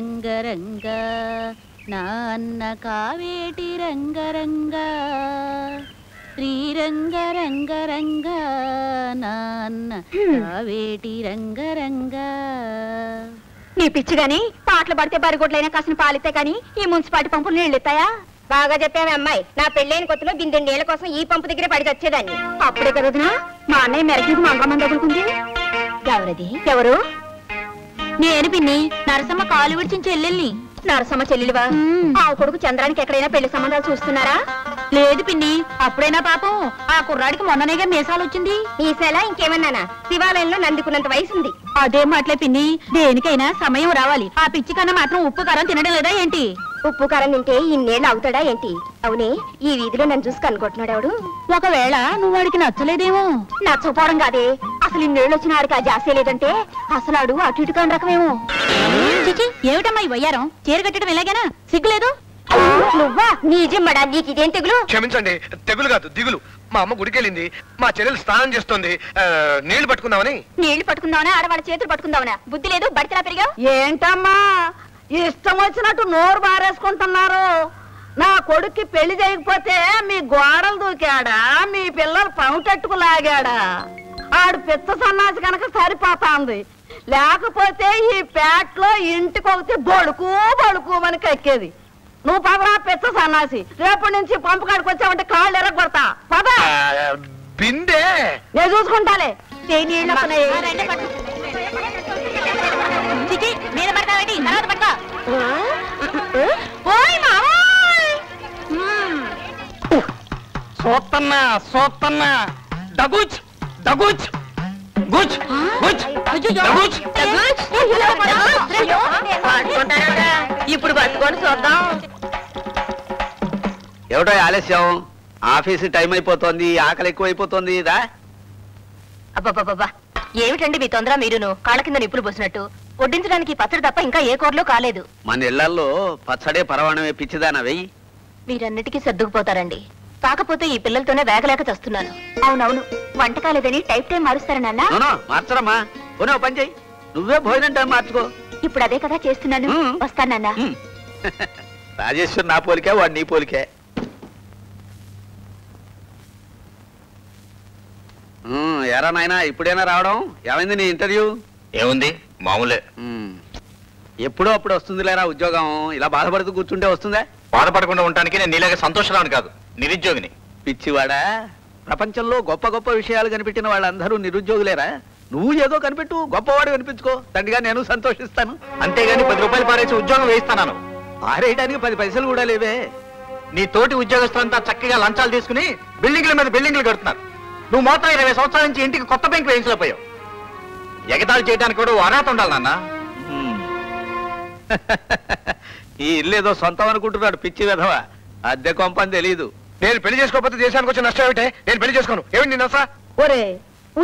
రంగరంగ నాన్న కావేటి రంగరంగ శ్రీరంగ రంగరంగ నాన్న కావేటి రంగరంగ. నీ పిచ్చి గాని పాటలు పడితే బరిగొడ్లైనా కాసిన పాలితే కానీ ఈ మున్సిపాలిటీ పంపులు నీళ్ళు ఇస్తాయా? బాగా చెప్పావే అమ్మాయి. నా పెళ్ళైన కొత్తలో బిందె నీళ్ళ కోసం ఈ పంపు దగ్గర పడి వచ్చేదాన్ని. అప్పుడే కదనా మా అన్నయ్య మెరగీకి మంగళమంది తగులుకుంది. ఎవరది? ఎవరు? నేను పిన్ని, నరసమ్మ కాలు విడిచిన చెల్లెల్ని. నరసమ్మ చెల్లెలివా? ఆ కొడుకు చంద్రానికి ఎక్కడైనా పెళ్లి సంబంధాలు చూస్తున్నారా? లేదు పిన్ని, అప్పుడైనా పాపం ఆ కుర్రాడికి మొన్ననేగా మీసాలు వచ్చింది. మీసాలా? ఇంకేమన్నానా? శివాలయంలో నందుకున్నంత వయసుంది. అదే మాటలే పిన్ని, దేనికైనా సమయం రావాలి. ఆ పిచ్చి కన్నా మాత్రం ఉప్పు కారం తినడం లేదా ఏంటి? ఉప్పు కారం తింటే ఇన్నేళ్ళు అవుతాడా ఏంటి? అవునే, ఈ వీధిలో నన్ను చూసి కనుకొట్టున్నాడు ఎవడు? ఒకవేళ నువ్వు వాడికి నచ్చలేదేమో. నచ్చపోవడం కాదే, అసలు ఇన్నేళ్ళు వచ్చిన ఆడికి ఆ జాసే లేదంటే అసలు ఆడు అటు ఇటు కాని రకమేమో. చిచి, ఏమిటమ్మా ఈ వయ్యారం? చీర కట్టడం ఎలాగైనా సిగ్గులేదు? నువ్వా? నీ జిమ్మడా, నీకు ఇదేం తెగులు? క్షమించండి, తెగులు కాదు దిగులు. మా అమ్మ గుడికెళ్ళింది, మా చెల్లెలు స్నానం చేస్తుంది. నీళ్లు పట్టుకుందామని. నీళ్లు పట్టుకుందామనా? ఆడవాళ్ళ చేతులు పట్టుకుందామనా? బుద్ధి లేదు, బడితలా పెరిగా? ఏంటమ్మా ఇష్టం వచ్చినట్టు నోరు బారేసుకుంటున్నారు? నా కొడుక్కి పెళ్లి చేయకపోతే మీ గోడలు దూకాడా? మీ పిల్లలు పౌటట్టుకు లాగాడా? ఆడు పెద్ద సన్నాసి కనుక సరిపోతాంది. లేకపోతే ఈ పేటలో ఇంటికి ఒకటి బొడుకు బొడుకు అని కక్కేది. నువ్వు పదరా పెద్ద సన్నాసి. రేపటి నుంచి పంపు కాడికి వచ్చావంటే కాళ్ళు ఎరగొడతా. పద. బిందె నేను చూసుకుంటాలే. చిచి, మీద పడతావేటి? తర్వాత పడతా. సోత్తన్నా సోత్తన్నా డగుచ్ డగుచ్ గుచ్ గుచ్ డగుచ్. ఇప్పుడు పట్టుకొని చూద్దాం. ఏమిటో ఆలస్యం? ఆఫీసు టైం అయిపోతుంది, ఆకలి ఎక్కువైపోతుంది. అబ్బబ్బబ్బా, ఏమిటండి మీ తొందర? మీరును కాళ్ళ కింద నిప్పులు పోసినట్టు. వడ్డించడానికి పచ్చడి తప్ప ఇంకా ఏ కూరలో కాలేదు. మన ఇళ్లలో పచ్చడే పరవాణమే. పిచ్చిదానా వెయ్యి. మీరన్నిటికీ సర్దుకుపోతారండి. కాకపోతే ఈ పిల్లలతోనే వేగలేక చస్తున్నాను. అవునవును, వంట కాలేదని టైప్ టైం మారుస్తారా నాన్న? మార్చరమ్మా. పోనీ ఓ పని చెయ్యి, నువ్వే భోజనం టైం మార్చుకో. ఇప్పుడు అదే కదా చేస్తున్నాను. వస్తానన్నా. రాజేశ్వర్ నా పోలికే, వాడు నీ పోలికే. ఎరా నాయనా, ఇప్పుడైనా రావడం? ఏమైంది నీ ఇంటర్వ్యూ? ఏముంది, మామూలే. ఎప్పుడో అప్పుడు వస్తుంది లేరా ఉద్యోగం. ఇలా బాధపడుతూ కూర్చుంటే వస్తుందా? బాధపడకుండా ఉండటానికి నేను నీలాగా సంతోషరాను కాదు, నిరుద్యోగిని. పిచ్చివాడా, ప్రపంచంలో గొప్ప గొప్ప విషయాలు కనిపెట్టిన వాళ్ళందరూ నిరుద్యోగులేరా? నువ్వు ఏదో కనిపెట్టు, గొప్పవాడు కనిపించుకో. తండ్రిగా నేను సంతోషిస్తాను. అంతేగాని 10 రూపాయలు పారేసి ఉద్యోగం వేయిస్తాను. పారేయడానికి 10 పైసలు కూడా లేవే. నీ తోటి ఉద్యోగస్తులంతా చక్కగా లంచాలు తీసుకుని బిల్డింగ్ల మీద బిల్డింగ్లు కడుతున్నారు. నువ్వు మొత్తం 20 సంవత్సరాల నుంచి ఇంటికి కొత్త బ్యాంకు వేయించలేకపోయావు. ఎగతాళి చేయడానికి కూడా అర్హత ఉండాలి నాన్న. ఈ ఇల్లు ఏదో సొంతం అనుకుంటున్నాడు పిచ్చి విధవ. అద్దె కొంపని తెలీదు. నేను పెళ్లి చేసుకోకపోతే దేశానికి వచ్చే నష్టం ఏమిటే? నేను పెళ్లి చేసుకోను. ఏమిటి నిన్న ఒరే,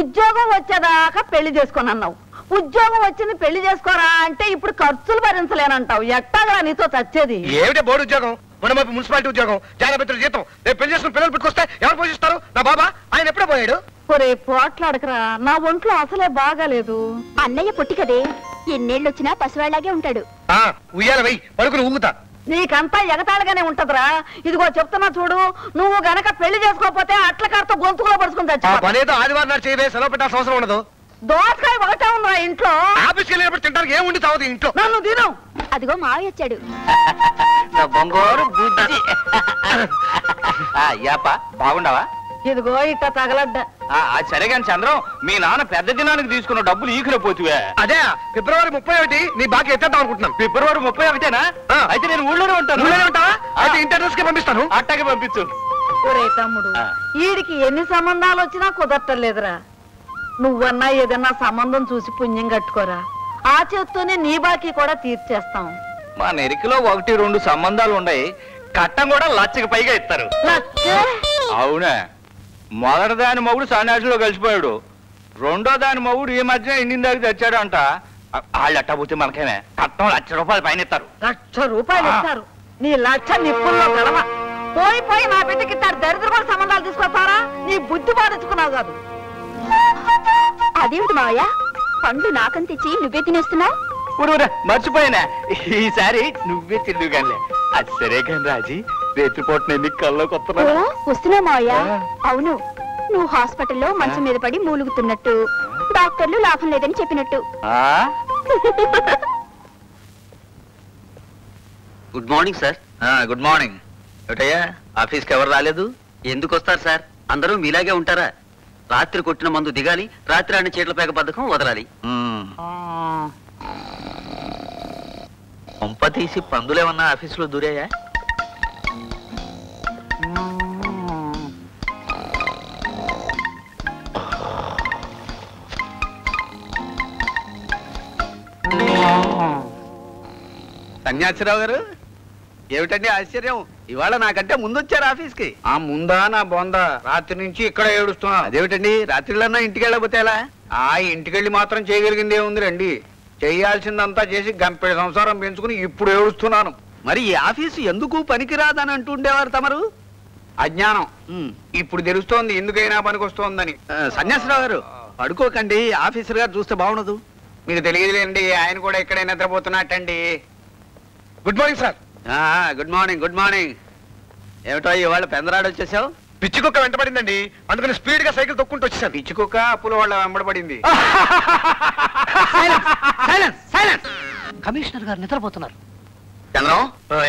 ఉద్యోగం వచ్చేదాకా పెళ్లి చేసుకొని అన్నావు. ఉద్యోగం వచ్చింది పెళ్లి చేసుకోరా అంటే ఇప్పుడు ఖర్చులు భరించలేనంటావు. ఎట్టాగా నీతో చచ్చేది? ఏమిటే బోర్డు ఉద్యోగం, మన మున్సిపాలిటీ ఉద్యోగం, జానపత్రుల జీతం. రేపు పెళ్లి చేసుకుని పిల్లలు పుట్టుకొస్తే ఎవరు పోషిస్తారు? నా బాబా, ఆయన ఎప్పుడే పోయాడు. ఒరే పోట్లాడకరా, నా ఒంట్లో అసలే బాగాలేదు. అన్నయ్య పుట్టి కదే, ఎన్నేళ్ళు వచ్చినా పసివాళ్లాగే ఉంటాడు. ఉయ్యాల వెయ్యి పడుకుని ఊగుతా. నీకంతా ఎగతాళిగానే ఉంటదిరా. ఇదిగో చెప్తున్నా చూడు, నువ్వు గనక పెళ్లి చేసుకోకపోతే అట్ల కారుతో గొంతుకులో పడుచుకుని చచ్చి పనేదో ఆదివారం నాడు చేయవే, సెలవు పెట్టాల్సిన అవసరం ఉండదు. దోసకాయ ఒకటే ఉందా ఇంట్లో? ఆఫీస్కి వెళ్ళినప్పుడు తింటానికి ఏముండి తాగుతుంది ఇంట్లో. నన్ను తిను. అదిగో మావయ్య వచ్చాడు. బొంగోరు బుద్ధి. బాగుండవా? ఇదిగో ఇట్ట తగలడ్డా. సరే కానీ చంద్రం, మీ నాన్న పెద్ద దినానికి తీసుకున్న డబ్బులు ఈకులో పోతువే. అదే ఫిబ్రవరి 31 నీ బాకీ ఎత్తేద్దాం అనుకుంటున్నాను. ఫిబ్రవరి 31 అయితే నేను ఊళ్ళోనే ఉంటాను. ఉంటావా? అయితే ఇంటర్వ్యూస్ కి పంపిస్తాను. అట్టాగే పంపించు. ఒరే తమ్ముడు, వీడికి ఎన్ని సంబంధాలు వచ్చినా కుదరటలేదురా. నువ్వన్నా ఏదన్నా సంబంధం చూసి పుణ్యం కట్టుకోరా. ఆ చేత్తోనే నీ బాకీ కూడా తీర్చేస్తాం. మా నెరికిలో 1-2 సంబంధాలు ఉన్నాయి. కట్టం కూడా 1,00,000కి పైగా ఇస్తారు. అవునా? మొదటి దాని మొగుడు సన్యాసిలో కలిసిపోయాడు. రెండో దాని మొగుడు ఈ మధ్య ఇండియన్ దాకా తెచ్చాడు అంట. వాళ్ళు అట్టబోతే మనకేమే కట్టం 1,00,000 రూపాయలు పైన ఇస్తారు. 1,00,000 రూపాయలు ఇస్తారు. నీ 1,00,000 నిప్పుల్లో గడవ. పోయి నా బిడ్డకి దరిద్రపడి సంబంధాలు తీసుకొస్తారా? నీ బుద్ధి బాధించుకున్నావు కాదు. అదేమిటి మావయ్య, పండు నాకని తెచ్చి నువ్వే తినేస్తున్నావు? ఊరురా మర్చిపోయానా ఈసారి నువ్వే తిండు కానీ అది సరే కానీ రాజీ రేత్రిపూట ఎందుకు కల్లోకి వస్తున్నా వస్తున్నా మావయ్య అవును నువ్వు హాస్పిటల్లో మంచం మీద పడి మూలుగుతున్నట్టు డాక్టర్లు లాభం లేదని చెప్పినట్టు good morning sir. Good morning. ఏటయ్యా ఆఫీస్కి ఎవరు రాలేదు? ఎందుకు వస్తారు సార్? అందరూ మీలాగే ఉంటారా? రాత్రి కొట్టిన మందు దిగాలి, రాత్రి ఆడిన చీట్ల పేక పథకం వదలాలి. పంప తీసి పందులేమన్నా ఆఫీసులో దూరాయా? సన్యాసిరావు గారు ఏమిటండి ఆశ్చర్యం, ఇవాళ నాకంటే ముందు వచ్చారు ఆఫీస్కి. ఆ ముందా నా బొందా రాత్రి నుంచి ఇక్కడ ఏడుస్తున్నా. అదేమిటండి రాత్రిళ్ళన్నా ఇంటికి వెళ్ళకపోతే ఎలా? ఆ ఇంటికెళ్ళి మాత్రం చేయగలిగింది ఏముంది రండి, చేయాల్సిందంతా చేసి గంపెడు సంసారం పెంచుకుని ఇప్పుడు ఏడుస్తున్నాను. మరి ఈ ఆఫీసు ఎందుకు పనికిరాదని అంటుండేవారు తమరు? అజ్ఞానం. ఇప్పుడు తెలుస్తోంది ఎందుకైనా పనికొస్తోందని. సన్యాసిరావు గారు పడుకోకండి, ఆఫీసర్ గారు చూస్తే బాగుండదు. మీకు తెలియదులేండి, ఆయన కూడా ఇక్కడే నిద్రపోతున్నట్టండి. Good morning sir. Good morning good morning. ఏమిటో ఇవాళ పెందరాడు వచ్చేసావు? పిచ్చి కుక్క వెంటబడిందండి, అందుకని స్పీడ్ గా సైకిల్ తొక్కుంటూ వచ్చేసాను. పిచ్చి కుక్క అప్పుల వాళ్ళ వెంబడబడింది. కమిషనర్ గారు నిద్రపోతున్నారు. చంద్రం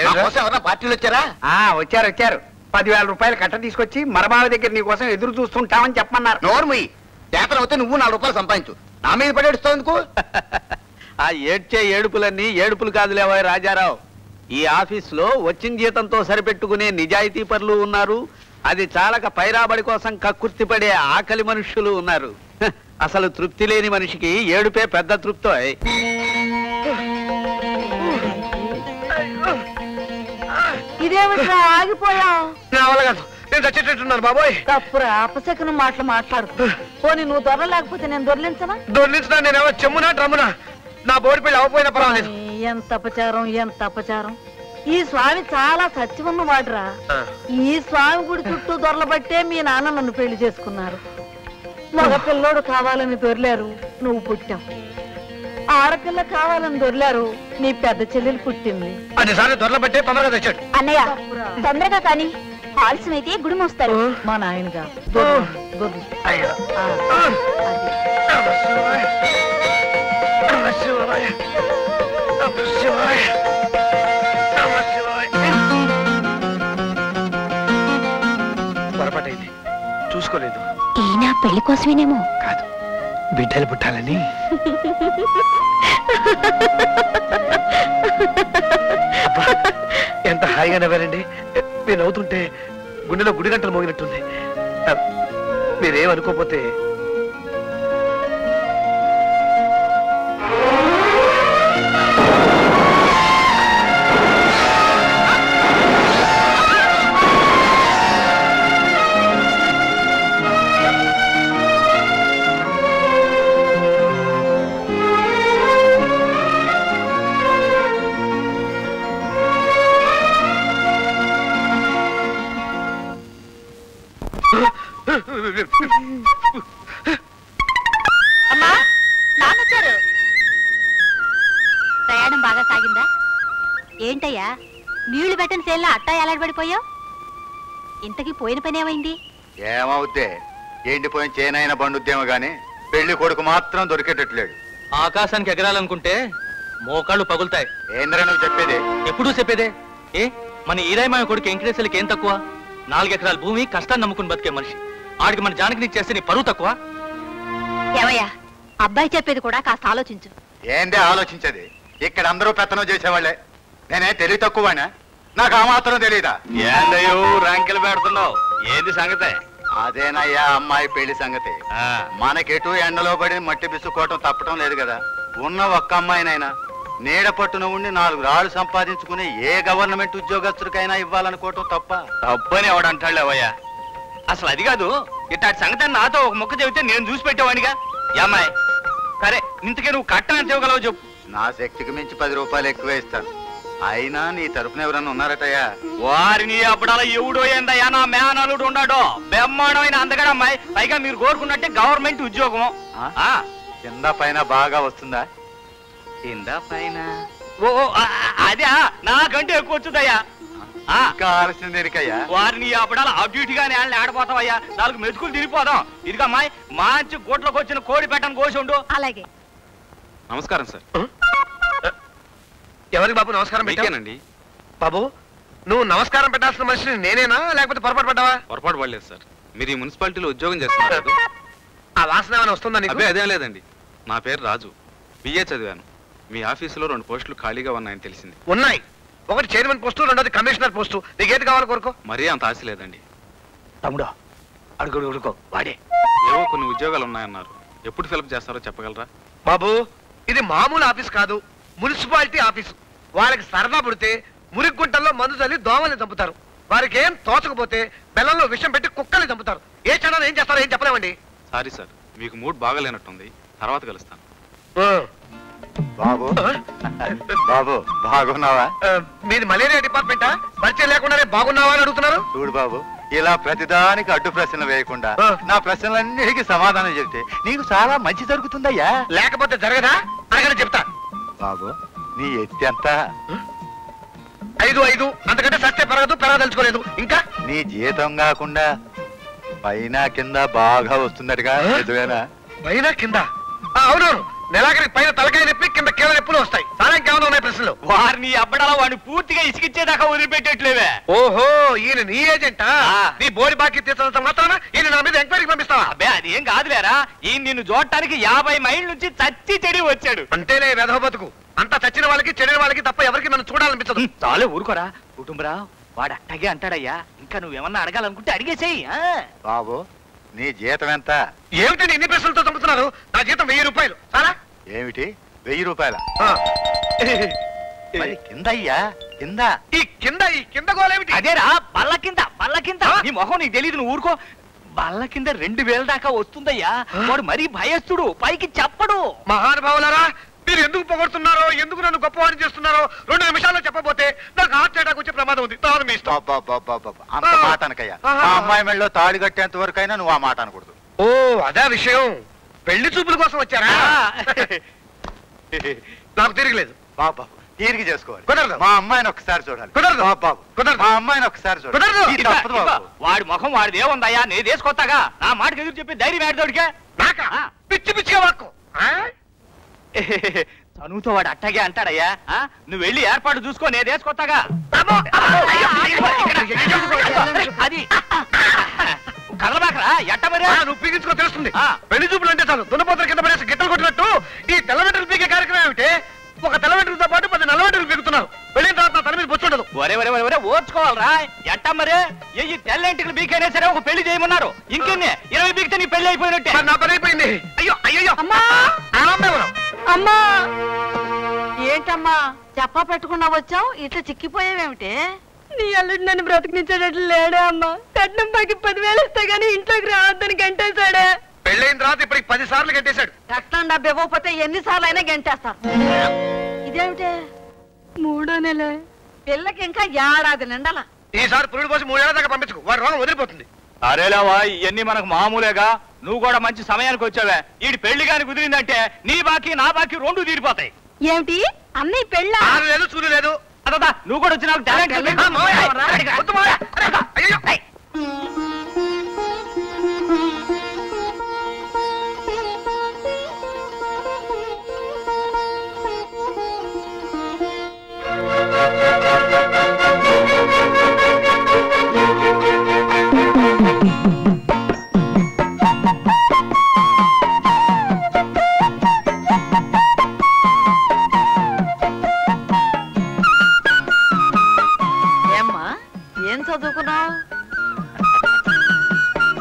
నా కోసం ఎవరన్నా పార్టీలు వచ్చారా? వచ్చారు వచ్చారు. 10,000 రూపాయలు కట్ట తీసుకొచ్చి మరబావి దగ్గర నీ కోసం ఎదురు చూస్తుంటామని చెప్పమన్నారు. నోర్మయ్యి చేతన అవుతే నువ్వు 4 రూపాయలు సంపాదించు, నా మీద పడేడుస్తావు ఎందుకు? ఆ ఏడ్చే ఏడుపులన్నీ ఏడుపులు కాదులేవా రాజారావు. ఈ ఆఫీసులో వచ్చిన జీతంతో సరిపెట్టుకునే నిజాయితీ పరులు ఉన్నారు, అది చాలక పైరాబడి కోసం కక్కుర్తి పడే ఆకలి మనుష్యులు ఉన్నారు. అసలు తృప్తి లేని మనిషికి ఏడుపే పెద్ద తృప్తో. ఇదేమిట్రా ఆగిపోయావు? నేను చచ్చేటట్టున్నాను బాబోయ్. తప్పురా, అపశకనం మాట్లాడు. పోనీ నువ్వు దొరలేకపోతే నేను దొరలించనా? దొర్లించినా నేనేమో చెమ్మునా డ్రమ్మునా, నా బోడి పెళ్లి అవ్వపోయినా పర్వాలేదు. ఎంత అపచారం ఎంత అపచారం. ఈ స్వామి చాలా సత్యమున్న వాడురా. ఈ స్వామి గుడి చుట్టూ దొరలబట్టే మీ నాన్న నన్ను పెళ్లి చేసుకున్నారు. మగ పిల్లోడు కావాలని దొర్లారు, నువ్వు పుట్టావు. ఆడపిల్ల కావాలని దొర్లారు, నీ పెద్ద చెల్లెలు పుట్టింది. అన్నిసార్లు దొరలబట్టే తొందరగా తెచ్చాడు. అన్నయ్య తొందరగా కానీ ఆలస్యమైతే గుడి మోస్తారు. మా నాయనగా పొరపాటైంది, చూసుకోలేదు. ఈయన పెళ్లి కోసమేనేమో. కాదు, బిడ్డలు పుట్టాలని. ఎంత హాయిగా నవ్వారండి. నేను అవుతుంటే గుండెలో గుడి గంటలు మోగినట్టుంది. మీరేమనుకోపోతే అమ్మా నాన్నొచ్చారు. ప్రయాణం బాగా సాగిందా? ఏంటయ్యా నీళ్లు పెట్టని సేల్లా అట్టా ఎలాడబడిపోయావు? ఇంతకీ పోయిన పని ఏమైంది? ఏమవుద్దే, ఎండిపోయిన చేనైన బండుద్దేమో గాని పెళ్లి కొడుకు మాత్రం దొరికేటట్లేడు. ఆకాశానికి ఎగరాలనుకుంటే మోకాళ్ళు పగులుతాయి. ఏంద్రా నువ్వు చెప్పేది? ఎప్పుడూ చెప్పేదే. మన ఈరాయమాయ కొడుకు వెంకటేశ్వరికి ఏం తక్కువ? 4 ఎకరాల భూమి, కష్టాన్ని నమ్ముకుని బతికే మనిషి. ఆడికి మన జానకిని చేస్తే నీ పరువు తక్కువ? ఏమయ్యా, అబ్బాయి చెప్పేది కూడా కాస్త ఆలోచించు. ఏందే ఆలోచించేది? ఇక్కడ అందరూ పెత్తనం చేసేవాళ్లే, నేనే తెలివి తక్కువనా? నాకు ఆ మాత్రం తెలీదా? ఏందయ్యో ర్యాంకులు పెడుతున్నావు, ఏంది సంగతే? అదేనయ్యా అమ్మాయి పెళ్లి సంగతి. మనకెటు ఎండలో పడి మట్టి బిసుకోవటం తప్పటం లేదు కదా. ఉన్న ఒక్క అమ్మాయినైనా నీడ పట్టున ఉండి 4 రాళ్ళు సంపాదించుకుని ఏ గవర్నమెంట్ ఉద్యోగస్తుడికైనా ఇవ్వాలనుకోవటం తప్ప? తప్పని ఎవడంటాడులేవయ్యా. అసలు అది కాదు, ఇట్లాంటి సంగతి నాతో ఒక మొక్క చెబితే నేను చూసి పెట్టేవాడిగా. అమ్మాయి సరే, ఇంతకే నువ్వు కట్టం ఎంత ఇవ్వగలవు చెప్పు. నా శక్తికి మించి 10 రూపాయలు ఎక్కువే ఇస్తాను. అయినా నీ తరపున ఎవరన్నా ఉన్నారటయ్యా? వారిని అప్పుడలా ఎవడో ఏందయ్యా, నా మేనలుడు ఉన్నాడో బ్రహ్మాండమైన అందగడ అమ్మాయి. పైగా మీరు కోరుకున్నట్టే గవర్నమెంట్ ఉద్యోగం. కింద పైన బాగా వస్తుందా? కింద పైన ఓ అదే నాకంటే ఎక్కువ వచ్చుదయ్యా. కావాల్సింది దేనికయ్యా? వారిని అప్పుడాలి అటు ఇటుగానే ఆడిపోతావయ్యా. 4 మెతుకులు తిరిగిపోదాం. ఇదిగమ్మాయి మంచి గుట్లకు వచ్చిన కోడి పెట్టని కోసి ఉండు. అలాగే. నమస్కారం సార్. ఎవరికి బాబు నమస్కారం పెట్టానండి? బాబు నువ్వు నమస్కారం పెట్టాల్సిన మనిషిని నేనేనా లేకపోతే పొరపాటు పడ్డావా? పొరపాటు పడలేదు సార్. మీరు ఈ మున్సిపాలిటీలో ఉద్యోగం చేస్తున్నారు. ఆ వాసన ఏమైనా వస్తుందా నీకు? అదేం లేదండి. నా పేరు రాజు, బిఏ చదివాను. మీ ఆఫీసులో 2 పోస్టులు ఖాళీగా ఉన్నాయని తెలిసింది. ఉన్నాయి. ఒకటి చైర్మన్ పోస్టు, రెండోది కమిషనర్ పోస్టు. నీకేది కావాలో కోరుకో. మరీ అంత ఆశ లేదండి. తమ్ముడు అడుగుడుకో వాడే. ఏవో కొన్ని ఉద్యోగాలు ఉన్నాయన్నారు. ఎప్పుడు ఫిలప్ చేస్తారో చెప్పగలరా? బాబు ఇది మామూలు ఆఫీస్ కాదు, మున్సిపాలిటీ ఆఫీసు. వాళ్ళకి సరదా పుడితే మురిగుంటల్లో మందు చల్లి దోమల్ని చంపుతారు. వారికి ఏం తోచకపోతే బెల్లంలో విషం పెట్టి కుక్కల్ని చంపుతారు. ఏ క్షణాలు ఏం చేస్తారో ఏం చెప్పలేమండి. సారీ సార్, మీకు మూడ్ బాగాలేనట్టుంది. తర్వాత కలుస్తాను. బాబు బాబు బాగున్నావా? మీది మలేరియా డిపార్ట్మెంటా? పరిచయం లేకుండానే బాగున్నావా అని అడుగుతున్నారు. చూడు బాబు, ఇలా ప్రతిదానికి అడ్డు ప్రశ్నలు వేయకుండా నా ప్రశ్నలన్నిటికీ సమాధానం చెప్తే నీకు చాలా మంచి జరుగుతుందయ్యా. లేకపోతే జరగదా? అనగానే చెప్తా. బాబు నీ ఎత్తి ఎంత? 5 అంతకంటే సత్తే పెరగదలుచుకోలేదు. ఇంకా నీ జీతం కాకుండా పైన కింద బాగా వస్తుందటగా, నిజమేనా? పైన కింద? అవునవును. నెలాఖరికి పైన తలకాయ నొప్పి, కింద కీళ్ళ నొప్పులు వస్తాయి. చాలా ఇంకేమైనా ఉన్నాయి ప్రశ్నలు? వారిని అబ్బడాల వాడిని పూర్తిగా ఇసికిచ్చేదాకా వదిలిపెట్టేట్లేవే. ఓహో ఈయన నీ ఏజెంటా? నీ బోడి బాకీ తీర్చడంతో మాత్రాన ఈయన నా మీద ఎంక్వైరీకి పంపిస్తావా? అబ్బే అదేం కాదులేరా. ఈయన నిన్ను చూడటానికి 50 మైళ్ళ నుంచి చచ్చి చెడి వచ్చాడు. అంటేనే వెధవ బతుకు. అంతా చచ్చిన వాళ్ళకి చెడిన వాళ్ళకి తప్ప ఎవరికి నన్ను చూడాలనిపించదు. చాలే ఊరుకోరా. కుటుంబరా వాడు అట్టగే అంటాడయ్యా. ఇంకా నువ్వేమన్నా అడగాలనుకుంటే అడిగేసేయి. బాబు నీ జీతం ఎంత? ఏమిటండి ఇన్ని ప్రశ్నలతో చంపుతున్నారు? నా జీతం 1000 రూపాయలు. చాలా ఏమిటి 1000 రూపాయల? మరి కింద అయ్యా, కింద. ఈ కింద గోలేమిటి? అదేరా బల్ల కింద. నీ మొహం నీకు తెలియదు, నువ్వు ఊరుకో. బల్ల కింద 2000 దాకా వస్తుందయ్యా. వాడు మరీ భయస్తుడు, పైకి చెప్పడు. మహానుభావులారా, మీరు ఎందుకు పొగడుతున్నారో, ఎందుకు నన్ను గొప్పవాడిని చేస్తున్నారో 2 నిమిషాల్లో చెప్పబోతే నాకు హార్ట్ అటాక్ వచ్చే ప్రమాదం ఉంది. తాను మీ ఇష్టం. అంత మాట అనకయ్యా. ఆ అమ్మాయి మెళ్ళలో తాళి కట్టేంత వరకు అయినా నువ్వు ఆ మాట అనకూడదు. ఓ అదే విషయం. పెళ్లి చూపుల కోసం వచ్చారా? నాకు తిరగలేదు. బాబు తీరిగి చేసుకోవాలి. కుదరదు. మా అమ్మాయిని ఒకసారి చూడాలి. కుదరదు బాబు, కుదరదు. మా అమ్మాయిని ఒకసారి చూడాలి. కుదరదు. తప్పదు బాబు. వాడి ముఖం వాడిది ఏముందయ్యా. నే తీసుకొస్తాగా. నా మాటకి ఎదురు చెప్పి ధైర్యం ఏడదోడికే. నాకా? పిచ్చి పిచ్చిగా వాక్కు. చనువుతో వాడు అట్టగే అంటాడయ్యా. నువ్వు వెళ్ళి ఏర్పాటు చూసుకో, నేను తీసుకొస్తాగా. అది కదలబాకరా. ఎట్ట మరి నువ్వు పీకించుకో తెలుస్తుంది. పెళ్లి చూపులు అంటే చాలు దున్నపోతల కింద పడేసి గిట్టలు కొట్టినట్టు ఈ తెల్లవెంట్రులు పీకే కార్యక్రమం ఏమిటి? ఒక తెల్లవెంట్రులతో పాటు 10 నల్లవెంట్రులు పీకుతున్నారు. వెళ్ళిన తర్వాత నా తల మీద బొచ్చుండదు. ఒరే ఓర్చుకోవాలరా. ఎట్ట మరి ఈ తెల్లంటికి బీకైనా సరే ఒక పెళ్లి చేయమన్నారు. ఇంకెన్ని 20 బీకితే నీ పెళ్లి అయిపోయినట్టే. నా పని అయిపోయింది. అయ్యో అమ్మా ఆనందం. అమ్మా ఏంటమ్మా చెప్పా పెట్టుకున్నా వచ్చావు, ఇట్లా చిక్కిపోయావేమిటి? నీ అల్లుడు నన్ను బ్రతికించేటట్లు లేడే అమ్మా. కట్నం పైకి 10,000 ఇస్తే గానీ ఇంట్లోకి రావద్దని గంటేశాడే. పెళ్ళైన తర్వాత ఇప్పటికి 10 సార్లు గంటేశాడు. కట్నం డబ్బు ఇవ్వకపోతే ఎన్నిసార్లు అయినా గంటేస్తారు. ఇదేమిటే 3వ నెల? పిల్లకి ఇంకా 1 ఏడాది నిండాల. ఈసారి పురుడు పోసి 3 ఏళ్ల దాకా పంపించుకో. వాడు రోగం వదిలిపోతుంది. అరేలావా ఇవన్నీ మనకు మామూలేగా. నువ్వు కూడా మంచి సమయానికి వచ్చావే. ఈ పెళ్లి గాని కుదిరిందంటే నీ బాకీ నా బాకీ 2 తీరిపోతాయి. ఏమిటి అన్నయ్య పెళ్ళ? 6 లేదు చూడు లేదు. అదా నువ్వు కూడా వచ్చి నాకు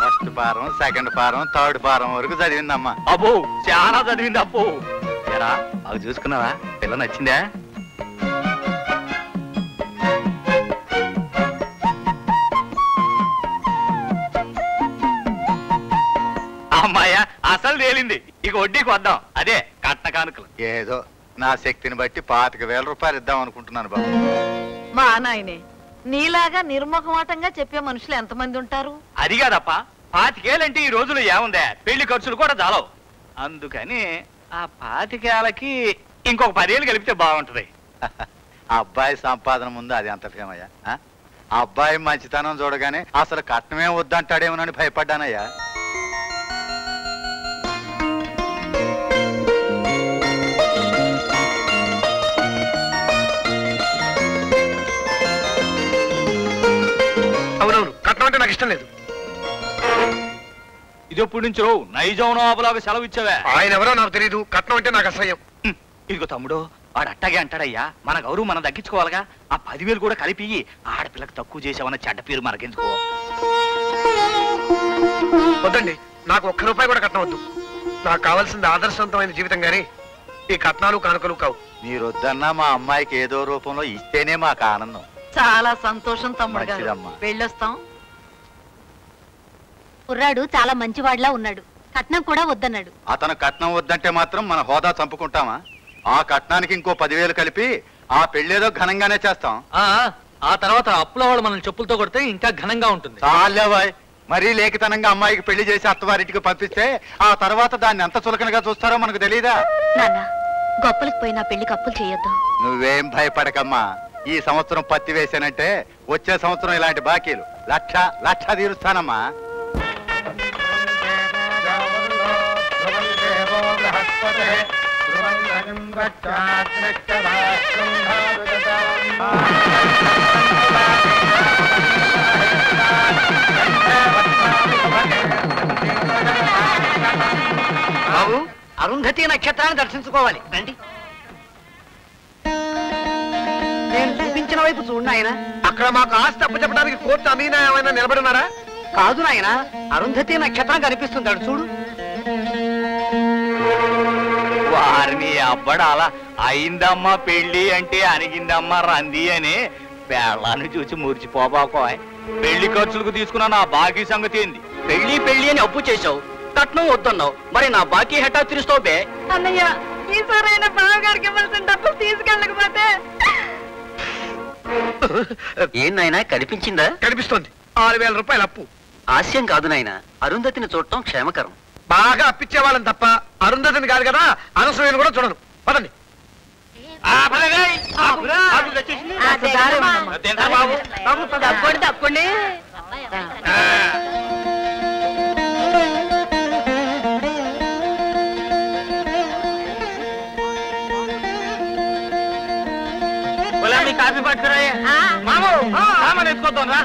ఫస్ట్ పారం, సెకండ్ పారం, థర్డ్ పారం వరకు చదివిందమ్మా. అబ్బో చాలా చదివింది. అబ్బో ఎరా అవి చూసుకున్నావా? పిల్ల నచ్చిందా? అమ్మాయ అసలు తేలింది. ఇక వడ్డీకి వద్దాం. అదే కట్న కానుకలు. ఏదో నా శక్తిని బట్టి 25,000 రూపాయలు ఇద్దాం అనుకుంటున్నాను బాబు. మా నాయనే నీలాగా నిర్ముఖమాటంగా చెప్పే మనుషులు ఎంతమంది ఉంటారు? అది కాదప్ప, 25,000 అంటే ఈ రోజులు ఏముందే, పెళ్లి ఖర్చులు కూడా చాలవు. అందుకని ఆ 25,000కి ఇంకొక 10 ఏళ్ళు కలిపితే బాగుంటది. అబ్బాయి సంపాదన ముందు అది అంతటికేమయ్యా. అబ్బాయి మంచితనం చూడగానే అసలు కట్నమే వద్దంటాడేమోనని భయపడ్డానయ్యా. అవునవును, కట్నం అంటే నాకు ఇష్టం లేదు. ఇది ఎప్పటి నుంచో నైజం నోబలాగా సెలవు ఇచ్చావే. ఆయన ఎవరో నాకు తెలియదు, కట్నం అంటే నాకు అసహ్యం. ఇదిగో తమ్ముడు, వాడు అట్టాగే అంటాడయ్యా. మన గౌరవం మనం తగ్గించుకోవాలిగా. ఆ 10,000 కూడా కలిపి ఆడపిల్లకి తక్కువ చేసావన్న చెడ్డ పేరు మనకెందుకో. వద్దండి, నాకు 1 రూపాయి కూడా కట్నం వద్దు. నాకు కావాల్సింది ఆదర్శవంతమైన జీవితం గాని ఈ కట్నాలు కానుకలు కావు. మీరు వద్దన్నా మా అమ్మాయికి ఏదో రూపంలో ఇస్తేనే మాకు ఆనందం. చాలా సంతోషం తమ్ముడు గారు, మంచిదమ్మా. వెళ్ళొస్తాం. కుర్రాడు చాలా మంచివాడిలా ఉన్నాడు. కట్నం కూడా వద్దన్నాడు. అతను కట్నం వద్దంటే మాత్రం మన హోదా చంపుకుంటామా? ఆ కట్నానికి ఇంకో 10,000 కలిపి ఆ పెళ్ళేదో ఘనంగానే చేస్తాం. ఆ తర్వాత అప్పుల వాళ్ళు మనల్ని చెప్పులతో కొడితే ఇంకా ఘనంగా ఉంటుంది. చాలేవాయ్, మరీ లేఖితనంగా అమ్మాయికి పెళ్లి చేసి అత్తవారింటికి పంపిస్తే ఆ తర్వాత దాన్ని ఎంత చులకనగా చూస్తారో మనకు తెలీదా? నాన్న, గొప్పలకు పోయి నా పెళ్లికి అప్పులు చేయొద్దు. నువ్వేం భయపడకమ్మా. ఈ సంవత్సరం పత్తి వేసానంటే వచ్చే సంవత్సరం ఇలాంటి బాకీలు లక్ష తీరుస్తానమ్మా. బాబు, అరుంధతి నక్షత్రాన్ని దర్శించుకోవాలి రండి. నేను చూపించిన వైపు చూడు నాయన. అక్కడ మాకు ఆస్తి అప్పు చెప్పడానికి కోర్టు అమీనా ఏమైనా నిలబడున్నారా? కాదు నాయన, అరుంధతి నక్షత్రం కనిపిస్తుంది అడు చూడు. వారిని అబ్బడాలా అయిందమ్మా పెళ్లి అంటే అనిగిందమ్మా రంది అని పేళ్ళాన్ని చూసి మురిచిపోబాకోయ్. పెళ్లి ఖర్చులకు తీసుకున్న నా బాకీ సంగతి ఏంది? పెళ్లి అని అప్పు చేశావు, కట్నం వద్దన్నావు, మరి నా బాకీ హెటా తీరుస్తావు బే? అన్నయ్య, ఈసారైనా బావగారికి ఇవ్వాల్సిన డబ్బులు తీసుకెళ్ళకపోతే. ఏం నాయనా, కనిపించిందా? కనిపిస్తోంది. 6,000 రూపాయలు అప్పు. హాస్యం కాదు నాయనా, అరుంధతిని చూడటం క్షేమకరం. బాగా అప్పిచ్చే వాళ్ళని తప్ప అరుంధతిని కాదు కదా, అనసూయని కూడా చూడను. పదండి. తప్పండి. కాఫీ పట్టుకురాయే మామూ, సామాన్ ఎత్తుకోద్దాం రా.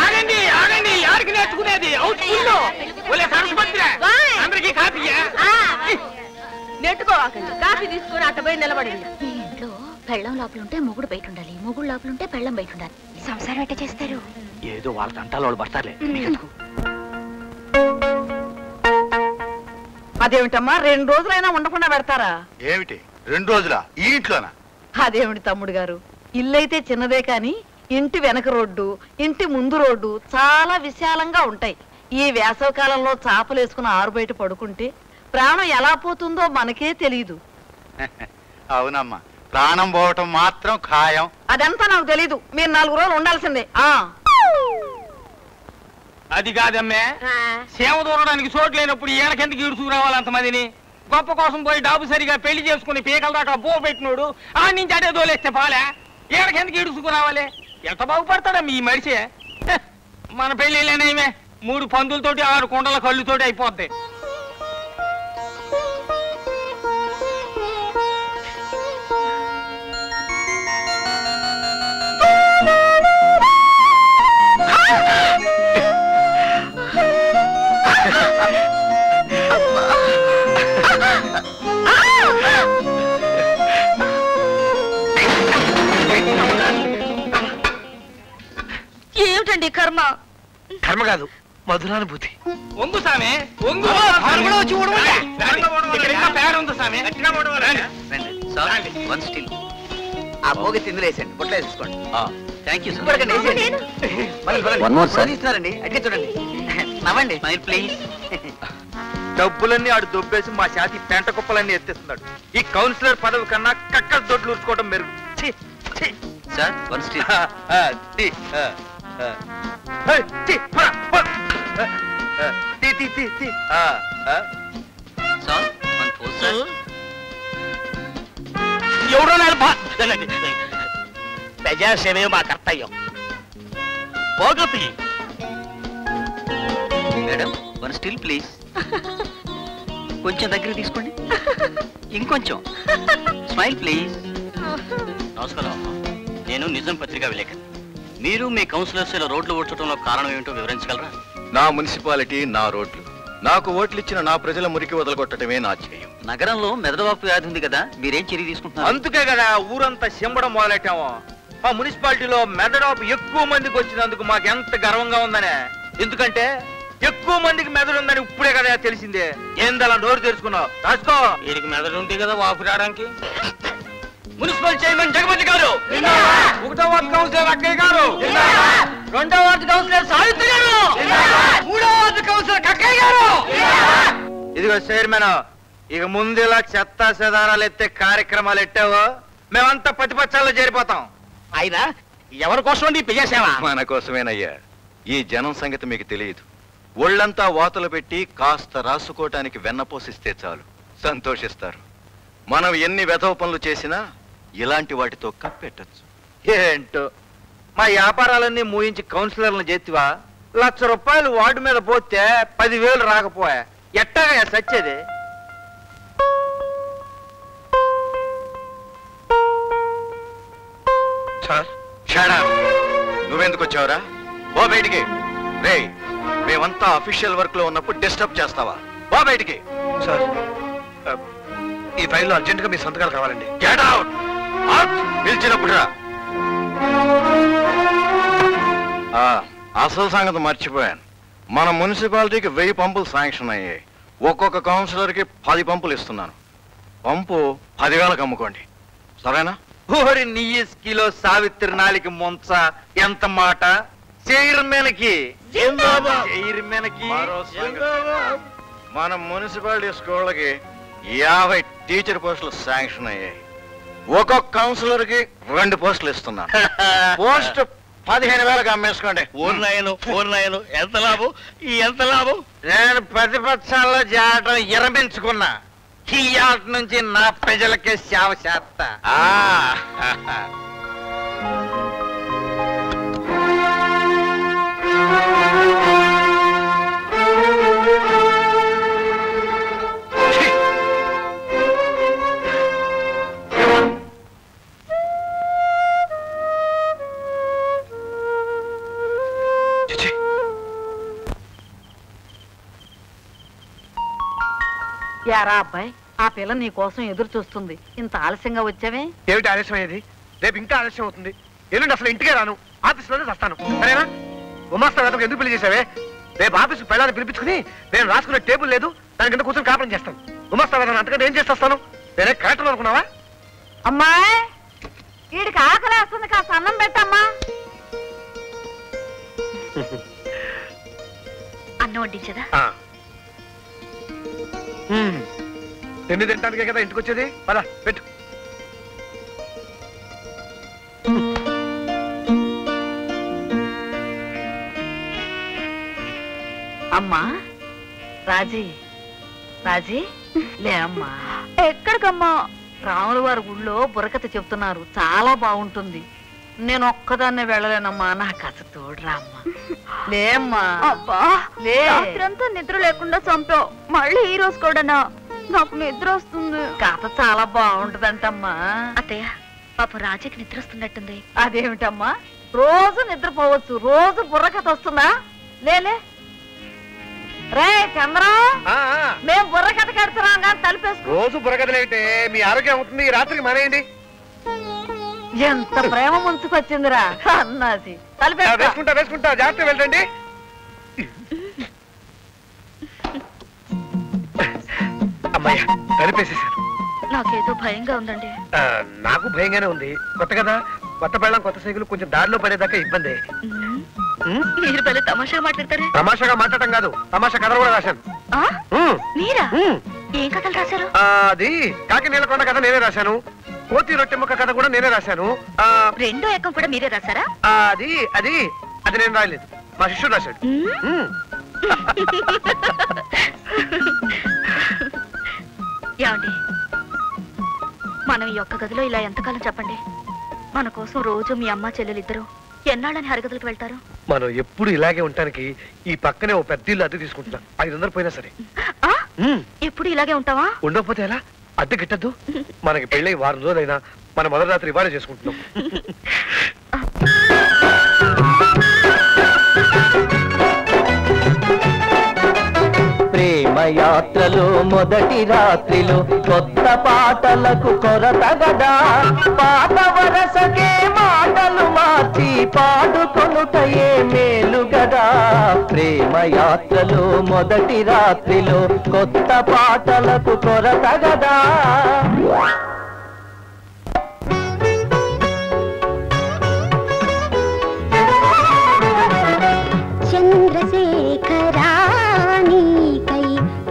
ఆగండి ఆగండి, ఎవరికి నేర్చుకునేది? అందరికీ కాఫీ నెట్టుకోవాకండి, కాఫీ తీసుకుని అట్టబోయి నిలబడండి. ఈ ఇంట్లో పెళ్ళం లోపలుంటే మొగుడు బయట ఉండాలి, మొగుడు లోపలుంటే పెళ్ళం బయట ఉండాలి. సంసారం ఎట్ట చేస్తారు? ఏదో వాళ్ళ తంటాలు వాళ్ళు పడతారులే. అదేమిటమ్మా, 2 రోజులైనా ఉండకుండా పెడతారా? ఏమిటి 2 రోజులా ఈ ఇంట్లోనా? అదేమిటి తమ్ముడు గారు, ఇల్లైతే చిన్నదే కాని ఇంటి వెనక రోడ్డు, ఇంటి ముందు రోడ్డు చాలా విశాలంగా ఉంటాయి. ఈ వేసవి కాలంలో చాపలు వేసుకుని ఆరు బయట పడుకుంటే ప్రాణం ఎలా పోతుందో మనకే తెలియదు. అవునమ్మా, ప్రాణం పోవటం మాత్రం ఖాయం. అదంతా నాకు తెలీదు, మీరు 4 రోజులు ఉండాల్సిందే. అది కాదమ్మే, సేవ దూరడానికి చోటు లేనప్పుడు ఈయనకెందుకు ఈడుచుకురావాలి అంతమందిని? గొప్ప కోసం పోయి డాబు సరిగా పెళ్లి చేసుకుని పీకల దాకా బో పెట్టినోడు ఆ నుంచి అడే దోలేస్తే పాలే, ఈయనకెందుకు ఈడుచుకురావాలి? ఎంత బాగుపడతాడమ్మ ఈ మనిషి. మన పెళ్లిలేనేమే 3 పందులతోటి 6 కుండల కళ్ళుతోటి అయిపోద్ది. ఏమిటండి కర్మ? కర్మ కాదు, మధురానుభూతి. ఒంగు సామే, ఒంగు. ఆ పోగి తిందులేసండి, పొట్ల వేసుకోండి. థ్యాంక్ యూ ఇస్తున్నారండి, అట్లా చూడండి. నవ్వండి ప్లీజ్. డబ్బులన్నీ ఆడు దొబ్బేసి మా శాతి పెంట కుప్పలన్నీ ఎత్తేస్తున్నాడు. ఈ కౌన్సిలర్ పదవి కన్నా కక్క దొడ్లు ఊరుకోవడం మెరుగు. Sir, 1 still. Sir, 1 4 sir. ఎవడో ప్రజాసేవే మా కర్తవ్యం. పోగతి మేడం వన్ స్టిల్ ప్లీజ్. కొంచెం దగ్గర తీసుకోండి, ఇంకొంచెం. Smile please. నమస్కారం అమ్మా, నేను నిజం పత్రికా విలేకరి. మీరు మీ కౌన్సిలర్స్ ఇలా రోడ్లు ఓడ్చడంలో కారణం ఏమిటో వివరించగలరా? నా మున్సిపాలిటీ, నా రోడ్లు, నాకు ఓట్లు ఇచ్చిన నా ప్రజల మురికి వదలగొట్టడమే నా ధ్యేయం. నగరంలో మెదడువాపు వ్యాధి ఉంది కదా, మీరేం చర్య తీసుకుంటున్నారు? అందుకే కదా ఊరంతా సింబడం మొదలెట్టాము. ఆ మున్సిపాలిటీలో మెదడాపు ఎక్కువ మందికి వచ్చినందుకు మాకు ఎంత గర్వంగా ఉందనే. ఎందుకంటే ఎక్కువ మందికి మెదడు ఉందని ఇప్పుడే కదా తెలిసిందే. ఏందలా నోరు తెరుచుకున్నావు? రాసుకో. వీడికి మెదడు ఉంటే కదా వాపు రావడానికి. మున్సిపల్ చైర్మన్ జగపతి గారు, 1వ వార్డు కౌన్సిలర్ అక్కయ్య గారు, 2వ వార్డు కౌన్సిలర్ సావిత్రి గారు, 3వ వార్డు కౌన్సిలర్ కక్కయ్య గారు. ఇదిగో చైర్మన్, ఇక ముందులా చెత్త చెదారాలు ఎత్తే కార్యక్రమాలు ఎట్టావో మేమంతా ప్రతిపక్షాల్లో చేరిపోతాం. అయినా ఎవరి కోసం నీ ప్రజాసేవ? మన కోసమేనయ్యా. ఈ జనం సంగతి మీకు తెలియదు. ఒళ్ళంతా వాతలు పెట్టి కాస్త రాసుకోవటానికి వెన్నపోసిస్తే చాలు, సంతోషిస్తారు. మనం ఎన్ని వెధవ పనులు చేసినా ఇలాంటి వాటితో కప్పెట్టచ్చు. ఏంటో మా వ్యాపారాలన్నీ మూయించి కౌన్సిలర్లను చేతివా? 1,00,000 రూపాయలు వార్డు మీద పోతే 10,000 రాకపోయా? ఎట్టాగా సచ్చేది? నువ్వెందుకు వచ్చావురా? ఓ బయటికి రే. మేమంతా అఫీషియల్ వర్క్ లో ఉన్నప్పుడు డిస్టర్బ్ చేస్తావా? ఓ బయటికి. సార్, ఈ ఫైల్లో అర్జెంట్ గా మీ సంతకాలు కావాలండి. Get out. పిలిచినప్పుడు రా. అసలు సంగతి మర్చిపోయాను. మన మున్సిపాలిటీకి 1000 పంపులు శాంక్షన్ అయ్యాయి. ఒక్కొక్క కౌన్సిలర్ కి 10 పంపులు ఇస్తున్నాను. పంపు 10,000కి అమ్ముకోండి, సరేనా? ఓరి నీ కిలో సావిత్రి నాలికి ముంచ ఎంత మాట. చైర్మన్ కి మన మున్సిపాలిటీ స్కూళ్ళకి 50 టీచర్ పోస్టులు శాంక్షన్ అయ్యాయి. ఒక్కొక్క కౌన్సిలర్ కి 2 పోస్టులు ఇస్తున్నాను. పోస్ట్ 15,000కి అమ్మేసుకోండి. ఊర్నాయను ఎంత లాభం? ఎంత లాభం? నేను ప్రతిపక్షాల్లో చేరటం విరమించుకున్నా. ఈ ఆట నుంచి నా ప్రజలకే సేవ చేస్తా. యారా అబ్బాయి, ఆ పిల్ల నీ కోసం ఎదురు చూస్తుంది. ఇంత ఆలస్యంగా వచ్చావే? ఏమిటి ఆలస్యం అయ్యేది? రేపు ఇంకా ఆలస్యం అవుతుంది. ఎల్లుండి అసలు ఇంటికే రాను, ఆఫీస్లోనే వస్తాను. సరేనా? గుమాస్తా వేదకు ఎందుకు పెళ్లి చేసావే? రేపు ఆఫీస్కి పెళ్ళాన్ని పిలిపించుకుని నేను రాసుకునే టేబుల్ లేదు, దాని కింద కూర్చొని కాపురం చేస్తాను. గుమాస్తా వేదం అంతకంటే ఏం చేస్తాను? నేనే కరెక్ట్ అనుకున్నావా? అమ్మాయి, వీడికి ఆకలి వస్తుంది, కాస్త అన్నం పెట్టమ్మా. అన్నం వడ్డించదా? తిండి తింటానికే కదా ఇంటికి వచ్చేది. పదా పెట్టు. అమ్మా రాజీ, రాజీ లే అమ్మా. ఎక్కడికమ్మా? రాముల వారి గుళ్ళో బుర్రకథ చెప్తున్నారు, చాలా బాగుంటుంది. నేను ఒక్కదాన్నే వెళ్ళలేనమ్మా, నాకు అసలు తోడురా అమ్మా. లేమ్మా. అబ్బా, రాత్రంతా నిద్ర లేకుండా చంపావు, మళ్ళీ ఈ రోజు కూడానా? నాకు నిద్ర వస్తుంది. కథ చాలా బాగుంటదంటమ్మా. అత్తయ్య, పాప రాజాకి నిద్ర వస్తున్నట్టుంది. అదేమిటమ్మా, రోజు నిద్రపోవచ్చు, రోజు బుర్రకథ వస్తుందా? లేలే రే చంద్రం, మేము బుర్రకథ కడుతున్నాం కానీ తలిపేసుకో. రోజు బుర్రకథలేంటే మీ ఆరోగ్యం అవుతుంది. ఈ రాత్రికి మానేయండి. ఎంత ప్రేమ ముంచుకొచ్చిందిరా అన్నాసి. వేసుకుంటా వేసుకుంటా, జాగ్రత్త వెళ్ళండి. అమ్మాయ్యా, తలిపేసేసాను. నాకేదో భయంగా ఉందండి. నాకు భయంగానే ఉంది. కొత్త కదా, కొత్త పెళ్ళం కొత్త సైకిల్, కొంచెం దారిలో పడేదాకా ఇబ్బంది. మీరు భలే తమాషాగా మాట్లాడతారే. తమాషాగా మాట్లాడటం కాదు, తమాషా కథలు కూడా రాశాను. మీరా? ఏం కథలు రాశారు? అది కాకి నీలకొండ కథ నేనే రాశాను. కోతి రొట్టె ముక్క కథ కూడా నేనే రాశాను. రెండో ఏకం కూడా మీరే రాశారా? అది అది అది నేను రాయలేదు, మా శిష్యుడు రాశాడు. ఏమండి, మనం ఈ ఒక్క గదిలో ఇలా ఎంతకాలం చెప్పండి? మన కోసం రోజు మీ అమ్మ చెల్లెలిద్దరూ ఎన్నాళ్ళని హరిగదులకు వెళ్తారు? మనం ఎప్పుడు ఇలాగే ఉండటానికి ఈ పక్కనే ఓ పెద్ద ఇల్లు అద్దె తీసుకుంటున్నాం. 500 పోయినా సరే. ఎప్పుడు ఇలాగే ఉంటావా? ఉండకపోతే ఎలా? అద్దె గిట్టద్దు. మనకి పెళ్ళై వారం రోజులైనా మన మొదటి రాత్రి ఇవాళే చేసుకుంటున్నాం. ప్రేమయాత్రలో మొదటి రాత్రిలో కొత్త పాటలకు కొరత గదా, పాట వరసకే మాటలు మార్చి పాడుకొనుటయే మేలు గదా. ప్రేమయాత్రలో మొదటి రాత్రిలో కొత్త పాటలకు కొరత గదా. చంద్రశేఖరానికై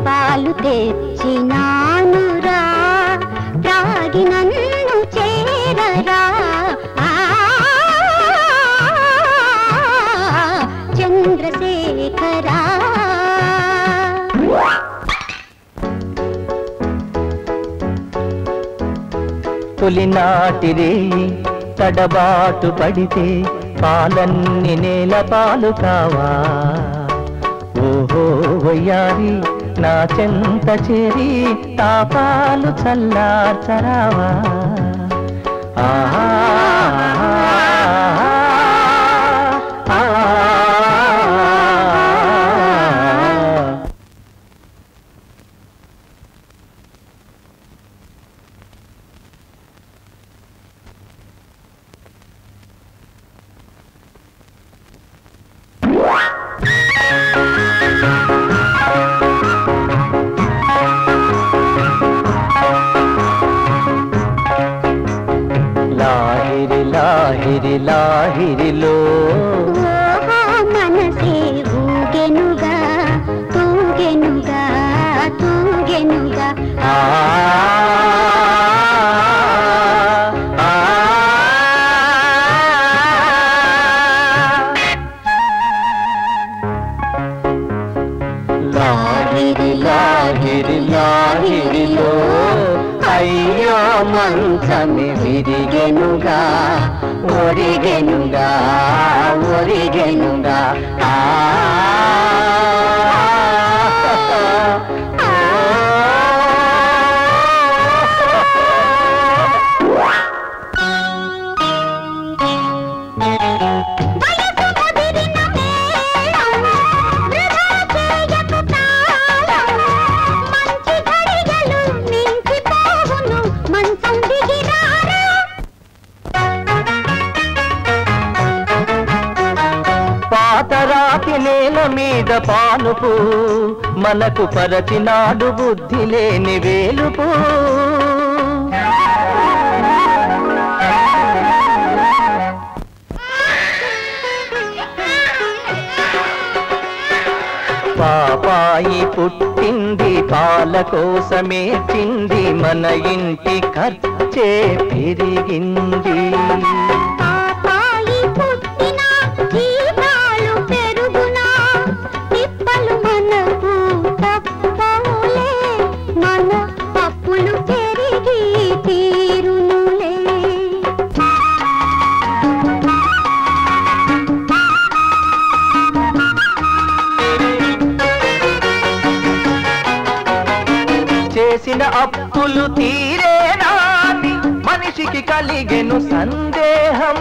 పాలు తెచ్చినానురా, త్రాగి నన్ను చేరరా. చంద్రశేఖరా తొలినాటిరే తడబాటు పడితే పాలన్ని నేల పాలు కావా. ఓహో వయ్యారి నా చెంత చేరి తాపాలు చల్లార్చరావా. ఆహా లాహిరి లాహిరిలో మనసే ఊగెనుగా తూగెనుగా తూగెనుగా. లాహిరి లాహిరి లాహిరిలో అయ్యో మంచమి విరిగెనుగా ఒరిగెనుగా ఒరిగెనుగా. పాతరాతి నేల మీద పానుపు మనకు పరచినాడు బుద్ధి లేని వేలుపు. పాపాయి పుట్టింది పాల కోసమేర్చింది, మన ఇంటి ఖర్చే పెరిగింది. చేసిన అప్పులు తీరేనా మనిషికి కలిగెను సందేహం.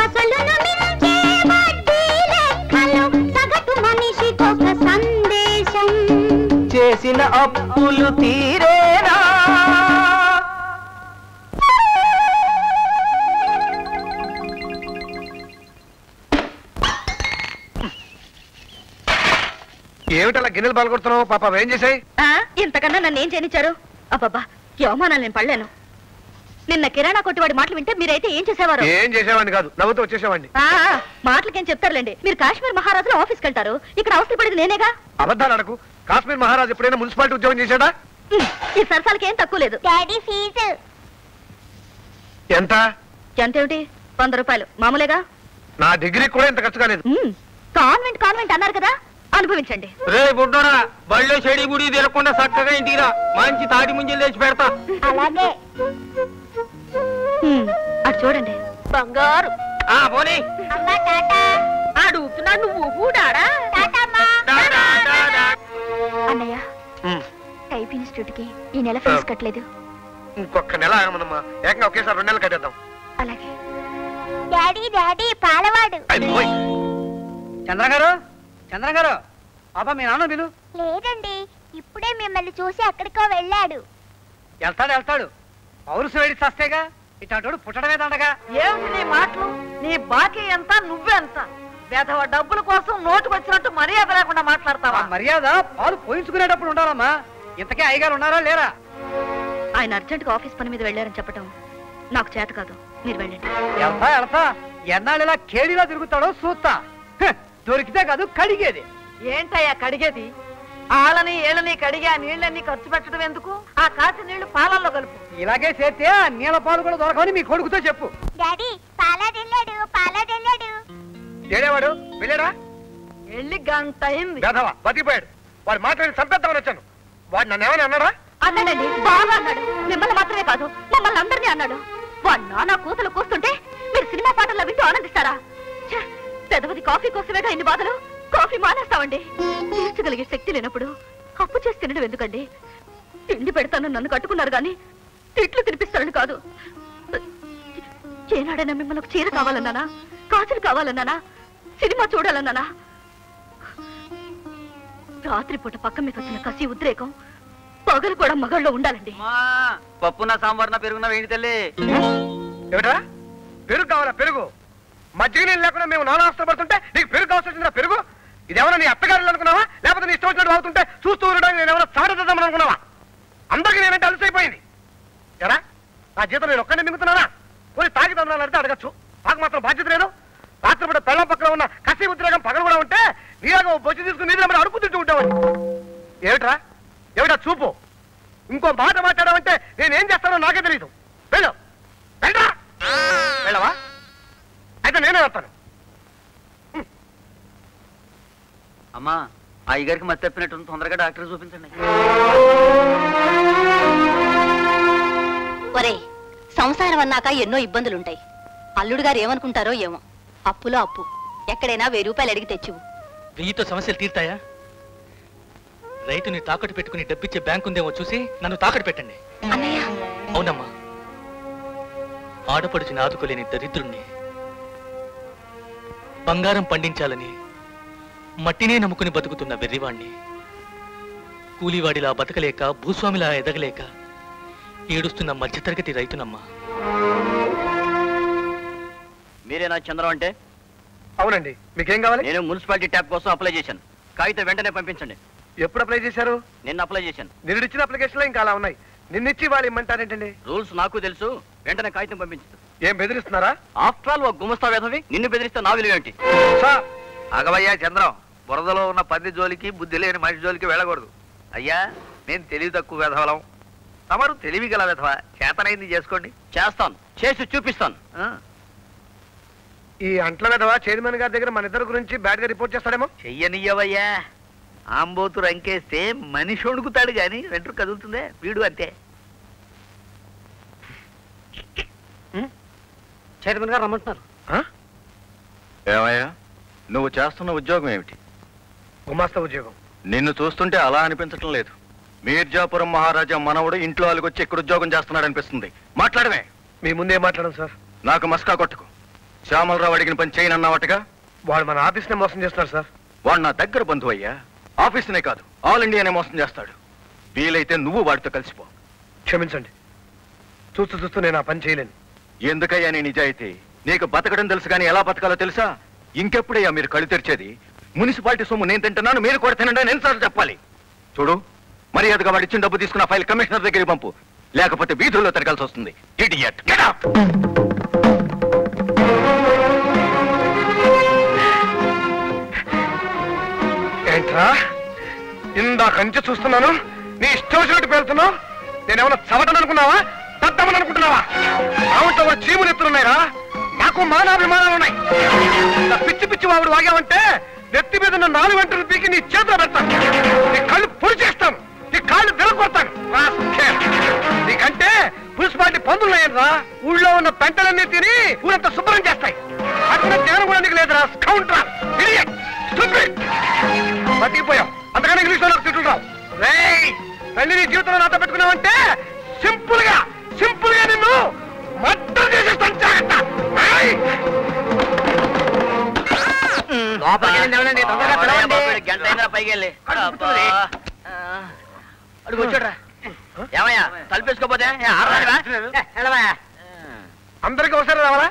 అసలును మించే వడ్డీ లెక్కలు సగటు మనిషికొక సందేశం. చేసిన అప్పులు తీరేనా ఏమిటలా గిన్నెలు పాల్గొడుతున్నావు? పాప ఏం చేసాయి? ఇంతకన్నా నన్ను ఏం చేయనిచ్చారు? అబ్బబ్బా అవమానాలు నేను పడలేను. నిన్న కిరాణా కొట్టివాడి మాటలు వింటే మీరైతే ఏం చేసేవారు? ఏం చేసేవాడిని కాదు, నవ్వుతూ వచ్చేసేవాడిని. మాటలకేం చెప్తారులేండి. మీరు కాశ్మీర్ మహారాజులో ఆఫీస్కి వెళ్తారు, ఇక్కడ అవసరం పడేది నేనేగా. అబద్ధాలు అడకు. కాశ్మీర్ మహారాజు ఎప్పుడైనా మున్సిపాలిటీ ఉద్యోగం చేశాడా? ఈ సరసాలకి ఏం తక్కువ లేదు. డాడీ ఫీజు ఎంత? ఎంతేమిటి? 100 రూపాయలు మామూలేగా. నా డిగ్రీ కూడా ఇంత ఖర్చు కాలేదు. కాన్వెంట్ కాన్వెంట్ అన్నారు కదా, అనుభవించండి. రే బుడ్డోడా, బళ్ళో చెడి గుడి తిరగకుండా చక్కగా ఇంటికి రా. మంచి తాటి ముంజలు తెచ్చి పెడతా. అలాగే. అటు చూడండి. బంగారు. పోనీ. అమ్మా టాటా. అడుగుతున్నా నువ్వు కూడాడా? అన్నయ్య, టైప్ ఇన్స్టిట్యూట్ కి ఈ నెల ఫీజు కట్టలేదు. ఇంకొక నెల ఆగమనమ్మా. ఏకంగా ఒకేసారి 2 నెలలు కట్టేద్దాం. అలాగే. Daddy daddy పాలవాడు. చంద్ర గారు పాప మీ నాన్న బిలు. లేదండి, ఇప్పుడే మిమ్మల్ని చూసి ఎక్కడికో వెళ్ళాడు. వెళ్తాడు పౌరుషం వేడి చస్తేగా, ఇట్లాంటి పుట్టడమే దండగా. ఏమిటి నీ మాటలు? నీ బాకీ ఎంత, నువ్వెంత? వేధవ డబ్బుల కోసం నోటుకు వచ్చినట్టు మర్యాద లేకుండా మాట్లాడతావా? మర్యాద పాలు పోయించుకునేటప్పుడు ఉండాలమ్మా. ఇంతకే అయ్యగారు ఉన్నారా లేరా? ఆయన అర్జెంట్గా ఆఫీస్ పని మీద వెళ్ళారని చెప్పటం నాకు చేత కాదు. మీరు వెళ్ళండి. వెళ్తా ఎన్నాళ్ళు ఇలా కేడిలా తిరుగుతాడో చూస్తా. దొరికితే కాదు కడిగేది. ఏంటయ్యా కడిగేది? ఆళ్ళని ఏళ్ళని కడిగి ఆ నీళ్ళని ఖర్చు పెట్టడం ఎందుకు? ఆ కాచి నీళ్లు పాలల్లో కలుపు. ఇలాగే చేస్తే ఆ నీళ్ళ పాలు కూడా దొరకవని మీ కొడుకుతో చెప్పు. డాడీ పాలాడెళ్ళాడు. ఏడేవాడు వెళ్ళాడా? వెళ్ళి గంట అయింది. వేధవా బతికిపోయాడు. వాడు మాట్లాడి చంపేద్దామని వచ్చాను. వాడు నన్ను ఏమని అన్నాడా? అన్నాడండి, బాగా అన్నాడు. మిమ్మల్ని మాత్రమే కాదు, మమ్మల్ని అందరినీ అన్నాడు. వాడు నానా కూతులు కూస్తుంటే మీరు సినిమా పాటల్లో వింటూ ఆనందిస్తారా? పెదవది కాఫీ కోసమేగా ఇన్ని బాధలు. కాఫీ మానేస్తామండి. తీర్చగలిగే శక్తి లేనప్పుడు అప్పు చేసి తినడం ఎందుకండి? తిండి పెడతానని నన్ను కట్టుకున్నారు గాని తిట్లు తినిపిస్తారని కాదు. ఏనాడైనా మిమ్మల్ని ఒక చీర కావాలన్నానా, కాసులు కావాలన్నానా, సినిమా చూడాలన్నానా? రాత్రిపూట పక్క మీకు వచ్చిన కసి ఉద్రేకం పగలు కూడా మగళ్ళలో ఉండాలండి. పప్పున సాంబార్న పెరుగున వేడి తల్లి. ఏమిటా పెరుగు కావాలా? పెరుగు మజ్జిగ నీళ్ళు లేకుండా మేము నానాస్త్ర పడుతుంటే నీకు పెరుగు కావాల్సిందిరా? పెరుగు ఇదేమన్నా నీ అత్తగారులు అనుకున్నావా? లేకపోతే నీ ఇష్టం వచ్చినట్టు అవుతుంటే చూస్తూ ఉండడానికి నేను ఏమైనా చాటేద్దామని అనుకున్నావా? అందరికీ నేనంటే అలసైపోయింది. ఎరా నా జీతం నేను ఒక్కనే మింగుతున్నానా? పోనీ తాగి తందాలని అడిగితే అడగచ్చు. నాకు మాత్రం బాధ్యత లేదు. రాత్రిపూట పెళ్ళం పక్కన ఉన్న కసి ఉద్రేకం పగలు కూడా ఉంటే నీలాగా బొచ్చి తీసుకుని నీళ్ళు మరి అడుపు తింటూ ఉంటామని. ఏమిటా చూపు? ఇంకో మాట మాట్లాడామంటే నేనేం చేస్తానో నాకే తెలియదు. వెళ్ళవా? అయితే నేనే వస్తాను. అమ్మా అయ్యగారికి మతి తప్పినట్టు తొందరగా డాక్టర్ చూపించండి. ఒరే, సంసారం అన్నాక ఎన్నో ఇబ్బందులుంటాయి. అల్లుడు గారు ఏమనుకుంటారో ఏమో. అప్పులో అప్పు. ఎక్కడైనా 1000 రూపాయలు అడిగి తెచ్చివు. 1000తో సమస్యలు తీర్తాయా? రైతుని తాకట్టు పెట్టుకుని డబ్బిచ్చే బ్యాంక్ ఉందేమో చూసి నన్ను తాకట్టు పెట్టండి. అవునమ్మా, ఆడపడుచుని ఆదుకోలేని దరిద్రుణ్ణి. బంగారం పండించాలని మట్టినే నమ్ముకుని బతుకుతున్న వెర్రివాణ్ణి. కూలీవాడిలా బతకలేక, భూస్వామిలా ఎదగలేక ఏడుస్తున్న మధ్యతరగతి రైతునమ్మా. మీరేనా చంద్రం అంటే? అవునండి. మీకేం కావాలి? నేను మున్సిపాలిటీ ట్యాప్ కోసం అప్లై చేశాను. కాగితం వెంటనే పంపించండి. ఎప్పుడు అప్లై చేశారు? నిన్న అప్లై చేశాను. నిన్న ఇచ్చిన అప్లికేషన్లో ఇంకా అలా ఉన్నాయి. నిన్నిచ్చి వాళ్ళు ఇమ్మంటారేంటండి? రూల్స్ నాకు తెలుసు. వెంటనే కాగితం పంపించు. ఏం బెదిరిస్తున్నారా? ఆఫ్టర్ ఆల్ ఒక గుమస్తా వేధవి నిన్ను బెదిరిస్తే నా విలువ ఏంటి? అగవయ్యా చంద్రం, బురదలో ఉన్న పంది జోలికి బుద్ధి లేని మనిషి జోలికి వెళ్ళకూడదు. అయ్యా నేను తెలివి తక్కువ వెధవలం, తమరు తెలివి గల వెధవ. చేతనైంది చేసుకోండి. చేస్తాను, చేసి చూపిస్తాను. ఈ అంట్ల వెధవ చైర్మన్ గారి దగ్గర మన ఇద్దరు గురించి బ్యాడ్ గా రిపోర్ట్ చేస్తాడేమో. చెయ్యనియ్యవయ్యా. ఆంబోతు రంకేస్తే మనిషి వణుకుతాడు గాని వెంట్రు కదులుతుందే. వీడు అంతే. చైర్మన్ గారు రమ్మంటున్నారు. ఏమయ్యా, నువ్వు చేస్తున్న ఉద్యోగం ఏమిటి? గుమాస్తా ఉద్యోగం. నిన్ను చూస్తుంటే అలా అనిపించటం లేదు. మీర్జాపురం మహారాజా మనవడు ఇంట్లో వాళ్ళకొచ్చి ఇక్కడ ఉద్యోగం చేస్తున్నాడు అనిపిస్తుంది. మాట్లాడమే. మీ ముందే మాట్లాడడం సార్. నాకు మస్కా కొట్టుకు. శ్యామలరావు అడిగిన పని చేయనన్నావటగా. వాడు మన ఆఫీస్నే మోసం చేస్తున్నారు సార్. వాడు నా దగ్గర బంధువు అయ్యా. ఆఫీస్నే కాదు, ఆల్ ఇండియానే మోసం చేస్తాడు. వీలైతే నువ్వు వాడితో కలిసిపో. క్షమించండి, చూస్తూ నేను ఆ పని చేయలేను. ఎందుకయ్యా నీ నిజాయితీ? నీకు బతకడం తెలుసు కానీ ఎలా బతకాలో తెలుసా? ఇంకెప్పుడయ్యా మీరు కళ్ళు తెరిచేది? మున్సిపాలిటీ సొమ్ము నేను తింటున్నాను, మీరు కూడా తినండి అని ఎన్నిసార్లు చెప్పాలి? చూడు, మర్యాదగా వాడు ఇచ్చిన డబ్బు తీసుకున్న ఫైల్ కమిషనర్ దగ్గరికి పంపు, లేకపోతే వీధుల్లో తిరగాల్సి వస్తుంది. ఇడియట్. Get out. ఏంట్రా ఇందాక నుంచి చూస్తున్నాను, నీ ఇష్టం వచ్చినట్టు పేరుతున్నావు. నేనేమన్నా చవటని అనుకున్నావా, తద్దమని అనుకుంటున్నావా? ఆవుంటో కూడా చీములు ఎత్తులున్నాయిరా. నాకు మానాభిమానాలు ఉన్నాయి. పిచ్చి పిచ్చి వాడు వాగావంటే నెత్తి మీద ఉన్న 4 గంటలు పీకి నీ చేతిలో పెడతాను. నీ కళ్ళు పొడి చేస్తాను. నీ కాళ్ళు విరగొడతాను. నీకంటే మున్సిపాలిటీ పందులున్నాయనరా. ఊళ్ళో ఉన్న పెంటలన్నీ తిని ఊరంతా శుభ్రం చేస్తాయి. అక్కడ జ్ఞానం కూడా నీకు లేదురా. స్కౌంట్రా, ఇడియట్, స్టూపిడ్. బతికిపోయావు. అంతకన్నా ఇంగ్లీష్ లో నాకు తిట్లు రావు. తల్లి నీ జీవితంలో నాతో పెట్టుకున్నావంటే సింపుల్ గా నిన్ను మర్డర్ చేసేస్తాను. జాగ్రత్త. గంట అయినా పైకి వెళ్ళి అడుగు వచ్చాడ్రా. ఏమయ్యా తలిపేసుకోపోతే అందరికి ఒకసారి రావాలా?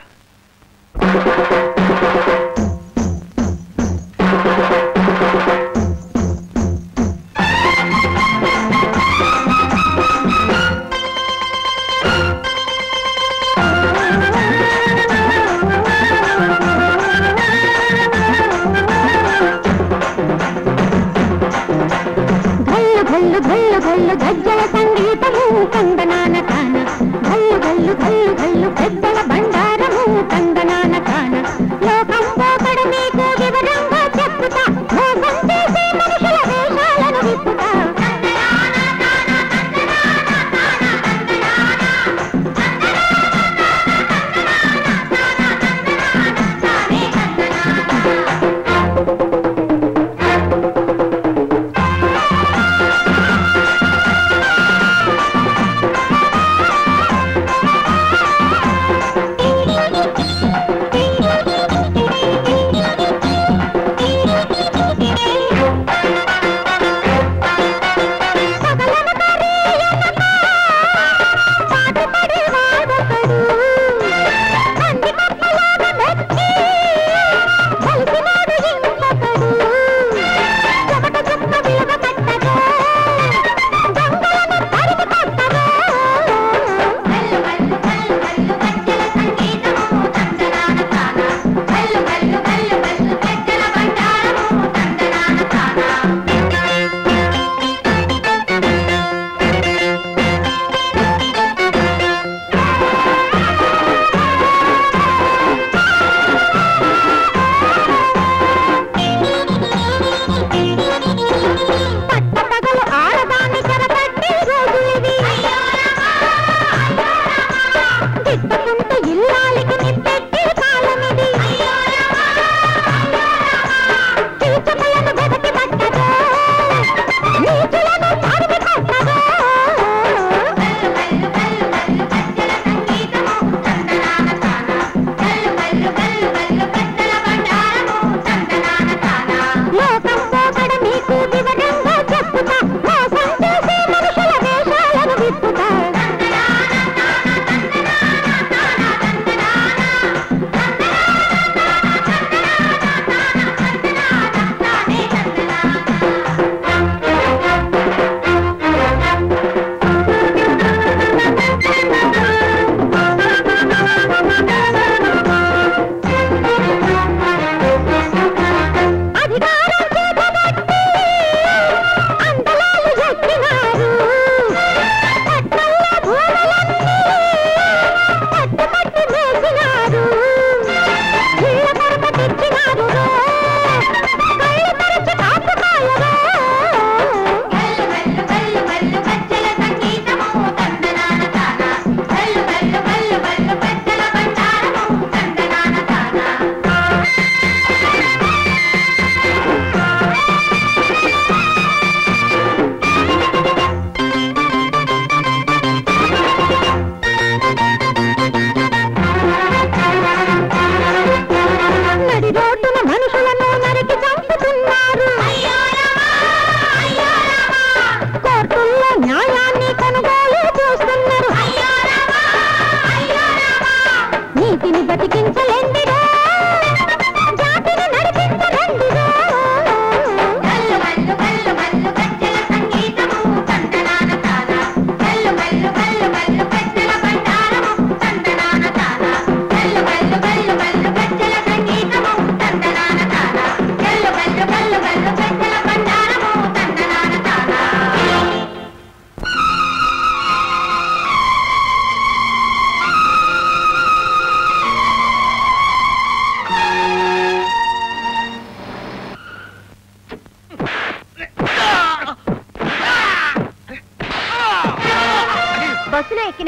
గజ్జల సంగీతము కందనాన కాన గల్లు గల్లు గల్లు గల్లు పెద్దల బండారము కందనాన కాన లోకం పోకడ మీకు వివరంగా చెప్పుతా మోసం చేసే మనుషుల వేషాలను విప్పుతా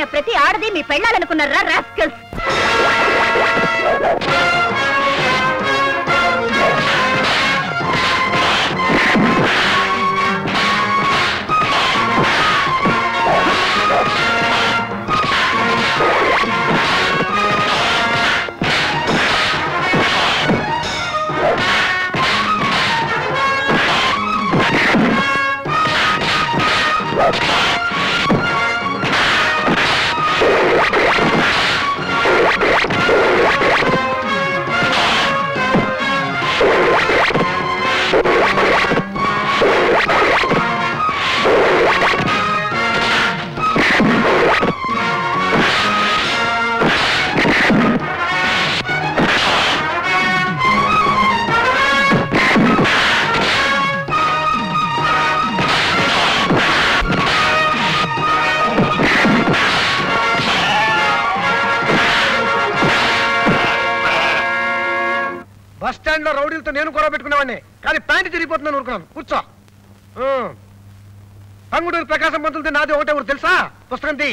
తాగిన ప్రతి ఆడది మీ పెళ్ళాలనుకున్నారా రాస్కల్స్? బస్ స్టాండ్ లో రౌడీలతో నేను గొడవ పెట్టుకునేవాడిని, కానీ ప్యాంటు తిరిగిపోతున్నాను ఊరుకున్నాను. కూర్చో. అంగుడూరు ప్రకాశం పంతులతో నాది ఒకటే ఊరు తెలుసా? పుస్తకం తీ.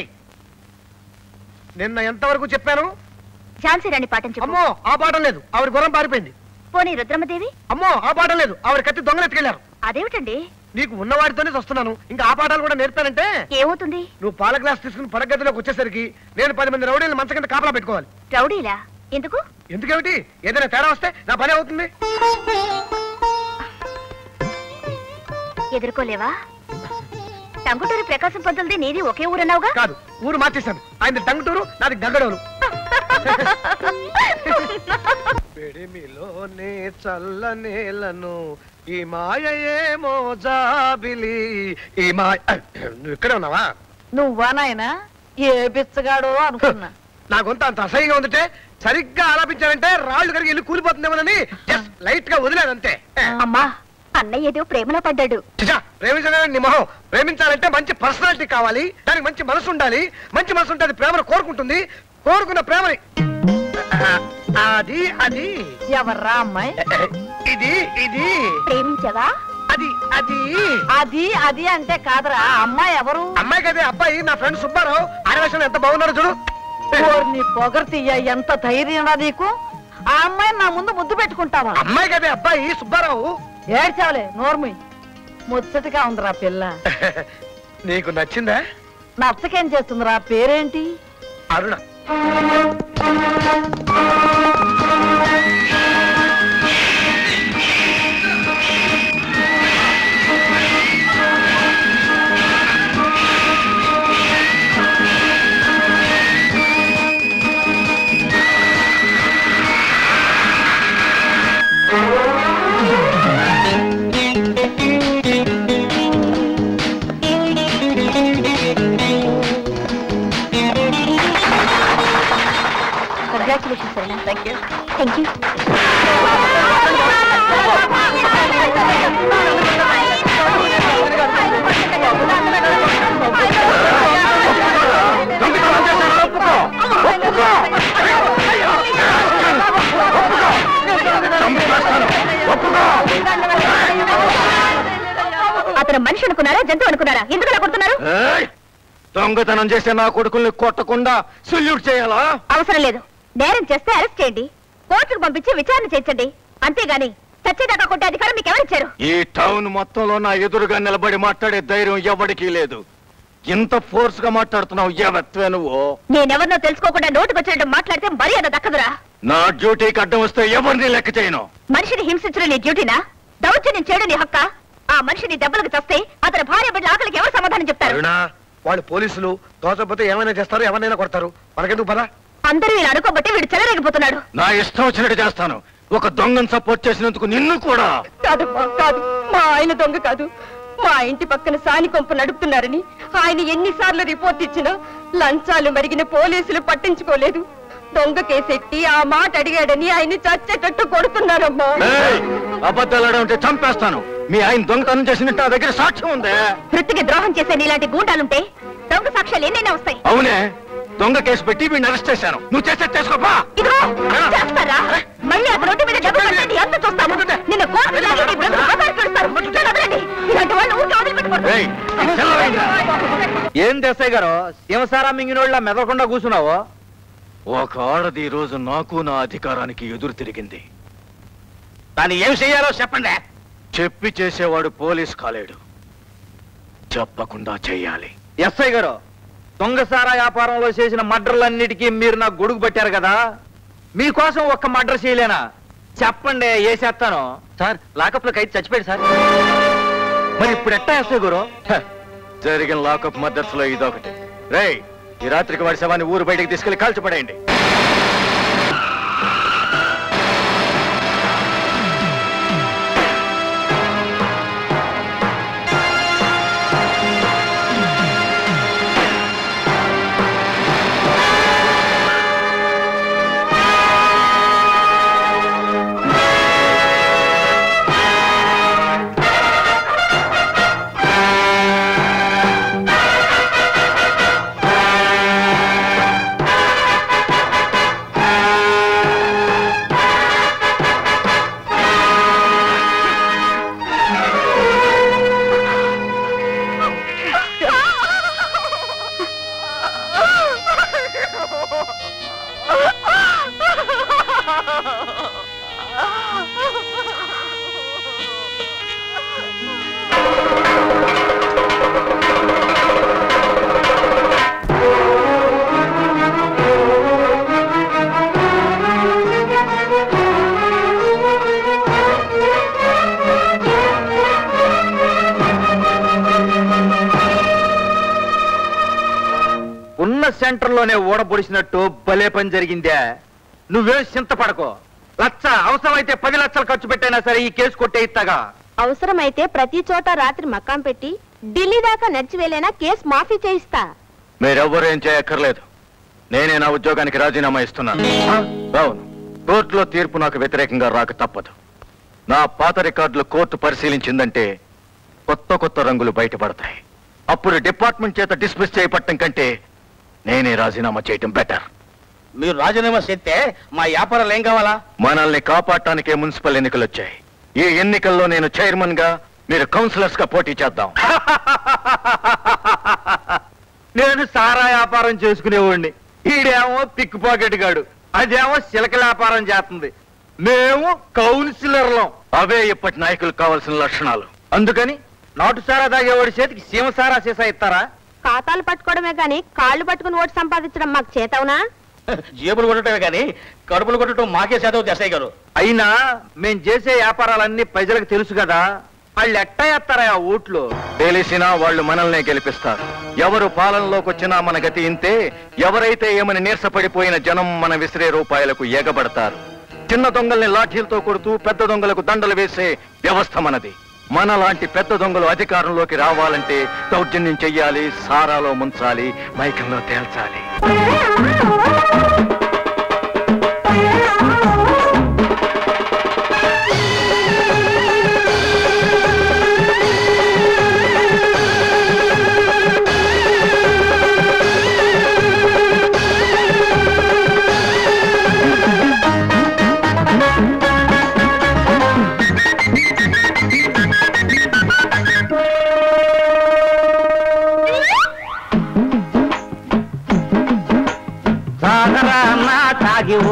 నిన్న ఎంతవరకు చెప్పాను? ఝాన్సీ రాణి పాఠం చెప్పు. అమ్మో ఆ పాఠం లేదు, ఆవిడ గుర్రం పారిపోయింది. పోనీ రుద్రమదేవి? అమ్మో ఆ పాఠం లేదు, ఆవిడ కత్తి దొంగలు ఎత్తుకెళ్లారు. అదేమిటండి? నీకు ఉన్నవాడితోనే వస్తున్నాను, ఇంకా ఆ పాఠాలు కూడా నేర్పానంటే ఏమవుతుంది? నువ్వు పాల గ్లాస్ తీసుకుని పరగదిలోకి వచ్చేసరికి నేను 10 మంది రౌడీలు మంచం కింద కాపలా పెట్టుకోవాలి. రౌడీలా? ఎందుకు? ఎందుకేమిటి? ఏదైనా తేడా వస్తే నా పని అవుతుంది. ఎదుర్కోలేవా? టంగుటూరి ప్రకాశం పంతులది నీది ఒకే ఊరన్నావుగా? కాదు, ఊరు మార్చేశాను. ఆయన టంగుటూరు, నాది గంగడోలు. పెడిమిలోనే చల్లనేలను ఈ మాయేమో జాబిలి ఈ మాయ. నువ్వు ఇక్కడే ఉన్నావా? నువ్వా నాయనా? ఏ బిచ్చగాడో అనుకున్నా. నా గొంత అంత అసహ్యంగా ఉందంటే సరిగ్గా ఆలాపించానంటే రాళ్ళు కరిగి ఇల్లు కూలిపోతుందేమోనని జస్ట్ లైట్ గా వదిలేదంతే. అమ్మా, అన్నయ్య ఏదో ప్రేమలో పడ్డాడు. ప్రేమించడానికి నీ మొహం. ప్రేమించాలంటే మంచి పర్సనాలిటీ కావాలి, దానికి మంచి మనసు ఉండాలి. మంచి మనసు ఉంటే అది ప్రేమను కోరుకుంటుంది. కోరుకున్న ప్రేమని అది అది ఎవర్రా అమ్మాయి? ఇది ఇది ప్రేమించవా? అది అది అది అది అంటే కాదురా. అమ్మాయి ఎవరు? అమ్మాయి కదే అబ్బాయి, నా ఫ్రెండ్ సుబ్బారావు. ఆడవేషన్ ఎంత బాగున్నారో చూడు. నీ పొగర్తీయ, ఎంత ధైర్యంరా నీకు? ఆ అమ్మాయిని నా ముందు ముద్దు పెట్టుకుంటావా? అమ్మాయి కదే అబ్బాయి సుబ్బారావు. ఏడ్చావులే, నోర్మి. ముచ్చటగా ఉందిరా పిల్ల. నీకు నచ్చిందా? నచ్చకేం చేస్తుందిరా? పేరేంటి? అరుణ. Congratulations, Serena. Thank you. Thank you. అతను మనిషి అనుకున్నారా, జంతువు అనుకున్నారా? ఎందుకు అలా కొడుతున్నారు? దొంగతనం చేసే నా కొడుకుల్ని కొట్టకుండా సల్యూట్ చేయాలా? అవసరం లేదు. నేరం చేస్తే అరెస్ట్ చేయండి, కోర్టుకు పంపించి విచారణ చేయించండి. అంతేగాని చచ్చేదాకా కొట్టే అధికారం మీకు ఎవరిచ్చారు? ఈ టౌన్ మొత్తంలో నా ఎదురుగా నిలబడి మాట్లాడే ధైర్యం ఎవరికీ లేదు. ఇంత ఫోర్స్ గా మాట్లాడుతున్నావు, ఎవత్వే నువ్వు? నేనెవరినో తెలుసుకోకుండా నోటుకొచ్చినట్టు మాట్లాడితే మర్యాద దక్కదురా. నా డ్యూటీకి అడ్డం వస్తే ఎవరిని లెక్క చేయను. మనిషిని హింసించడం నీ డ్యూటీనా? దౌర్జన్యం చేయడం నీ హక్క? ఆ మనిషిని దెబ్బలకు చస్తే అతని భార్య బిడ్డల ఆకలికి ఎవరు సమాధానం చెప్తారు? వాళ్ళు పోలీసులు దోచకపోతే ఏమైనా చేస్తారు, ఎవరినైనా కొడతారు. మనకెందుకు పదా? అందరూ ఇలా అనుకోబట్టి వీడు చెలరేగిపోతున్నాడు. నా ఇష్టం వచ్చినట్టు చేస్తాను. ఒక దొంగను సపోర్ట్ చేసినందుకు నిన్ను కూడా. కాదమ్మా, కాదు. మా ఆయన దొంగ కాదు. మా ఇంటి పక్కన సాని కొంపు నడుపుతున్నారని ఆయన ఎన్నిసార్లు రిపోర్ట్ ఇచ్చినా లంచాలు మరిగిన పోలీసులు పట్టించుకోలేదు. దొంగ కేసెట్టి ఆ మాట అడిగాడని ఆయన చచ్చేటట్టు కొడుతున్నారమ్మా. అబద్ధాలు ఉంటే చంపేస్తాను. మీ ఆయన దొంగతనం చేసినట్టు నా దగ్గర సాక్ష్యం ఉంది. వృత్తికి ద్రోహం చేసే నీలాంటి గూండాలుంటే దొంగ సాక్ష్యాలు ఎన్నైనా వస్తాయి. అవునే, దొంగ కేసు పెట్టి వీడిని అరెస్ట్ చేశాను. నువ్వు చేస్తే చేసుకోపా. చేస్తారా? మళ్ళీ అతను ఒంటి మీద డబ్బు కట్టండి, ఎంత చూస్తాము. నిన్న కోర్టు లాగి నీ బ్రతుకు బజారు పెడతారు. ఇలాంటి వాళ్ళు ఊరికే వదిలిపెట్టుకోండి. ఏం దేశాయి గారు సింసారా మింగినోళ్ళ మెదలకుండా కూర్చున్నావు? ఒక ఆడది ఈ రోజు నాకు నా అధికారానికి ఎదురు తిరిగింది. దాన్ని ఏం చెయ్యాలో చెప్పండి. చెప్పి చేసేవాడు పోలీస్ కాలేడు, చెప్పకుండా చెయ్యాలి. ఎస్ఐ గారు, దొంగసారా వ్యాపారంలో చేసిన మర్డర్లన్నిటికీ మీరు నాకు గొడుగు పట్టారు కదా, మీకోసం ఒక్క మర్డర్ చేయలేనా? చెప్పండి, వేసేస్తాను. సార్ లాకప్ లో ఖైదు చచ్చిపోయాడు సార్. మరి ఇప్పుడు ఎట్టా ఎస్ఐ గారు? జరిగిన లాకప్ మద్దర్స్ లో ఇదొకటి. రేయ్, ఈ రాత్రికి వాడి శవాన్ని ఊరు బయటికి తీసుకెళ్లి కాల్చిపడేయండి. సెంటర్లోనే ఓడబొడిసినట్టు భలే పని జరిగిందే. నువ్వేం చింతపడకో. లక్ష అవసరమైతే 10 లక్షలు ఖర్చు పెట్టైనా సరే ఈ కేసు కొట్టే ఇస్తాగా. అవసరమైతే ప్రతి చోట రాత్రి మకాం పెట్టి ఢిల్లీ దాకా నడిచి వెళ్ళైనా కేసు మాఫీ చేయిస్తా. మీరెవ్వరూ ఏం చేయక్కర్లేదు. నేనే నా ఉద్యోగానికి రాజీనామా ఇస్తున్నాను. అవును, కోర్టులో తీర్పు నాకు వ్యతిరేకంగా రాక తప్పదు. నా పాత రికార్డులు కోర్టు పరిశీలించిందంటే కొత్త కొత్త రంగులు బయటపడతాయి. అప్పుడు డిపార్ట్మెంట్ చేత డిస్మిస్ చేయబట్టం కంటే నేనే రాజీనామా చేయటం బెటర్. మీరు రాజీనామా చేస్తే మా వ్యాపారాలు ఏం కావాలా? మనల్ని కాపాడటానికే మున్సిపల్ ఎన్నికలు వచ్చాయి. ఈ ఎన్నికల్లో నేను చైర్మన్ గా, మీరు కౌన్సిలర్స్ గా పోటీ చేద్దాం. నేను సారా వ్యాపారం చేసుకునేవాడిని, ఈడేమో పిక్ పాకెట్ గాడు, అదేమో సిలక వ్యాపారం చేస్తుంది. మేము కౌన్సిలర్లం. అవే ఇప్పటి నాయకులు కావాల్సిన లక్షణాలు. అందుకని నాటు సారా తాగేవాడి చేతికి సీమ సారా సీసా ఇస్తారా? ఖాతాలు పట్టుకోవడమే గాని కాళ్ళు పట్టుకుని ఓటు సంపాదించడం మాకు చేతవునా? జేబులు కొట్టడమే గాని కడుపులు కొట్టడం మాకే చేతవు దేశాయి గారు. అయినా మేం చేసే వ్యాపారాలన్నీ ప్రజలకు తెలుసు కదా, వాళ్ళు ఎట్టా ఎత్తారా ఆ ఓట్లు? తెలిసినా వాళ్ళు మనల్నే గెలిపిస్తారు. ఎవరు పాలనలోకి వచ్చినా మన గతి ఇంతే. ఎవరైతే ఏమని నీరసపడిపోయిన జనం మన విసిరే రూపాయలకు ఎగబడతారు. చిన్న దొంగల్ని లాఠీలతో కొడుతూ పెద్ద దొంగలకు దండలు వేసే వ్యవస్థ మనది. మనలాంటి పెద్ద దొంగలు అధికారంలోకి రావాలంటే దౌర్జన్యం చెయ్యాలి, సారాలో ముంచాలి, మైకంలో తేల్చాలి.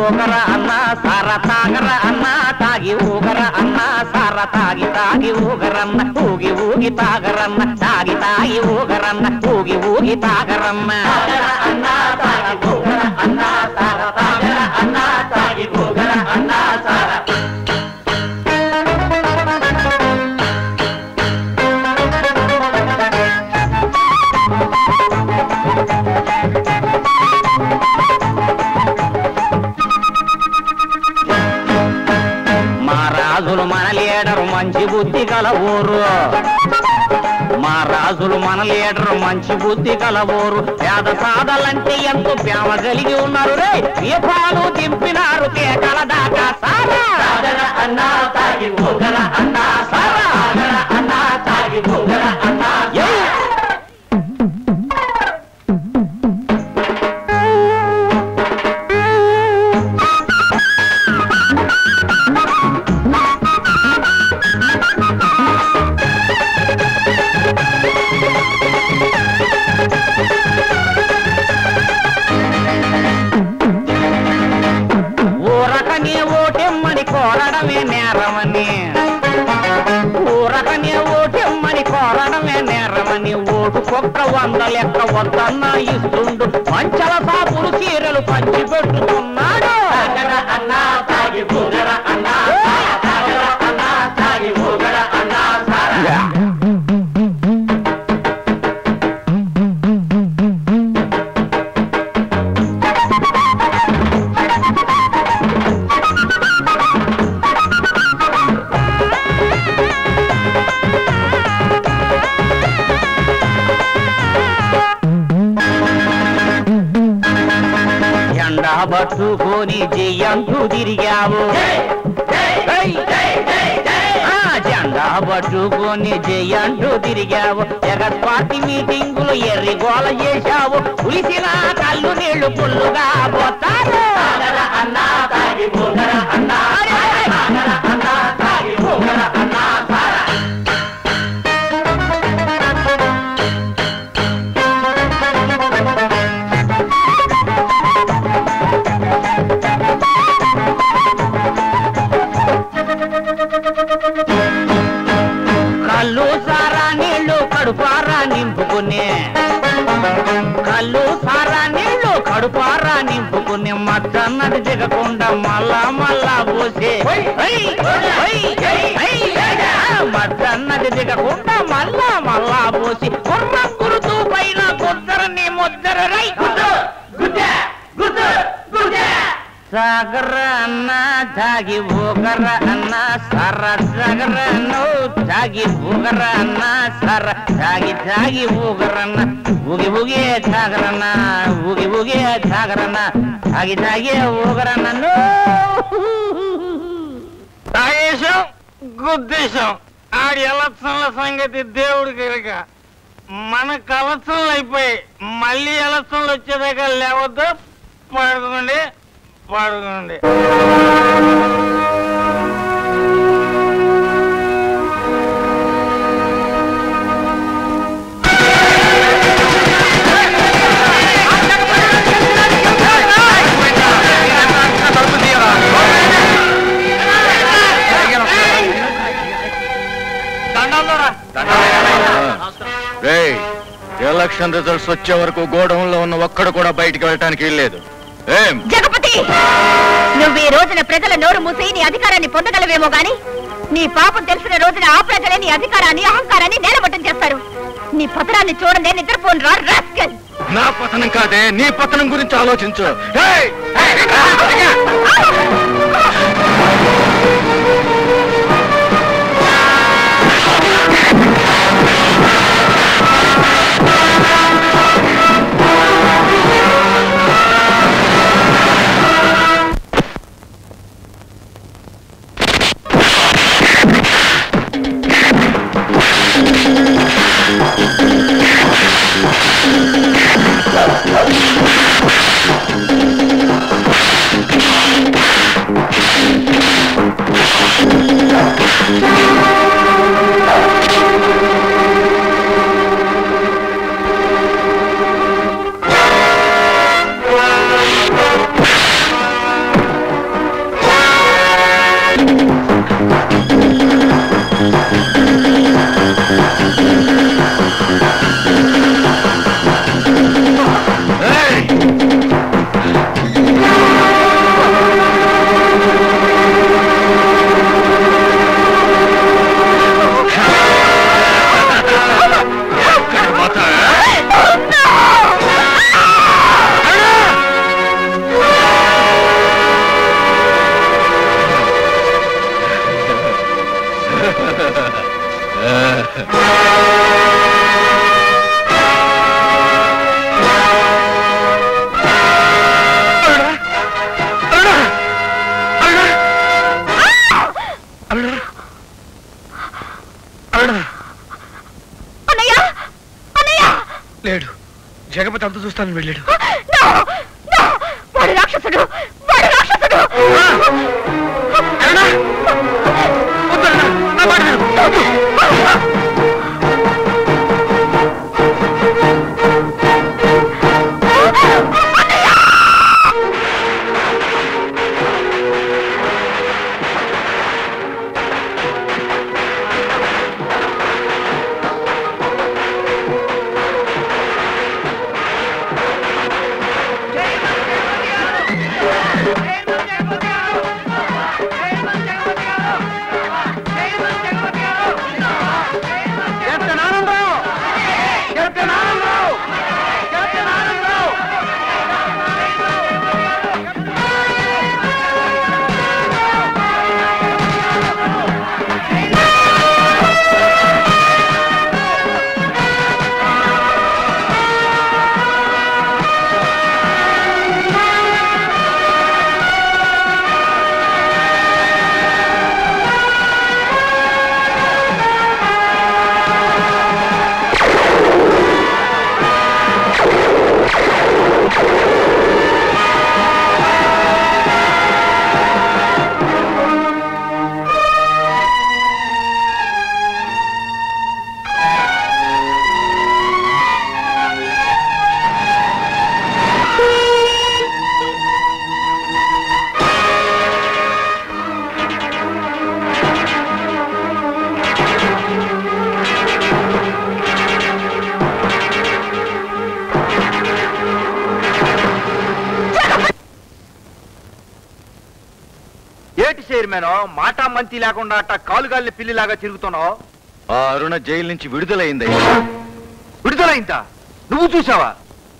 ఊగరా అన్న సార తాగర అన్న తాగి ఊగర అన్న సార తాగి తాగి ఊగరన్న ఊగి ఊగి తాగరన్న తాగి తాగి ఊగరన్న ఊగి ఊగి తాగరన్న అన్న తాగి ఊగర అన్న సార తాగర అన్న తాగి ఊగర అన్న సార రాజులు మన లీడరు మంచి బుద్ధి గల ఊరు. మా రాజులు మన లీడరు మంచి బుద్ధి గల ఊరు. పేద సాదలంటే ఎంతో ప్రేమ కలిగి ఉన్నారు. రే దీపాలు దింపినారు కేకల దాకా. సారా అన్నా తాగి ఊగల అన్నా సారా అన్నా తాగి ఊగల అన్నా. కోరడమే నేరమని ఊరకనే ఓటెమ్మని కోరడమే నేరమని ఓటు కుక్క 100 లెక్క వద్దన్నా ఇస్తుండు పంచల సాపులు చీరలు పంచి పెట్టుకున్నాడు అన్నా తాగి ఊగర అన్నా అన్నా తాగి ఊగర అన్నా పట్టుకొని జయంతు తిరిగావు జెండా పట్టుకొని జయంతు తిరిగావు జగత్ పార్టీ మీటింగులు ఎర్రిగోల చేశావు పులిసిన కళ్ళు నీళ్లు పుల్లుగా పోతారు అన్నా తాగి పోగర అన్నా అన్నా తాగి పోగర అన్నా కళ్ళు సారా నీళ్లు కడుపారా నింపుకునే కళ్ళు సారా నీళ్లు కడుపారా నింపుకునే మద్దన్నది దిగకుండా మళ్ళా మళ్ళా పోసే మద్దన్నది దిగకుండా మళ్ళా మళ్ళా పోసి కుర్ర గురుతూ పైన కుద్దరని ముద్దర రై సాగర అన్న తాగి ఊగర అన్న సర సాగర తాగి ఊగర అన్న సర తాగి తాగి ఊగరన్న ఊగి ఊగే తాగరన్న ఊగి ఊగే తాగరన్న తాగి తాగి ఊగరన్న తాగేశం గుద్దేశం ఆడి ఎలక్షన్ల సంగతి దేవుడికి ఎరక మన కలక్షన్లు అయిపోయి మళ్ళీ ఎలక్షన్లు వచ్చేదాకా లేవద్దు పడుకోండి పడుకోండి ఎలక్షన్ రిజల్ట్స్ వచ్చే వరకు గోడౌన్లో ఉన్న ఒక్కడు కూడా బయటికి వెళ్ళటానికి వీల్లేదు. జగపతి, నువ్వు ఈ రోజున ప్రజల నోరు మూసి నీ అధికారాన్ని పొందగలవేమో గాని నీ పాపం తెలిసిన రోజున ఆ ప్రజలే నీ అధికారాన్ని అహంకారాన్ని నేలమట్టం చేస్తారు. నీ పతనాన్ని చూడండి, నిద్రపోను రా రాస్కల్. నా పతనం కాదే, నీ పతనం గురించి ఆలోచించు. లేడు, జగపతి అంత చూస్తాను వెళ్ళాడు. వాడు రాక్షసుడు, వాడు రాక్షసుడు. చైర్మన్ మాట మంతి లేకుండా అట్ట కాలుగాలిని పిల్లిలాగా తిరుగుతున్నావు? ఆ అరుణ జైలు నుంచి విడుదలైంది. విడుదలైందా? నువ్వు చూసావా?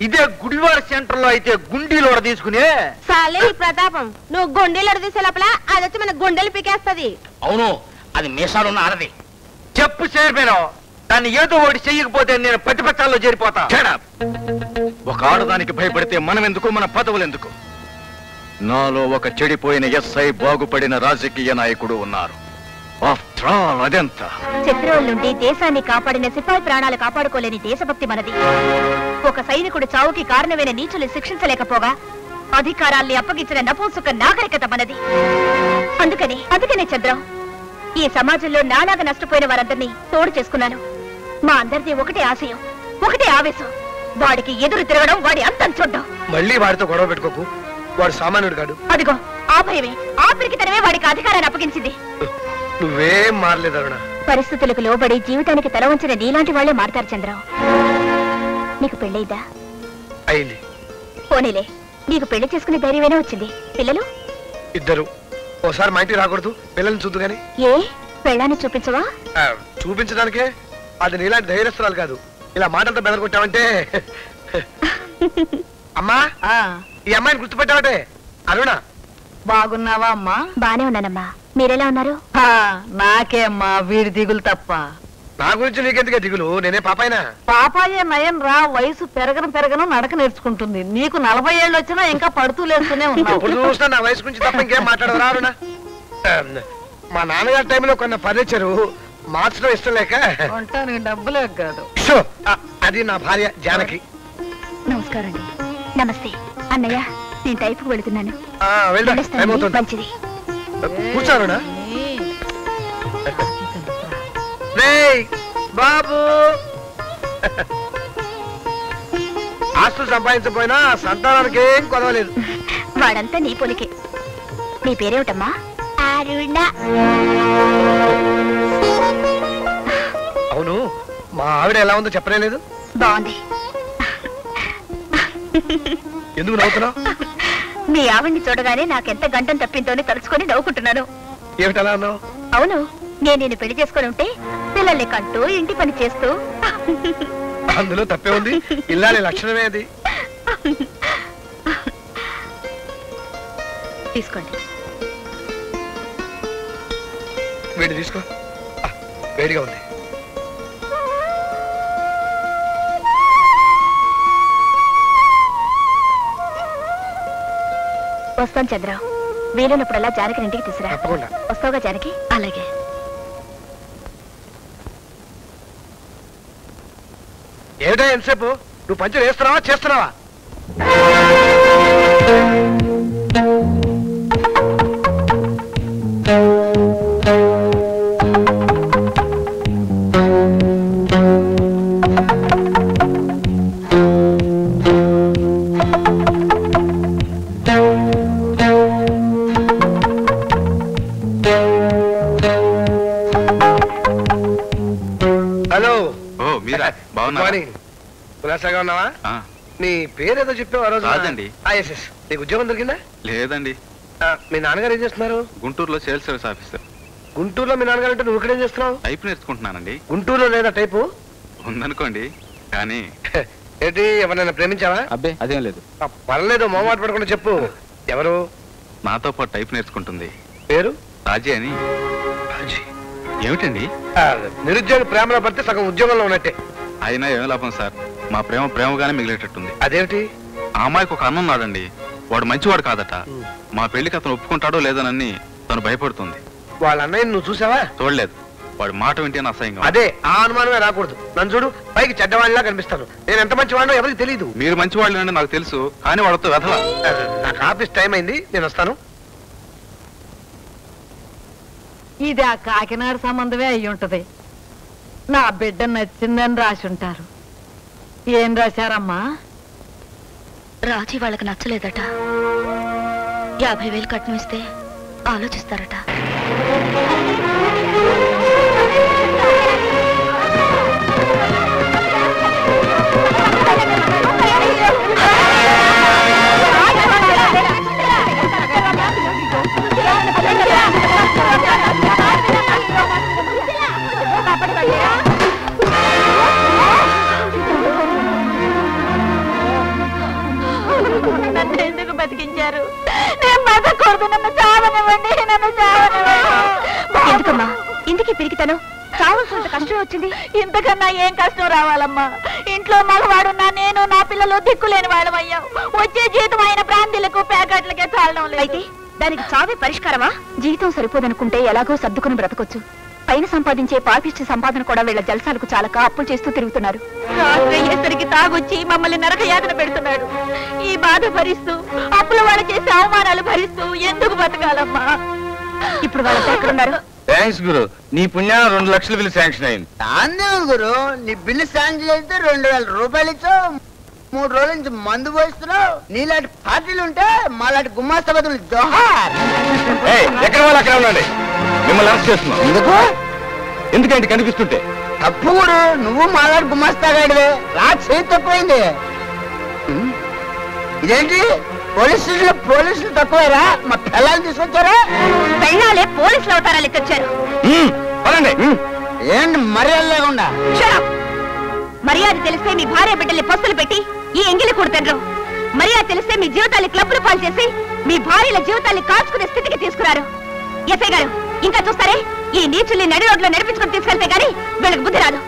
ఇదే గుడివాడ సెంటర్ లో అయితే గుండీలో తీసుకునే సాలే ఈ ప్రతాపం. నువ్వు గుండెలు అడిగేసే లోపల అది వచ్చి మన గుండెలు పీకేస్తది. అవును, అది మీసాలున్న ఆడది. చెప్పు చైర్మన్, దాన్ని ఏదో ఒకటి చెయ్యకపోతే నేను ప్రతిపక్షాల్లో చేరిపోతా. ఒక ఆడదానికి భయపడితే మనం ఎందుకు, మన పదవులు ఎందుకు? నాలో ఒక చెడిపోయిన ఎస్ఐ బాగుపడిన రాజకీయ నాయకుడు ఉన్నారు. ఆఫ్టర్ ఆల్ అదెంత శత్రువుల నుండి దేశాన్ని కాపాడిన సిపాయి ప్రాణాలు కాపాడుకోలేని దేశభక్తి మనది. ఒక సైనికుడు చావుకి కారణమైన నీచులు శిక్షించలేకపోగా అధికారాల్ని అప్పగించిన నపుంసక నాగరికత మనది. అందుకనే చంద్రం, ఈ సమాజంలో నాలాగా నష్టపోయిన వారందరినీ తోడు చేసుకున్నాను. మా అందరిది ఒకటే ఆశయం, ఒకటే ఆవేశం. వాడికి ఎదురు తిరగడం, వాడి అంతం చూడ్డం. మళ్ళీ వాడితో గొడవ పెట్టుకోకు, వాడు సామాన్యుడు కాడు. అదిగో ఆ భయమే, ఆ పిరికితనమే వాడికి అధికారాన్ని అప్పగించింది. నువ్వేం మారలేదు అరుణ. పరిస్థితులకు లోబడి జీవితానికి తల వంచిన నీలాంటి వాళ్లే మారతారు చంద్రం. నీకు పెళ్ళైందా? అయింది. పోనీలే, నీకు పెళ్లి చేసుకునే ధైర్యమేనా వచ్చింది? పిల్లలు? ఇద్దరు. ఓసారి మా ఇంటికి రాకూడదు, పిల్లల్ని చూద్దు గాని. ఏ పెళ్ళాన్ని చూపించవా? చూపించడానికే. అది నీలాంటి ధైర్యస్తురాలు కాదు. ఇలా మాటలతో బెదరగొట్టావంటే. అమ్మా, ఈ అమ్మాయిని గుర్తుపెట్టావటే? అరుణ. బాగున్నావా అమ్మా? బానే ఉన్నానమ్మా, మీరెలా ఉన్నారు? నాకే అమ్మా వీడి దిగులు తప్ప. నా గురించి నీకెందుకే దిగులు? నేనే పాపాయినా? పాపాయే నయం రా. వయసు పెరగను నడక నేర్చుకుంటుంది. నీకు 40 ఏళ్ళు వచ్చినా ఇంకా పడుతూ లేస్తూనే ఉన్నావు. ఇప్పుడు చూసినా నా వయసు గురించి తప్ప ఇంకేం మాట్లాడవు అరుణ. మా నాన్నగారి టైంలో కొన్న ఫర్నిచరు మార్చడం ఇష్టం లేక ఉంటానికి డబ్బులే కాదు. అది నా భార్య జానకి. నమస్కారం అండి. నమస్తే అన్నయ్య, నేను టైపుకు వెళుతున్నాను. మంచిది. కూర్చోరునా బాబు. ఆస్తులు సంపాదించకపోయినా సంతానానికి ఏం కొదవలేదు. వాడంతా నీ పొలికే. నీ పేరేమిటమ్మా? అరుణ. అవును, మా ఆవిడ ఎలా ఉందో చెప్పలేదు. బాగుంది. ఎందుకు నవ్వుతున్నావు? మీ ఆవిడ్ని చూడగానే నాకెంత గంటం తప్పింతోనే తలుచుకొని నవ్వుకుంటున్నాను. ఏమిటలా అన్నావు? అవును, నేను నిన్ను పెళ్లి చేసుకొని ఉంటే పిల్లల్ని కంటూ ఇంటి పని చేస్తూ. అందులో తప్పే ఉంది. ఇల్లాలి లక్షణమే అది. తీసుకోండి. వేడి తీసుకో, వేడిగా ఉంది. వస్తాను చంద్ర, వీలున్నప్పుడల్లా జానకి ఇంటికి తీసురా. తప్పకుండా. వస్తావుగా జానకి? అలాగే. ఏమిటా ఎంతసేపు? నువ్వు పంచర్ వేస్తున్నావా చేస్తున్నావా? హలో. మీరా? కులాసాగా ఉన్నావా? నీ పేరేదో చెప్పావు ఆ రోజు. రాజండి. నీకు ఉద్యోగం దొరికిందా? లేదండి. మీ నాన్నగారు ఏం చేస్తున్నారు? గుంటూరులో సేల్స్ సర్వీస్ ఆఫీసర్. గుంటూరులో మీ నాన్నగారు అంటే నువ్వు ఇక్కడేం చేస్తున్నావు? టైప్ నేర్చుకుంటున్నానండి. గుంటూరులో లేదా టైపు? ఉందనుకోండి, కానీ ఏంటి, ఎవరైనా ప్రేమించావా? అబ్బే అదేం లేదు. పర్లేదు, మొహమాట పడకుండా చెప్పు. ఎవరు? నాతో పాటు టైప్ నేర్చుకుంటుంది. పేరు? రాజీ అని. రాజీ? ఏమిటండి? నిరుద్యోగ ప్రేమలో పడితే సగం ఉద్యోగంలో ఉన్నట్టే. అయినా ఏం లాభం సార్, మా ప్రేమ ప్రేమగానే మిగిలేటట్టుంది. అదేమిటి? ఆ అమ్మాయికి ఒక అన్న ఉన్నాడండి, వాడు మంచివాడు కాదట. మా పెళ్లికి అతను ఒప్పుకుంటాడో లేదనని తను భయపడుతుంది. వాళ్ళ అన్నయ్య నువ్వు చూసావా? చూడలేదు. వాడు మాట వింటే నా అసహ్యంగా. అదే, ఆ అనుమానమే రాకూడదు. నన్ను చూడు, పైకి చెడ్డవాడిలా కనిపిస్తాను. నేను ఎంత మంచివాడినో ఎవరికి తెలియదు. మీరు మంచివాళ్ళని నాకు తెలుసు, కానీ వాడితో వెధల. నాకు ఆఫీస్ టైం అయింది, నేను వస్తాను. ఇది ఆ కాకినాడ సంబంధమే అయి ఉంటది. నా బిడ్డ నచ్చిందని రాసి ఉంటారు. ఏం రాశారమ్మా? రాజీ వాళ్ళకి నచ్చలేదట. 50,000 కట్నం ఇస్తే ఆలోచిస్తారట. ఎందుకమ్మా ఇందుకే పిరికితాను చావాల్సినంత కష్టం వచ్చింది. ఇంతకన్నా ఏం కష్టం రావాలమ్మా? ఇంట్లో మగవాడున్నా నేను నా పిల్లలు దిక్కులేని వాళ్ళం అయ్యాం. వచ్చే జీతం అయిన బ్రాందీలకు ప్యాకెట్లకే చాలడం లేదు. అయితే దానికి చావే పరిష్కారమా? జీవితం సరిపోదనుకుంటే ఎలాగో సర్దుకుని బ్రతకొచ్చు. పైన సంపాదించే పాపిష్టి సంపాదన కూడా వీళ్ళ జలసాలకు చాలక అప్పులు చేస్తూ తిరుగుతున్నారు. రాత్రయ్యేసరికి తాగొచ్చి మమ్మల్ని నరకయాతన పెడుతున్నాడు. ఈ బాధ భరిస్తూ అప్పుల వాళ్ళు చేసే అవమానాలు భరిస్తూ ఎందుకు బతకాలమ్మా? ఇప్పుడు వాళ్ళతో ఎక్కడున్నారు? థ్యాంక్స్ గురు, నీ పుణ్యాన 2 లక్షల బిల్లు శాంక్షన్ అయింది. అందే గురు, నీ బిల్లు శాంక్షన్ చేస్తే 2000 రూపాయలు ఇచ్చావు. 3 రోజుల నుంచి మందు పోయిస్తున్నావు. నీలాంటి పార్టీలు ఉంటే మాలాంటి గుమ్మాస్తా బదులు జోహార్. ఎక్కడ వాళ్ళు అక్కడ ఉండండి, మిమ్మల్ని అరెస్ట్ చేస్తున్నాం. ఎందుకు? ఎందుకంటే కనిపిస్తుంటే తప్పు గురు, నువ్వు మాలాంటి గుమ్మాస్తాగాడివే. రా చేయి తక్కువైంది. ఇదేంటి పోలీస్ స్టేషన్ లో పోలీసులు తక్కువేరా? మా పిల్లల్ని తీసుకొచ్చారా? పెళ్ళాలే పోలీసులు అవతారాలు ఎక్కొచ్చారు. ఏంటి మర్యాద లేకుండా? మర్యాద తెలిస్తే మీ భార్య బిడ్డల్ని పస్తులు పెట్టి ఈ ఎంగిలి కూడుతండ్రు. మర్యాద తెలిస్తే మీ జీవితాన్ని క్లబ్లు పాలు చేసి మీ భార్యల జీవితాన్ని కాల్చుకునే స్థితికి తీసుకురారు. ఎస్ఐ గారు ఇంకా చూస్తారే? ఈ నీచుల్ని నడి రోడ్లో నడిపించుకుని తీసుకెళ్తే గానీ వీళ్ళకి బుద్ధి రాదు.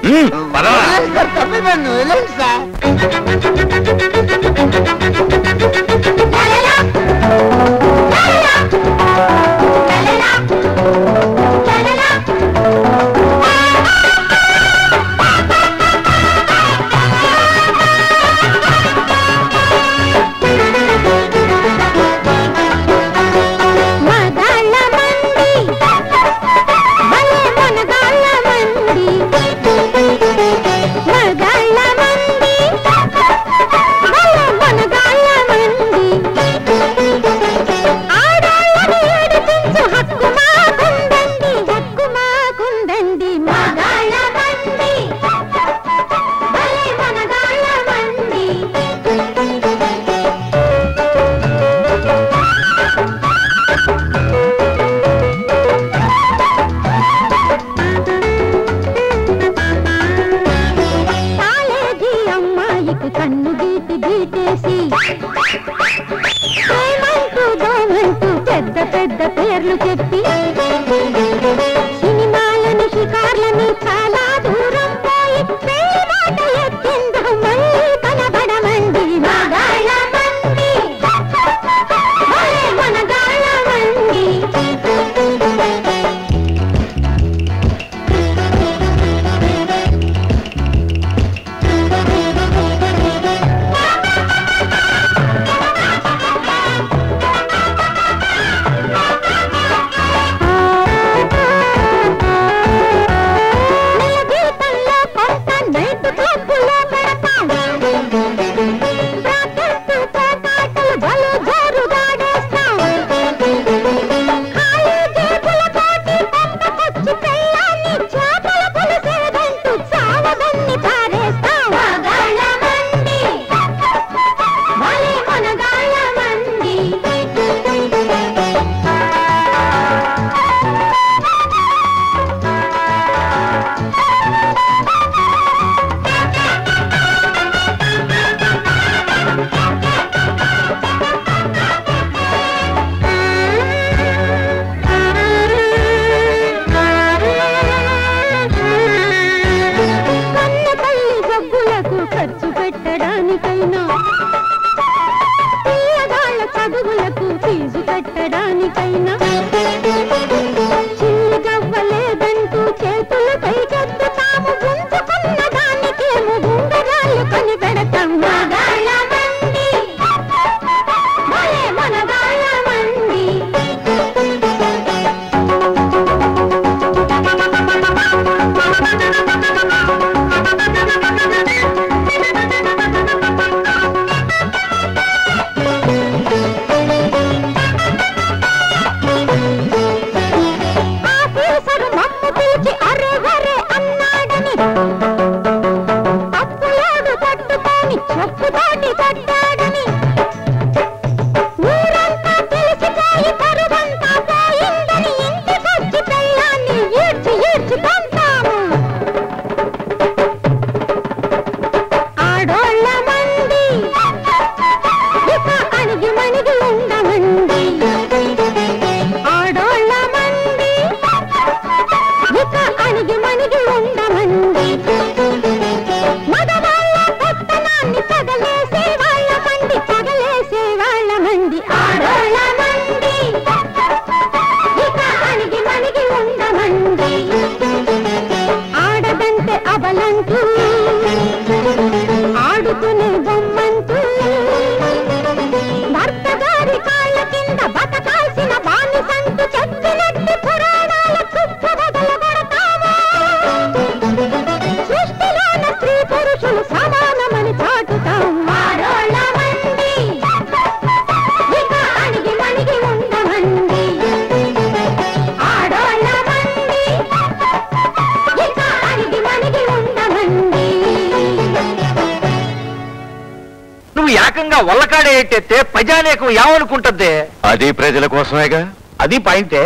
వల్లకాడే ఎట్టేస్తే ప్రజానేకం ఏమనుకుంటుంది? అది ప్రజల కోసమేగా. అది పాయింటే.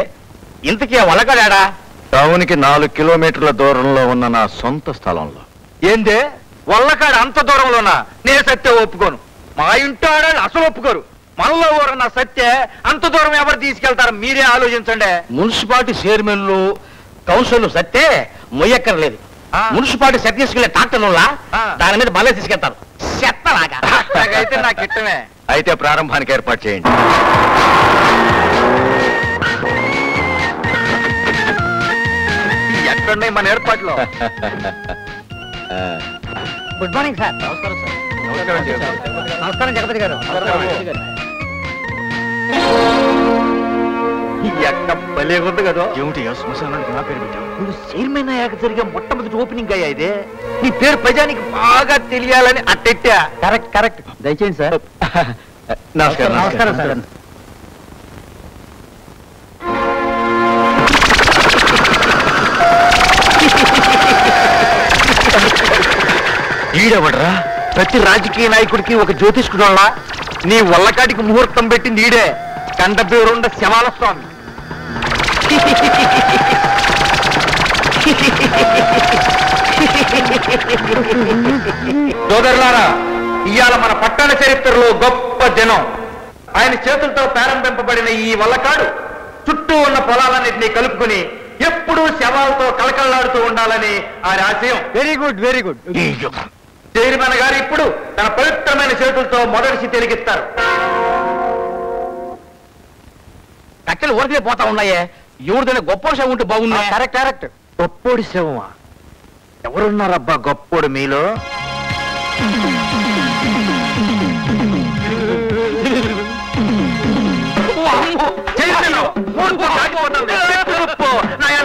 ఇంతకీ వల్లకాడా? టౌన్కి 4 కిలోమీటర్ల దూరంలో ఉన్న నా సొంత స్థలంలో. ఏందే వల్లకాడ అంత దూరంలోనా? నేను సత్య ఒప్పుకోను. మా ఇంటి ఆడాలి అసలు ఒప్పుకోరు. మనలో ఊరన్న సత్య అంత దూరం ఎవరు తీసుకెళ్తారు? మీరే ఆలోచించండి. మున్సిపాలిటీ చైర్మన్లు కౌన్సిల్ సత్తే మొయ్యక్కర్లేదు. మున్సిపాలిటీ సెట్ తీసుకెళ్లే ట్రాక్టర్లా దాని మీద బలే తీసుకెళ్తారు. చెత్తలాగా అయితే నాకు ఇష్టమే. అయితే ప్రారంభానికి ఏర్పాటు చేయండి. ఎక్కడున్నాయి మన ఏర్పాట్లు? Good morning sir. నమస్కారం సార్. నమస్కారం జగపతి గారు. భలే ఉంది కదా. ఏమిటి శ్మశానానికి నా పేరు పెట్టావు? నువ్వు చైర్మన్ అయ్యాక జరిగే మొట్టమొదటి ఓపెనింగ్ అయ్యా ఇదే. నీ పేరు ప్రజానికి బాగా తెలియాలని అట్టెట్టా. Correct correct. దయచేయండి సార్. నమస్కారం. నమస్కారం సార్. ఈడెవడరా? ప్రతి రాజకీయ నాయకుడికి ఒక జ్యోతిష్కుడు. నీ వల్లకాటికి ముహూర్తం పెట్టింది ఈడే. కండబేరుండ శవాల స్వామి. సోదరులారా, ఇవాళ మన పట్టణ చరిత్రలో గొప్ప దినం. ఆయన చేతులతో ప్రారంభింపబడిన ఈ వల్లకాడు చుట్టూ ఉన్న పొలాలన్నింటినీ కలుపుకుని ఎప్పుడూ శవాలతో కలకల్లాడుతూ ఉండాలని ఆయన ఆశయం. Very good very good. Chairman గారు ఇప్పుడు తన పవిత్రమైన చేతులతో మొదటి తెలిగిస్తారు. కట్టెలు ఊరికే పోతా ఉన్నాయే. ఎవరిదైనా గొప్ప శవం ఉంటే బాగున్నా. Correct correct. గొప్పోడి శవమా? ఎవరున్నారబ్బా గొప్పోడు మీలో?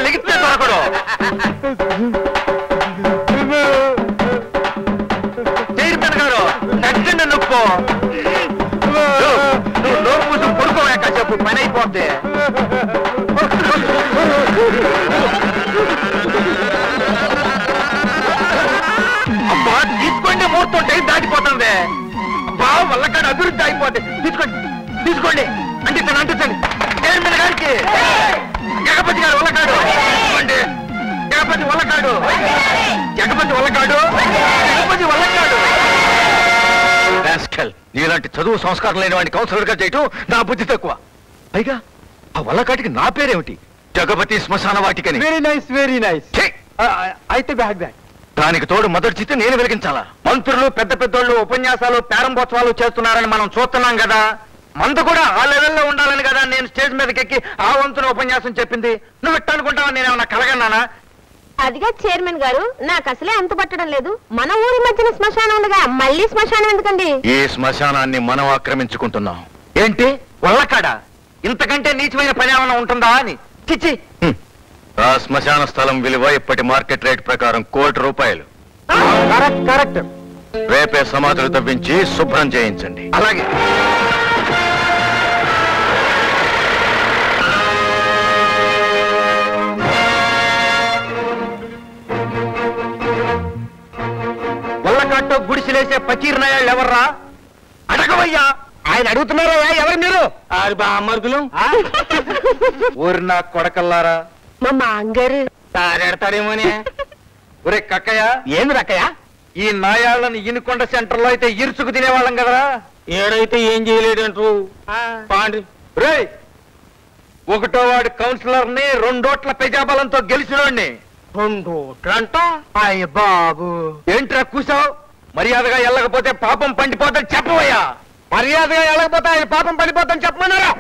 లెగిస్తే దొరకడు. చైర్మన్ గారు కట్టండి నొప్పు. నువ్వు నోరు మూసి పడుకోలేక చెప్పు, పని అయిపోద్ది. అబ్బా తీసుకోండి, ముహూర్తం టైం దాటిపోతుంది. అబ్బా వల్లకాడ అభివృద్ధి అయిపోద్ది. తీసుకోండి తీసుకోండి అంటే తను అంటుంది. చైర్మన్ గారికి జగపతి గారు వల్లకాడు. జగపతి వల్లకాడు. జగపతి వల్లకాడు. జగపతి వల్లకాడు. నీలాంటి చదువు సంస్కారం లేని వాడిని కౌన్సిలర్ గా చేయటం నా బుద్ధి తక్కువ. పైగా ఆ వల్లకాటికి నా పేరేమిటి? జగపతి శ్మశాన వాటికని. Very nice very nice. అయితే బ్యాడ్ బ్యాడ్. దానికి తోడు మొదటి చిత్త నేను వెలిగించాలా? మంత్రులు పెద్ద పెద్దోళ్ళు ఉపన్యాసాలు ప్రారంభోత్సవాలు చేస్తున్నారని మనం చూస్తున్నాం కదా. మందు కూడా ఆ లెవెల్లో ఉండాలని కదా నేను స్టేజ్ మీదకి ఎక్కి ఆ వంతున ఉపన్యాసం చెప్పింది. నువ్వు ఇట్ట అనుకుంటావా? నేనేమన్నా కలగన్నానా? అదిగా చైర్మన్ గారు, నాకు అసలే అంతు పట్టడం లేదు. మన ఊరి మధ్యన శ్మశానం ఉండగా మళ్ళీ శ్మశానం ఎందుకండి? ఈ శ్మశానాన్ని మనం ఆక్రమించుకుంటున్నాం. ఏంటి వల్లకాడ? ఇంతకంటే నీచమైన పని ఏమైనా ఉంటుందా అని. చిచ్చి. ఆ శ్మశాన స్థలం విలువ ఇప్పటి మార్కెట్ రేట్ ప్రకారం ₹1,00,00,000. Correct correct. రేపే సమాధులు తవ్వించి శుభ్రం చేయించండి. అలాగే. వల్లకాట్లో గుడిసిలేసే పకీర్ నాయాళ్ళు ఎవర్రా? అడగవయ్యా. ఆయన అడుగుతున్నారా? ఎవరు మీరు? అమర్గులు ఊరి నా కొడకల్లారా. మా మాంగారు తారెడతాడేమోనే. ఒరే కక్కయ్య. ఏంది రక్కయ్య? ఈ నాయాళ్ళని ఇనుకొండ సెంటర్ లో అయితే ఇరుచుకు తినేవాళ్ళం కదరా. ఏడైతే ఏం చేయలేడంటారు. పాండి రే, 1వ వార్డు కౌన్సిలర్ ని 2 ఓట్ల ప్రజాబలంతో గెలిచినోడిని. 2 ఓట్లంట? అయ్య బాబు, ఏంట్రా కూసావు? మర్యాదగా వెళ్ళకపోతే పాపం పండిపోతాడు చెప్పవయ్యా. మర్యాదగా వెళ్ళకపోతే ఆయన పాపం పండిపోతాను చెప్పమన్నారా?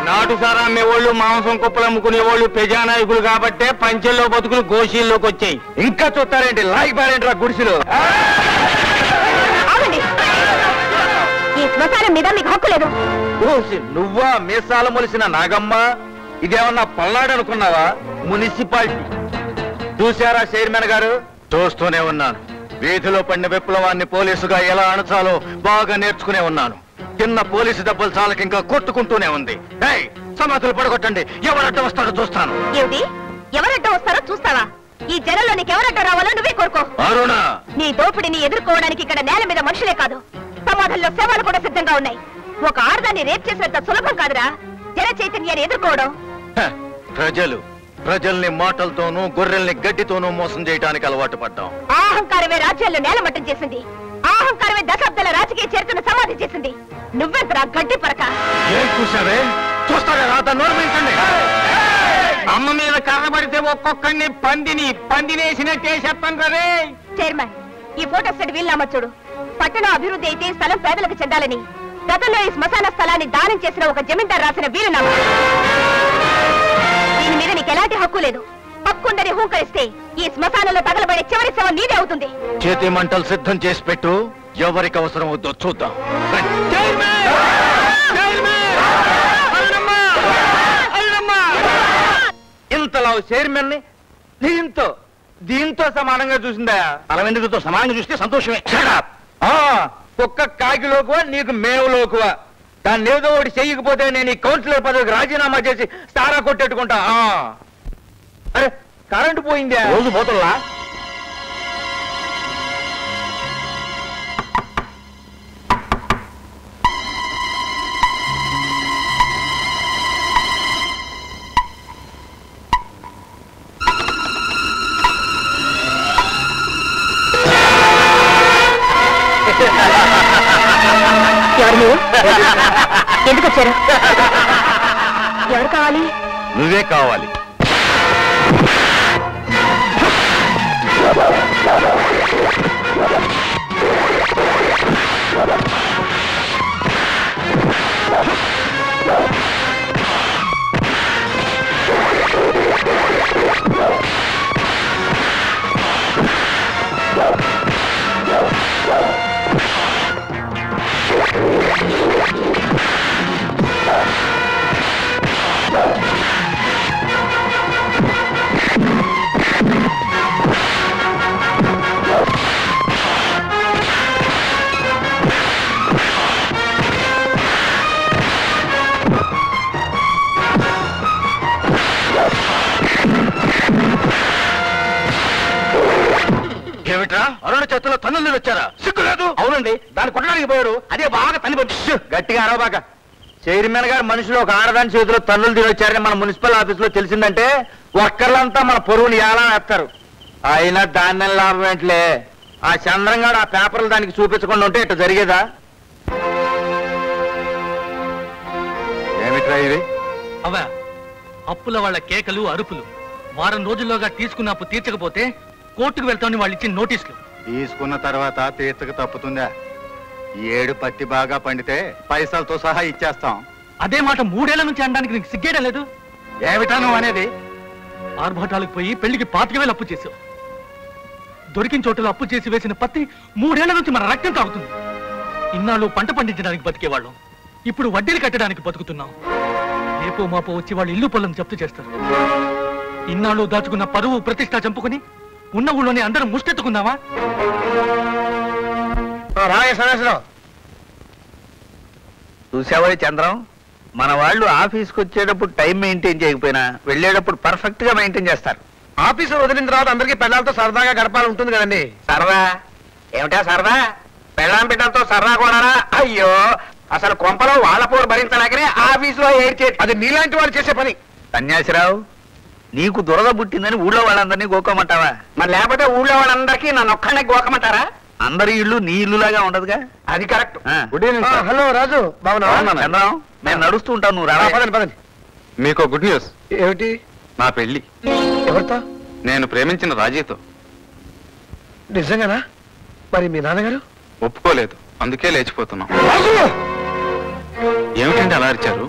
నాటు సారా అమ్మేవాళ్ళు, మాంసం కుప్పలు అమ్ముకునేవాళ్ళు ప్రజానాయకులు కాబట్టే పంచెల్లో బతుకులు గోషీల్లోకి వచ్చాయి. ఇంకా చూస్తారేంటి? లాగిపారేంట్రా గుడిసెలు. ఈ శ్మశానం మీద మీకు హక్కు లేదు. నువ్వా మీసాల మొలిసిన నాగమ్మ? ఇదేమన్నా పల్నాడు అనుకున్నావా? మున్సిపాలిటీ. చూశారా చైర్మన్ గారు? చూస్తూనే ఉన్నాను. వీధిలో పడిన విప్లవాన్ని పోలీసుగా ఎలా అణచాలో బాగా నేర్చుకునే ఉన్నాను. చిన్న పోలీసు దెబ్బలు చాలకి ఇంకా కొట్టుకుంటూనే ఉంది. సమాధులు పడగొట్టండి. ఎవరడ్డ వస్తాడో చూస్తాను. ఏమిటి? ఎవరడ్డ వస్తారో చూస్తావా? ఈ జనంలో నీకు ఎవరడ్డ రావాలో నువ్వే కోరుకో. అరుణ, నీ దోపిడిని ఎదుర్కోవడానికి ఇక్కడ నేల మీద మనుషులే కాదు, సమాధుల్లో శవాలు కూడా సిద్ధంగా ఉన్నాయి. ఒక ఆడదాన్ని రేప్ చేసినంత సులభం కాదురా జన చైతన్యాన్ని ఎదుర్కోవడం. ప్రజల్ని మాటలతోనూ గొర్రెల్ని గడ్డితోనూ మోసం చేయడానికి అలవాటు పడ్డాం. అహంకారమే రాజ్యాల్లో నేలమట్టం చేసింది. అహంకారమే దశాబ్దాల రాజకీయ చరిత్రను సమాధి చేసింది. నువ్వెంతరా గడ్డి పరక? ఏం చూసావే? చూస్తారా రాత నోర్మించండి. అమ్మ మీద కర్రబడితే ఒక్కొక్కడిని పందినేసినట్టే చెప్పండి కదే. చైర్మన్, ఈ ఫోటో సెట్ వీలునామా చూడు. పట్టణం అభివృద్ధి అయితే స్థలం పేదలకు చెందాలని గతంలో ఈ శ్మశాన స్థలాన్ని దానం చేసిన ఒక జమీందారు రాసిన వీలునామా. దీని మీద నీకు ఎలాంటి హక్కు లేదు. హక్కుందని హూంకరిస్తే ఈ శ్మశానంలో తగలబడే చివరి శవం నీదే అవుతుంది. చేతి మంటలు సిద్ధం చేసి పెట్టు. ఎవరికి అవసరం వద్దో చూద్దాం. ఇంతలో చైర్మన్ ని దీంతో సమానంగా చూసిందా? అరవిందుతో సమానంగా చూస్తే సంతోషమే. కుక్క కాకిలోకువా నీకు మేవులోకువా? దాన్ని ఏదో ఒకటి చెయ్యకపోతే నేను ఈ కౌన్సిలర్ పదవికి రాజీనామా చేసి సారా కొట్టెట్టుకుంటా. అరే కరెంటు పోయిందా? రోజు పోతుల్లా ఎవరు మీరు? ఎందుకు వచ్చారు? ఎవరు కావాలి? నువ్వే కావాలి. ఏమిట్రా అరుణ చేతుల్లో తన్నులు వచ్చారా? సిగ్గులేదు. అవునండి, దాన్ని కొట్టడానికి పోయారు. అదే బాగా తన్ని గట్టిగా అరవబాక. చైర్మన్ గారు మనుషులు ఒక ఆడదాని చేతిలో తన్నులు తినొచ్చారని మన మున్సిపల్ ఆఫీస్ లో తెలిసిందంటే ఒక్కర్లంతా మన పొరుగుని ఎలా వేస్తారు. అయినా దాన్ని లాభం ఏంటిలే. ఆ చంద్రంగాడు ఆ పేపర్లు దానికి చూపించకుండా ఉంటే ఇట్లా జరిగేదా? ఏమిట్రా ఇది? అవా అప్పుల వాళ్ళ కేకలు అరుపులు. వారం రోజుల్లోగా తీసుకున్న అప్పు తీర్చకపోతే కోర్టుకు వెళ్తామని వాళ్ళు ఇచ్చిన నోటీసులు. తీసుకున్న తర్వాత తీర్చక తప్పుతుందా? ఏడు పత్తి బాగా పండితే పైసలతో సహా ఇచ్చేస్తాం. అదే మాట 3 ఏళ్ల నుంచి అనడానికి నీకు సిగ్గేయడం లేదు? ఏమిటా నువ్వు అనేది? ఆర్భాటాలకు పోయి పెళ్లికి 25,000 అప్పు చేసావు. దొరికిన చోటులో అప్పు చేసి వేసిన పత్తి 3 ఏళ్ల నుంచి మన రక్తం తాగుతుంది. ఇన్నాళ్ళు పంట పండించడానికి బతికేవాళ్ళం, ఇప్పుడు వడ్డీలు కట్టడానికి బతుకుతున్నాం. రేపో మాపో వచ్చి వాళ్ళు ఇల్లు పొలం జప్తు చేస్తారు. ఇన్నాళ్ళు దాచుకున్న పరువు ప్రతిష్ట చంపుకుని ఉన్న ఊళ్ళోనే అందరం ముష్టెత్తుకుందామా? చూసావా చంద్రం, మన వాళ్ళు ఆఫీస్కి వచ్చేటప్పుడు టైం మెయింటైన్ చేయకపోయినా వెళ్ళేటప్పుడు పర్ఫెక్ట్ గా మెయింటైన్ చేస్తారు. ఆఫీసు వదిలిన తర్వాత అందరికీ పెళ్ళాలతో సరదాగా గడపాలి ఉంటుంది కదండి. సరదా ఏమిటా సరదా? పెళ్ళాం బిడ్డలతో సరదా కూడా? అయ్యో, అసలు కొంపలో వాళ్ళ పోరు భరించలేకనే ఆఫీసులో ఏడ్చే. అది నీలాంటి వాళ్ళు చేసే పని. సన్యాసిరావు, నీకు దురద పుట్టిందని ఊళ్ళో వాళ్ళందరినీ గోకోమంటావా? మరి లేకపోతే ఊళ్ళో వాళ్ళందరికీ నన్ను ఒక్కడే గోకమంటారా? అందరి ఇల్లు నీ ఇల్లులాగా ఉండదుగా. అది కరెక్ట్. హలో రాజు, బాగున్నా? చంద్రం, నేను నడుస్తూ ఉంటాను, నువ్వు రా. పదండి. మీకు గుడ్ న్యూస్. ఏమిటి? నా పెళ్లి. ఎవరితో? నేను ప్రేమించిన రాజీతో. నిజంగానా? మరి మీ నాన్నగారు ఒప్పుకోలేదు, అందుకే లేచిపోతున్నాం. ఏమిటంటే అలా అరిచారు?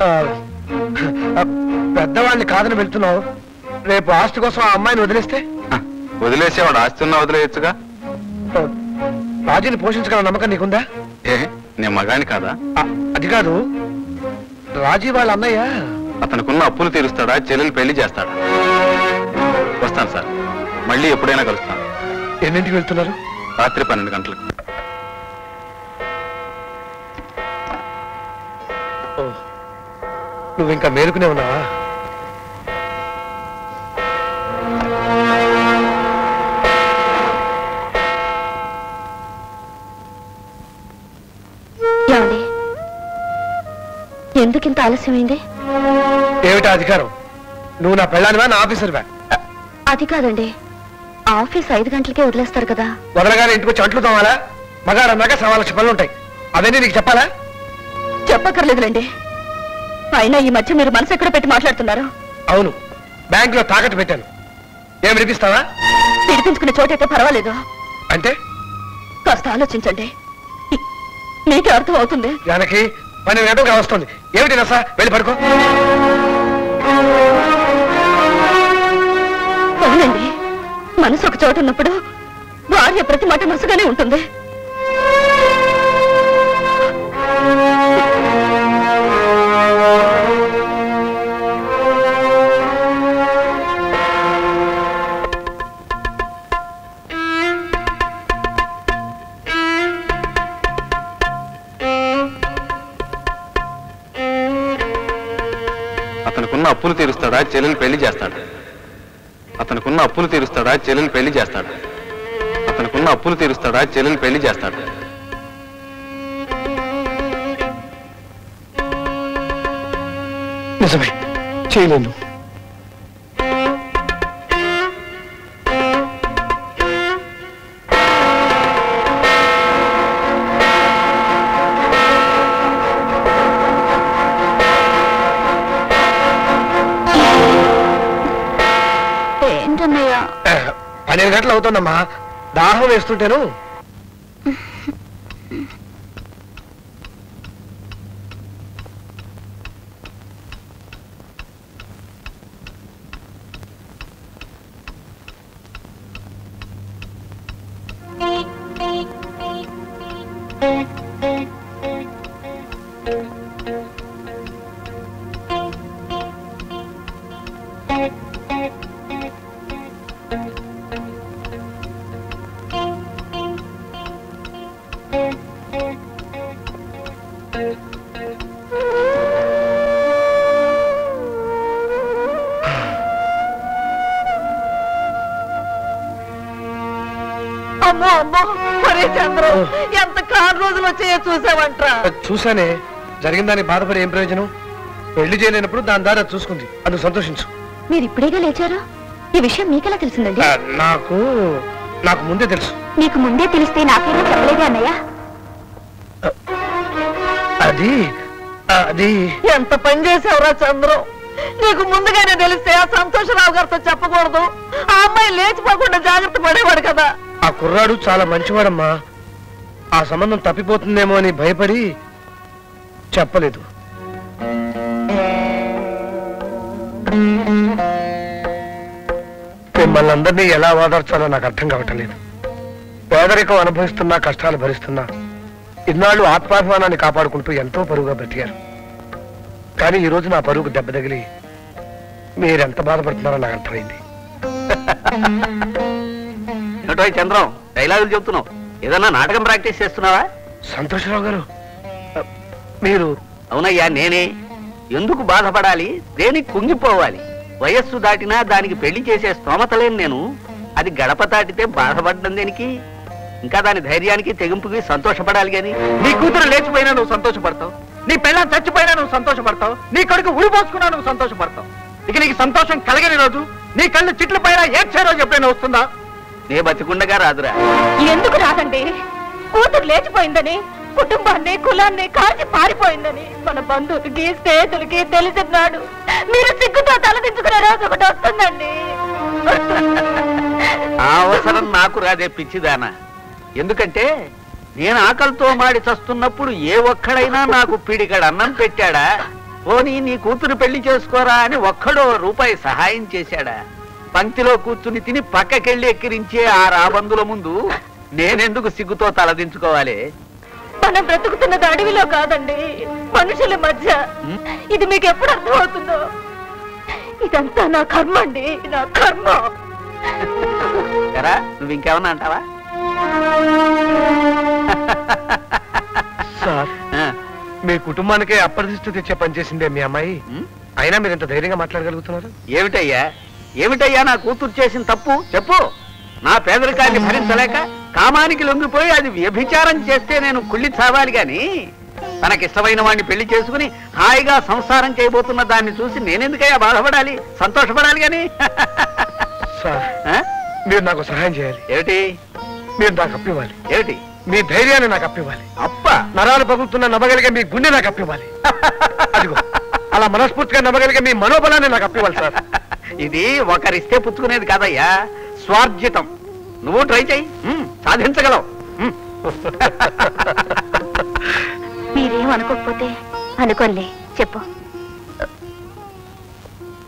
పెద్దవాళ్ళని కాదని వెళ్తున్నావు. రేపు ఆస్తి కోసం ఆ అమ్మాయిని వదిలేస్తే? వదిలేసేవాడు ఆస్తి ఉన్నా వదిలేయచ్చుగా. రాజీని పోషించగల నమ్మకం నీకుందా? ఏ నేను మగాని కాదా? అది కాదు, రాజీ వాళ్ళ అన్నయ్య అతనుకున్న అప్పులు తీరుస్తాడా, చెల్లెలు పెళ్లి చేస్తాడా? వస్తాను సార్, మళ్ళీ ఎప్పుడైనా కలుస్తాను. ఎన్నింటికి వెళ్తున్నారు? రాత్రి 12 గంటలకు. నువ్వు ఇంకా మేలుకునే ఉన్నావా? ఎందుకింత ఆలస్యమైంది? ఏమిటా అధికారం? నువ్వు నా పెళ్ళానివా, నా ఆఫీసర్వా? అది కాదండి, ఆఫీస్ 5 గంటలకే వదిలేస్తారు కదా. వదలగానే ఇంటికి వచ్చి అంట్లు తోమాలా? మగాడన్నాక 1,00,000 పనులు ఉంటాయి. అవన్నీ నీకు చెప్పాలా? చెప్పక్కర్లేదులేండి. అయినా ఈ మధ్య మీరు మనసు ఎక్కడ పెట్టి మాట్లాడుతున్నారు? అవును, బ్యాంకులో తాకట్టు పెట్టాను. ఏం వినిపిస్తావా? విడిపించుకునే చోటైతే పర్వాలేదు. అంటే కాస్త ఆలోచించండి, మీకే అర్థం అవుతుంది. దానికి 12 గంటలుగా వస్తుంది. ఏమిటి నసా? వెళ్ళి పడుకో. అవునండి, మనసు ఒక చోట ఉన్నప్పుడు భార్య ప్రతి మాట మనసుగానే ఉంటుంది. అతనుకున్న అప్పులు తీరుస్తాడా, చెల్లెలు పెళ్లి చేస్తాడు? అతనుకున్న అప్పులు తీరుస్తాడా, చెల్లెలు పెళ్లి చేస్తాడు? అతనుకున్న అప్పులు తీరుస్తాడా, చెల్లెలు పెళ్లి చేస్తాడు? నిజమే, చేయలేను. ఏంటన్నయ్యా? 12 గంటలు అవుతుందమ్మా. దాహం వేస్తుంటేను. అమ్మో అమ్మో, ఒరే చంద్రం, ఎంత కారు రోజులు వచ్చాయో చూసావంట్రా? చూసానే. జరిగిన దానికి బాధపడి ఏం ప్రయోజనం? పెళ్లి చేయలేనప్పుడు దాని దారి చూసుకుంది. అందుకు సంతోషించు. మీరు ఇప్పుడేగా లేచారు? ఈ విషయం మీకెలా తెలిసిందండి? నాకు ముందే తెలుసు. మీకు ముందే తెలిస్తే నాకేమో చెప్పలేదే అన్నయ్య? అది అది ఎంత పని చేసావురా చంద్రం? నీకు ముందుగానే తెలిస్తే ఆ సంతోషరావు గారితో చెప్పకూడదు. ఆ అమ్మాయి లేచిపోకుండా జాగ్రత్త పడేవాడు కదా. ఆ కుర్రాడు చాలా మంచివాడమ్మా. ఆ సంబంధం తప్పిపోతుందేమో అని భయపడి చెప్పలేదు. మిమ్మల్ని అందరినీ ఎలా ఓదార్చాలో నాకు అర్థం కావటం లేదు. పేదరికం అనుభవిస్తున్నా, కష్టాలు భరిస్తున్నా ఇన్నాళ్ళు ఆత్మాభిమానాన్ని కాపాడుకుంటూ ఎంతో పరుగుగా బ్రతికారు. కానీ ఈ రోజు నా పరుగుకు దెబ్బ తగిలి మీరెంత బాధపడుతున్నారో నాకు అర్థమైంది. చంద్రం, డైలాగులు చెప్తున్నావు. ఏదన్నా నాటకం ప్రాక్టీస్ చేస్తున్నావా? సంతోషరావు గారు మీరు? అవునయ్యా, నేనే. ఎందుకు బాధపడాలి, దేనికి కుంగిపోవాలి? వయస్సు దాటినా దానికి పెళ్లి చేసే స్తోమత లేని నేను అది గడప దాటితే బాధపడడం దేనికి? ఇంకా దాని ధైర్యానికి తెగింపుకి సంతోషపడాలి గాని. నీ కూతురు లేచిపోయినా నువ్వు సంతోషపడతావు, నీ పెళ్ళం చచ్చిపోయినా నువ్వు సంతోషపడతావు, నీ కొడుకు ఉరిపోసుకున్నా నువ్వు సంతోషపడతావు. ఇక నీకు సంతోషం కలిగని రోజు, నీ కళ్ళు చిట్ల పైన ఏడ్చే రోజు ఎప్పుడైనా వస్తుందా? నే బతికుండగా రాదురా. ఎందుకు రాదండి? కూతురు లేచిపోయిందని, కుటుంబాన్ని కులాన్ని కాల్చి పారిపోయిందని మన బంధువులకి స్నేహితులకి తెలిసినాడు. మీరు సిగ్గుతో తలదించుకునే రోజు ఒకటి వస్తుందండి. ఆ అవసరం నాకు రాదే పిచ్చిదానా. ఎందుకంటే నేను ఆకలితో మాడి చస్తున్నప్పుడు ఏ ఒక్కడైనా నాకు పిడికడు అన్నం పెట్టాడా? పోనీ నీ కూతురు పెళ్లి చేసుకోరా అని ఒక్కడో రూపాయి సహాయం చేశాడా? పంక్తిలో కూర్చుని తిని పక్కకెళ్ళి ఎక్కిరించే ఆ రాబందుల ముందు నేనెందుకు సిగ్గుతో తలదించుకోవాలి? మనం బ్రతుకుతున్నది అడవిలో కాదండి, మనుషుల మధ్య. ఇది మీకు ఎప్పుడు అర్థమవుతుందో? ఇదంతా నా కర్మ అండి, నా కర్మ. నువ్వు ఇంకేమన్నా అంటావా? సార్, మీ కుటుంబానికే అప్రతిష్ట తెచ్చే పనిచేసిందే మీ అమ్మాయి. అయినా మీరు ఇంత ధైర్యంగా మాట్లాడగలుగుతున్నారు? ఏమిటయ్యా నా కూతురు చేసిన తప్పు చెప్పు. నా పేదరికాన్ని భరించలేక కామానికి లొంగిపోయి అది వ్యభిచారం చేస్తే నేను కుళ్ళి చావాలి గాని తనకిష్టమైన వాడిని పెళ్లి చేసుకుని హాయిగా సంసారం చేయబోతున్న దాన్ని చూసి నేనెందుకయ్యా బాధపడాలి, సంతోషపడాలి గాని? మీరు నాకు సహాయం చేయాలి. ఏమిటి? మీరు నాకు అప్పివ్వాలి. ఏమిటి? మీ ధైర్యాన్ని నాకు అప్పివ్వాలి. అప్ప నరాలు పగులుతున్న నమ్మగలిగే మీ గుండె నాకు అప్పివ్వాలి. అదిగో అలా మనస్ఫూర్తిగా నమ్మగలిగే మీ మనోబలాన్ని నాకు అప్పివ్వాలి సార్. ఇది ఒకరిస్తే పుచ్చుకునేది కాదయ్యా, స్వార్జితం. నువ్వు ట్రై చెయ్యి, సాధించగలవు. మీరేం అనుకోకపోతే అనుకోలే. చెప్పు.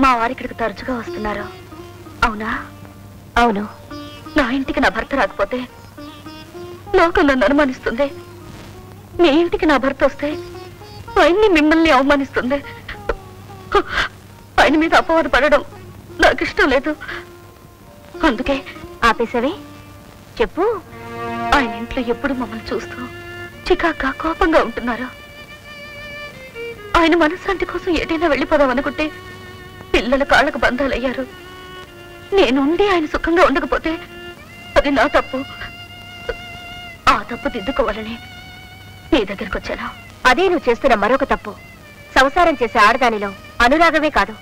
మా వారు ఇక్కడికి తరచుగా వస్తున్నారు. అవునా? అవును. నా ఇంటికి నా భర్త రాకపోతే లోకం నన్ను అనుమానిస్తుంది. మీ ఇంటికి నా భర్త వస్తే ఆయన్ని మిమ్మల్ని అవమానిస్తుంది. ఆయన మీద అపవాదు పడడం నాకు ఇష్టం లేదు. అందుకే ఆపేసవే. చెప్పు. ఆయన ఇంట్లో ఎప్పుడు మమ్మల్ని చూస్తూ చికాకా కోపంగా ఉంటున్నారు. ఆయన మనశ్శాంతి కోసం ఏదైనా వెళ్ళిపోదాం అనుకుంటే పిల్లల కాళ్ళకు బంధాలయ్యారు. నేనుండి ఆయన సుఖంగా ఉండకపోతే అది నా తప్పు. ఆ తప్పు దిద్దుకోవాలని నీ దగ్గరకు వచ్చాను. అదే నువ్వు చేస్తున్న మరొక తప్పు. సంసారం చేసే ఆడదానిలో అనురాగమే కాదు,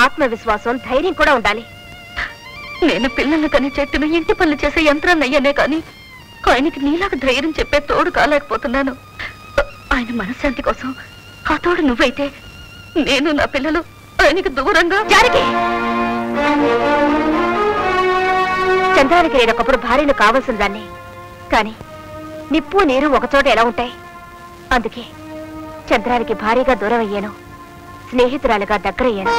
ఆత్మవిశ్వాసం, ధైర్యం కూడా ఉండాలి. నేను పిల్లల్ని కని చెట్టును ఇంటి పనులు చేసే యంత్రాన్ని అయ్యానే కానీ ఆయనకి నీలాగా ధైర్యం చెప్పే తోడు కాలేకపోతున్నాను. ఆయన మనశ్శాంతి కోసం ఆ తోడు నువ్వైతే నేను నా పిల్లలు ఆయనకి దూరంగా. జానకి, చంద్రానికి నేను ఒకప్పుడు భార్యను కావాల్సిన దాన్ని, కానీ నిప్పు నీరు ఒకచోట ఎలా ఉంటాయి? అందుకే చంద్రానికి భారీగా దూరం అయ్యాను, స్నేహితురాలుగా దగ్గరయ్యాను.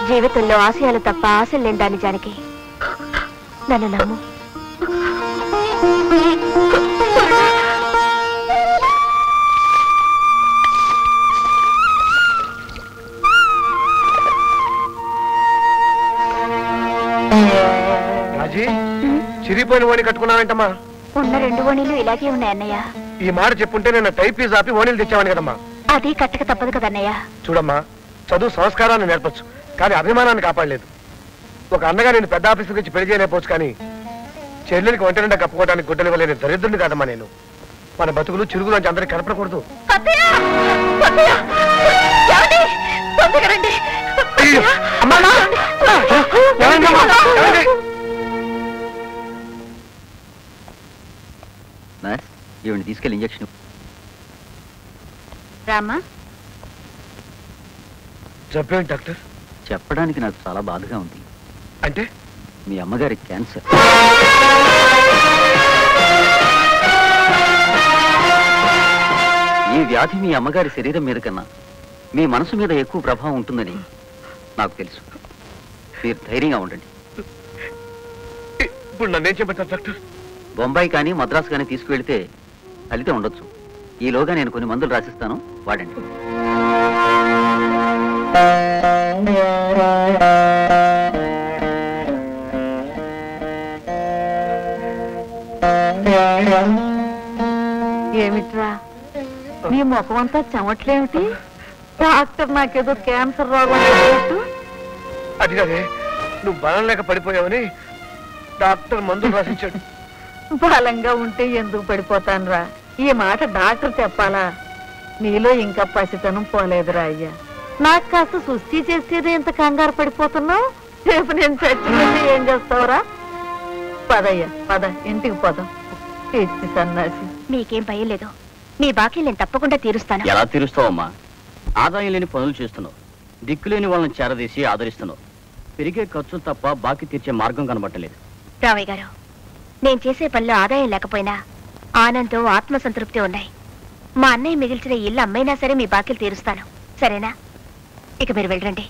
జీవితంలో ఆశయాలు తప్ప ఆశలు లేని దాన్ని జానకి. నన్ను నమ్ము. రాజీ, చిరిగిపోయిన ఓణి కట్టుకున్నావేంటమ్మా? ఉన్న 2 ఓణీలు ఇలాగే ఉన్నాయి అన్నయ్య. ఈ మాట చెప్పుంటే నేను టైప్ ఫీజు ఆపి ఓణీలు తెచ్చావాని కదమ్మా. అది కట్టక తప్పదు కదన్నయ్య. చూడమ్మా, చదువు సంస్కారాన్ని నేర్పచ్చు, కానీ అభిమానాన్ని కాపాడలేదు. ఒక అన్నగా నేను పెద్ద ఆఫీసుకి వచ్చి పెళ్లి చేయలేకపోవచ్చు, కానీ చెల్లెలికి ఒంటరిగా కప్పుకోవడానికి గుడ్డలు ఇవ్వలేని దరిద్రుని కాదమ్మా నేను. మన బతుకులు చిరుగులు నుంచి అందరికి కనపడకూడదు. ఈవిని తీసుకెళ్ళి ఇంజక్షన్. రామా, చెప్పేంటి డాక్టర్? చెప్పడానికి నాకు చాలా బాధగా ఉంది. అంటే? మీ అమ్మగారి క్యాన్సర్. ఈ వ్యాధి మీ అమ్మగారి శరీరం మీద కన్నా మీ మనసు మీద ఎక్కువ ప్రభావం ఉంటుందని నాకు తెలుసు. మీరు ధైర్యంగా ఉండండి. ఇప్పుడు నన్నేం చెప్పంటారు డాక్టర్? బొంబాయి కానీ మద్రాసు కానీ తీసుకువెళ్తే ఫలితం ఉండొచ్చు. ఈలోగా నేను కొన్ని మందులు రాసిస్తాను, వాడండి. ఏమిట్రా నీ ముఖం అంతా చెమట్లేమిటి? డాక్టర్ నాకేదో క్యాన్సర్ రోగం చెప్పినట్టు. అది కదే, నువ్వు బలం లేక పడిపోయావని డాక్టర్ మందులు రాసిచ్చాడు. బలంగా ఉంటే ఎందుకు పడిపోతాను రా? ఈ మాట డాక్టర్ చెప్పాలా? నీలో ఇంకా పసితనం పోలేదురా అయ్యా. నాకు కాస్త సుస్థి చేసేది ఎంత కంగారు పడిపోతున్నావు? రేపు నేను చచ్చిపోతే ఏం చేస్తావురా? పదయ్యా పద, ఇంటికి పోదాం. ఇచ్చి సన్నాసి. మీకేం భయం లేదు, మీ బాకీ నేను తప్పకుండా తీరుస్తాను. ఎలా తీరుస్తావమ్మా? ఆదాయం లేని పనులు చేస్తున్నావు, దిక్కులేని వాళ్ళని చేరదీసి ఆదరిస్తున్నావు. పెరిగే ఖర్చు తప్ప బాకీ తీర్చే మార్గం కనబట్టలేదు. రామయ్య గారు, నేను చేసే పనిలో ఆదాయం లేకపోయినా ఆనందం, ఆత్మసంతృప్తి ఉన్నాయి. మా అన్నయ్య మిగిల్చిన ఇల్లు అమ్మైనా సరే మీ బాకీలు తీరుస్తాను, సరేనా? ఇక మీరు వెళ్ళండి.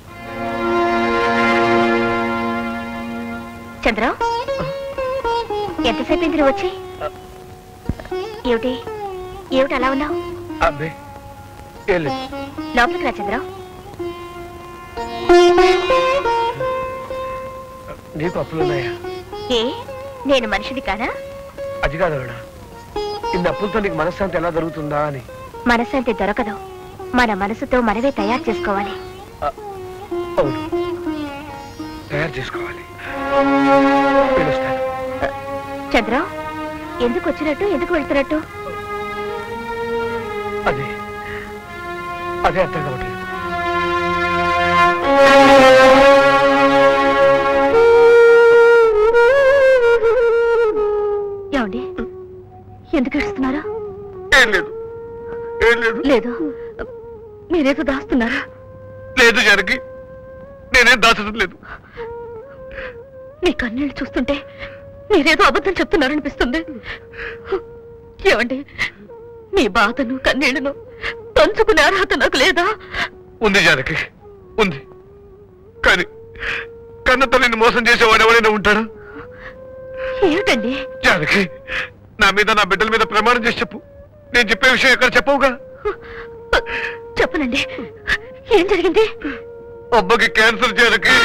చంద్రం, ఎంతసేపు అయింది నువ్వు వచ్చి? ఏమిటి ఏమిటి అలా ఉన్నావు? లోపలికి రా చంద్రం. నీకు అప్పులున్నాయా? ఏ, నేను మనిషిని కానా? అది కాదు, ఇన్ని అప్పులతో నీకు మనశ్శాంతి ఎలా దొరుకుతుందా అని. మనశ్శాంతి దొరకదు, మన మనసుతో మనమే తయారు చేసుకోవాలి. అవును, తయారు చేసుకోవాలి. చంద్రం, ఎందుకు వచ్చినట్టు, ఎందుకు వెళ్తున్నట్టు? అదే అదే అర్థం కావట్లేదు. ఏమండి ఎందుకు ఏడుస్తున్నారా? ఏం లేదు ఏం లేదు లేదు మీరేదో దాస్తున్నారా? లేదు జానకి, నేనేం దాచడం లేదు. మీ కన్నీళ్ళు చూస్తుంటే మీరేదో అబద్ధం చెప్తున్నారనిపిస్తుంది. ఏమండి మీ బాధను కన్నీళ్లను పంచుకునే అర్హత నాకు లేదా? ఉంది జానకి, ఉంది. కానీ కన్న తల్లిని మోసం చేసేవాడు ఎవరైనా ఉంటాడా? ఏమిటండి? జానకి, నా మీద నా బిడ్డల మీద ప్రమాణం చేసి చెప్పు. నేను చెప్పే విషయం ఎక్కడ చెప్పవుగా? చెప్పనండి. ఏం జరిగింది? అబ్బకి క్యాన్సర్ జానకి.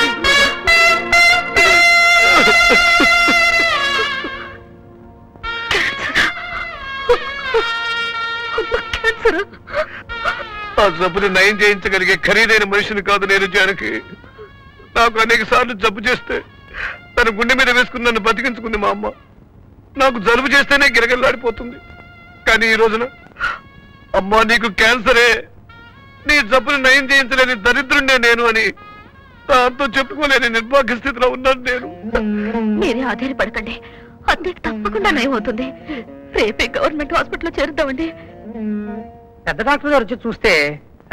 ఆ జబ్బుని నయం చేయించగలిగే ఖరీదైన మనిషిని కాదు నేను జానకి. నాకు అనేక సార్లు జబ్బు చేస్తే తన గుండె మీద వేసుకుని నన్ను బతికించుకుంది మా అమ్మ. నాకు జలుబు చేస్తేనే గిరగిరలాడిపోతుంది. కానీ ఈ రోజున అమ్మా నీకు క్యాన్సరే, నీ జబ్బుని నయం చేయించలేని దరిద్రుండే నేను అని దాంతో చెప్పుకోలేని నిర్భాగ్య స్థితిలో ఉన్నాను నేను. మీరే ఆధారపడకండి, అద్దెకి తప్పకుండా నయం అవుతుంది. రేపే గవర్నమెంట్ హాస్పిటల్లో చేరుద్దామండి. పెద్ద డాక్టర్ గారు వచ్చి చూస్తే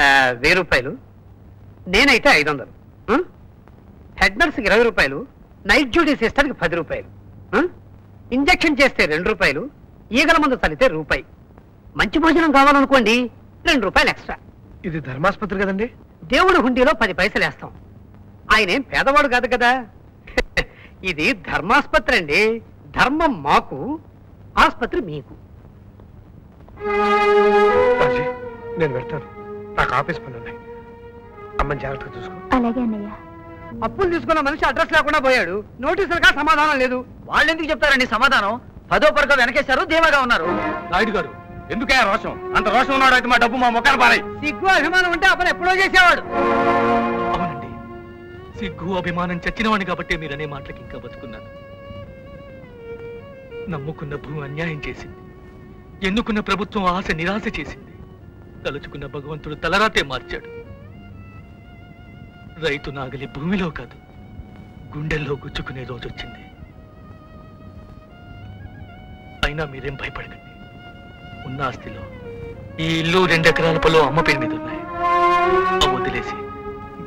1000 రూపాయలు, నేనైతే 500. హెడ్ నర్స్కి 20 రూపాయలు, నైట్ డ్యూటీ సిస్టర్కి 10 రూపాయలు, ఇంజెక్షన్ చేస్తే 2 రూపాయలు, ఈగల మందు చల్లితే రూపాయి. మంచి భోజనం కావాలనుకోండి 2 రూపాయలు ఎక్స్ట్రా. ఇది ధర్మాసుపత్రి కదండి? దేవుడి హుండీలో 10 పైసలు వేస్తాం. ఆయనేం పేదవాడు కాదు కదా. ఇది ధర్మాసుపత్రి అండి. ధర్మం మాకు, ఆసుపత్రి మీకు. రాజీ, నేను వెళ్తాను. నాకు ఆఫీస్ పనులు ఉన్నాయి. అమ్మని జాగ్రత్తగా చూసుకో. అలాగే అన్నయ్య. అప్పులు తీసుకున్న మనిషి అడ్రస్ లేకుండా పోయాడు. నోటీసులుగా సమాధానం లేదు. వాళ్ళు ఎందుకు చెప్తారండి సమాధానం? 10వ పరకం వెనకేశారు, ధీమాగా ఉన్నారు. నాయుడు గారు ఎందుకే రోషం? అంత రోషం ఉన్నాడు అయితే మా డబ్బు మా మొక్కలు పారాయి. సిగ్గు అభిమానం ఉంటే అప్పుడు ఎప్పుడో చేసేవాడు. అవునండి, సిగ్గు అభిమానం చచ్చినవాడిని కాబట్టి మీరనే మాటలకి ఇంకా బతుకున్నాను. నమ్ముకున్న భూమి అన్యాయం చేసింది, ఎన్నుకున్న ప్రభుత్వం ఆశ నిరాశ చేసింది, తలుచుకున్న భగవంతుడు తలరాతే మార్చాడు. రైతు నాగలి భూమిలో కాదు గుండెల్లో గుచ్చుకునే రోజు వచ్చింది. అయినా మీరేం భయపడకండి. ఉన్న ఆస్తిలో ఈ ఇల్లు 2 ఎకరాల పొలం అమ్మ పేరు మీద ఉన్నాయి. అవి వదిలేసి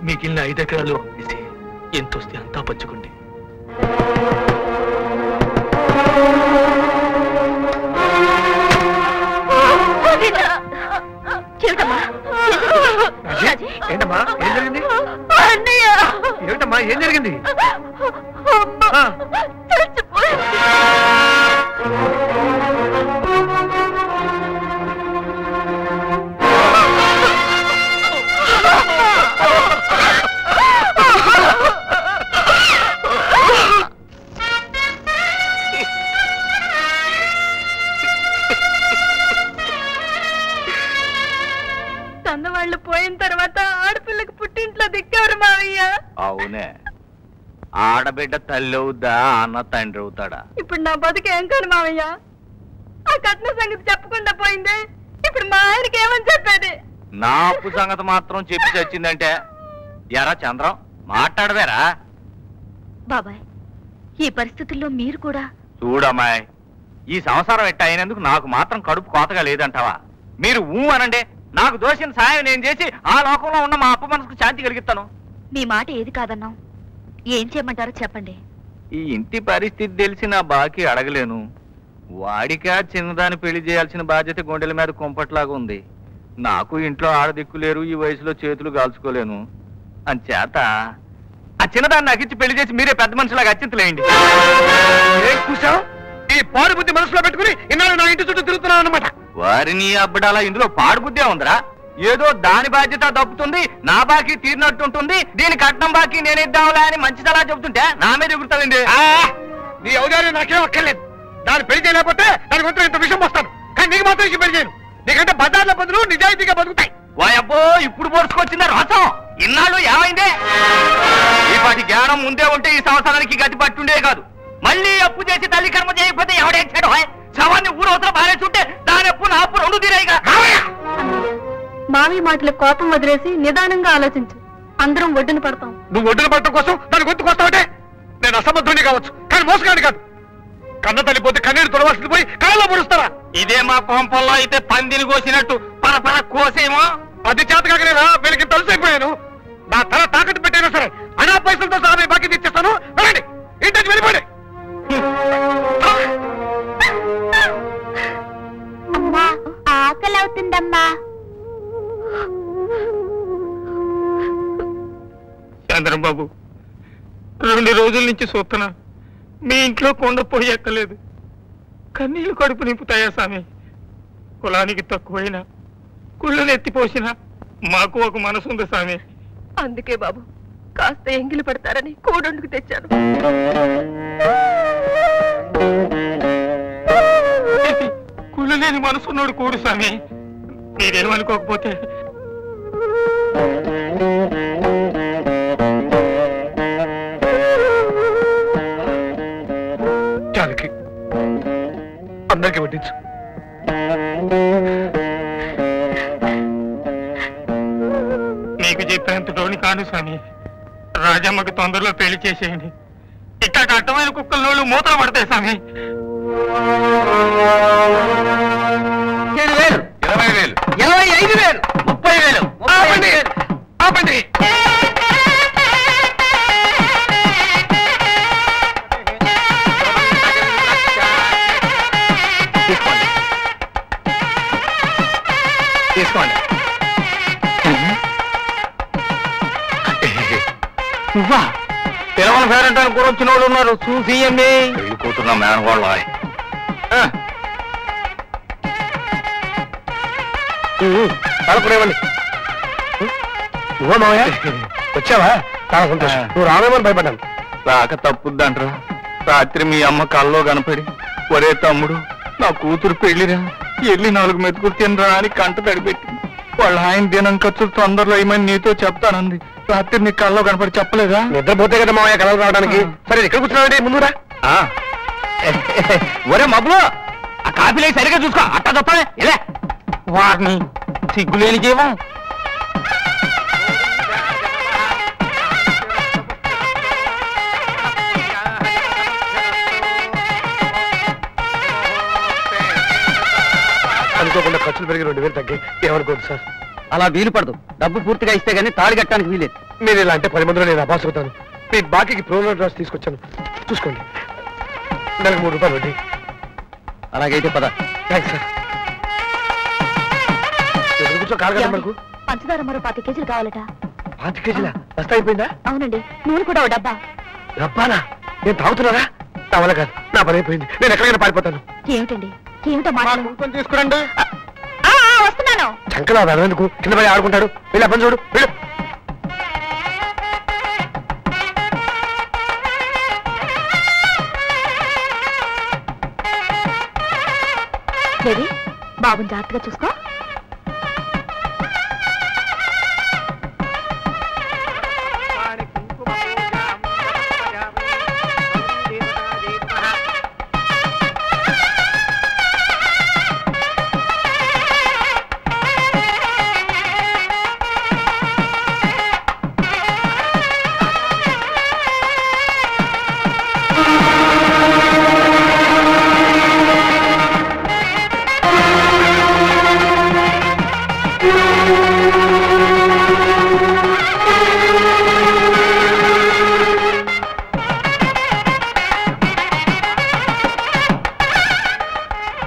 మిగిలిన 5 ఎకరాలు అమ్మేసి ఎంతొస్తే అంతా పంచుకోండి. ఏంటమ్మా ఏం జరిగింది? ఏమిటమ్మా ఏం జరిగింది? కన్నవాళ్ళు పోయిన తర్వాత ఆడపిల్లకి పుట్టింట్లో దిక్కెవరు మావయ్య? అవునే, ఆడబిడ్డ తల్లి అవుద్దా అన్న తండ్రి అవుతాడా? ఇప్పుడు నా బతుకు ఏం కాదు మావయ్య. ఆ కట్న సంగతి చెప్పకుండా పోయింది. ఇప్పుడు మా ఆయనకి ఏమని చెప్పేది? నా అప్పు సంగతి మాత్రం చెప్పి చచ్చిందంటే ఎరా చంద్రం మాట్లాడవేరా? బాబాయ్, ఈ పరిస్థితుల్లో మీరు కూడా చూడమ్మాయి, ఈ సంసారం ఎట్ట అయినందుకు నాకు మాత్రం కడుపు కోతగా లేదంటావా? మీరు అనండి, నాకు దోషిన సాయం నేను చేసి ఆ లోకంలో ఉన్న మా అప్ప మనసుకు శాంతి కలిగిస్తాను. మీ మాట ఏది కాదన్నాం. ఏం చేయమంటారో చెప్పండి. ఈ ఇంటి పరిస్థితి తెలిసి నా బాకీ అడగలేను. వాడికా చిన్నదాన్ని పెళ్లి చేయాల్సిన బాధ్యత గుండెల మీద కుంపట్లాగా ఉంది. నాకు ఇంట్లో ఆడదిక్కు లేరు, ఈ వయసులో చేతులు కాల్చుకోలేను. అంచేత ఆ చిన్నదాన్ని నాకు ఇచ్చి పెళ్లి చేసి మీరే పెద్ద మనుషులాగా అచ్చింతలేయండి. ఈ పాడు బుద్ధి మనసులో పెట్టుకుని ఇన్నాళ్ళు నా ఇంటి చుట్టూ తిరుగుతున్నావు అన్నమాట. వారిని అబ్బడాలా ఇందులో పాడు బుద్ధే ఉందిరా. ఏదో దాని బాధ్యత తప్పుతుంది, నా బాకీ తీరినట్టుంటుంది, దీని కట్నం బాకీ నేనిద్దాంలే అని మంచి సలహా చెబుతుంటే నా మీద ఎగురుతావండి. నీ ఔదార్యం నాకేం అక్కర్లేదు. దాన్ని పెళ్లి చేయలేకపోతే దాని కొంత ఇంత విషయం వస్తాను. కానీ నీకు మాత్రం పెళ్లి చేయను. నీకంటే బజార్ల బదులు నిజాయితీగా బతుకుతాయి. వాయబ్బో, ఇప్పుడు పోర్చుకొచ్చిందా రోసం? ఇన్నాళ్ళు ఏమైందే? ఈపాటి జ్ఞానం ముందే ఉంటే ఈ సంవత్సరానికి గతి పట్టుండే కాదు. మళ్ళీ అప్పు చేసి తల్లి కర్మ చేయకపోతే ఎవడేచ్చాడు? శవాన్ని ఊరవతల బాగా చుట్టే దాని అప్పు నా అప్పు 2 తీరాయిగా. మావి మాటల కోపం వదిలేసి నిదానంగా ఆలోచించు. అందరం ఒడ్డున పడతాం. నువ్వు ఒడ్డున పడటం కోసం దాని గొంతుకొస్తావంటే నేను అసమర్థుని కావచ్చు, కానీ మోసగాని కాదు. కన్న తల్లి పోతే కన్నీరు తొలవాల్సింది పోయి కళ్ళలో పొడుస్తారా? ఇదే మా కొంపల్లో అయితే పందిని కోసినట్టు పరపర కోసేమో. అది చేతకాకనేరా వీళ్ళకి తలుసైపోయాను. నా తల తాకట్టు పెట్టైనా సరే అనా పైసలతో సహా బాకీ తెచ్చేస్తాను. వెళ్ళండి, ఇంటి వెళ్ళిపోండి. అమ్మా ఆకలి అవుతుందమ్మా. చంద్రబాబు 2 రోజుల నుంచి చూస్తున్నా మీ ఇంట్లో కొండ పోయి ఎక్కలేదు. కన్నీళ్లు కడుపు నింపుతాయా స్వామి? కులానికి తక్కువైనా కుళ్ళను ఎత్తిపోసినా మాకు ఒక మనసు ఉంది స్వామి. అందుకే బాబు కాస్త ఎంగిలి పడతారని కూడొండుకు తెచ్చాను. కుళ్ళు లేని మనసున్నోడు కూడు స్వామి. మీరేమనుకోకపోతే జానకి అందరికీ వడ్డించు. నీకు చెప్పేంత డోని కాను స్వామి. రాజమ్మకి తొందరలో పెళ్లి చేసేయండి. ఇక్కడ అడ్డమైన కుక్కల నోళ్ళు మూతలు పడతాయి స్వామి. 7,000, 20,000, 25,000, 30,000. ఆపండి, ఆపండి. తీసుకోండి. నువ్వా? పిలవని పేరంటానికి కూడా వచ్చిన వాళ్ళు ఉన్నారు. చూసి పెళ్లి కూతున్న మేనగోళ్ళ. కలపడేవండి. నువ్వా మావయ్య వచ్చావా? చాలా సంతోషం. నువ్వు రావేమని భయపడ్డాను. రాక తప్పుద్దంటరా. రాత్రి మీ అమ్మ కల్లో కనపడి ఒరే తమ్ముడు నా కూతురు పెళ్లిరా, ఎల్లి 4 మెతుకులు తినరా అని కంట తడిపెట్టి వాళ్ళ ఆయన దినం ఖర్చులు తొందరలో ఏమని నీతో చెప్తానంది. రాత్రి నీ కల్లో కనపడి చెప్పలేదా? నిద్రపోతే కదా మావయ్య కలలు రావడానికి. సరే ఇక్కడ కూర్చున్నావండి ముందురా. ఒరే మబ్బులు ఆ కాఫీలే సరిగా చూసుకో. అట్టా తప్పనే ఇలా వారిని సిగ్గులేని జీవం. అనుకోకుండా ఖర్చులు పెరిగి 2,000 తగ్గాయి. ఏమనుకోండి సార్. అలా వీలు పడదు. డబ్బు పూర్తిగా ఇస్తే గానీ తాళి కట్టడానికి వీలేదు. మీరు ఇలా అంటే 10 మందిలో నేను అబాస్ అవుతాను. మీ బాకీకి ప్రోగ్రామ్ డ్రాస్ తీసుకొచ్చాను, చూసుకోండి. నెలకు 3 రూపాయలు వడ్డీ. అలాగైతే పద. Thanks sir. ఎదురు కూర్చో కాదు కదా మనకు. పంచదార మరో 10 కేజీలు కావాలట. 5 కేజీలా? బస్తా అయిపోయిందా? అవునండి. నూనె కూడా ఓ డబ్బా. డబ్బానా? నేను తాగుతున్నారా? నా వల్ల కాదు, నా పని అయిపోయింది. నేను ఎక్కడికైనా పారిపోతాను. ఏమిటండి ఏమిటో మాట్లాడు. తీసుకురండి. వస్తున్నాను. చంకలా ఎందుకు కింద పడి ఆడుకుంటాడు. వెళ్ళి పని చూడు. వెళ్ళు. బేబీ బాబుని జాగ్రత్తగా చూసుకో.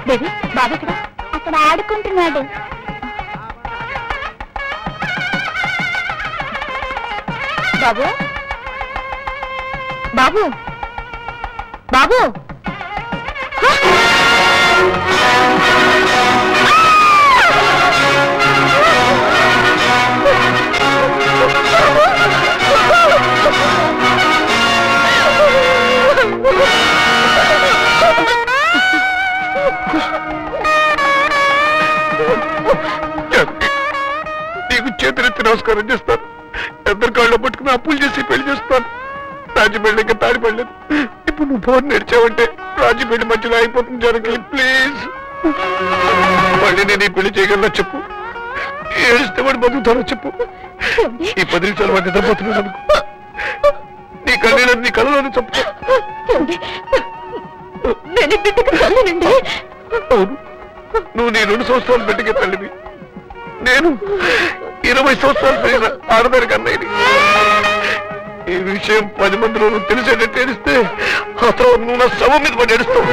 బేబీ బాబు ఇక్కడ అక్కడ ఆడుకుంటున్నాడు. బాబు బాబు బాబు నీకు చేతులెత్తి నమస్కారం చేస్తాను. ఇద్దరు కాళ్ళు పట్టుకుని అప్పులు చేసి పెళ్లి చేస్తాను. రాజుపేట ఇంకా తాడిపడలేదు. ఇప్పుడు నువ్వు ఫోన్ నడిచావంటే రాజుపేట మధ్యలో అయిపోతుంది. జరగలేదు ప్లీజ్. మళ్ళీ నేను ఈ పెళ్లి చేయగలనా చెప్పు. ఏడిస్తే వాడు బతుకుతారో చెప్పు. ఈ 10 నిమిషాలు వాడు నిద్రపోతున్నాడు అనుకో, నీ కన్నీళ్ళని నీ కళ్ళలోనే చెప్పు. అవును, నువ్వు నీ 2 సంవత్సరాలు బిడ్డకే తల్లివి, నేను 20 సంవత్సరాలు పెరిగిన ఆడదానికి అన్నయ్యని. ఈ విషయం 10 మందిలో నువ్వు తెలిసేటట్టు ఏడిస్తే ఆ తర్వాత నువ్వు నా శవం మీద పడి ఏడుస్తావు.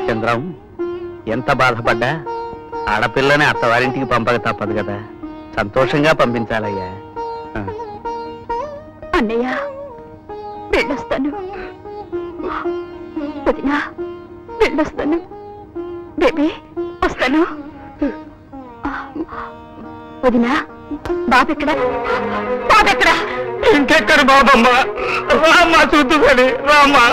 చంద్రం, ఎంత బాధపడ్డా ఆడపిల్లని అత్తవారింటికి పంపక తప్పదు కదా, సంతోషంగా పంపించాలయ్యా. అన్నయ్య వెళ్ళొస్తాను, వదినా వెళ్ళొస్తాను, బేబీ వస్తాను. వదినా బాబెక్కడా? బాబెక్కడా? ఇంకెక్కడ బాబమ్మ? రామ్మా చూద్దుకొని రామ్మా.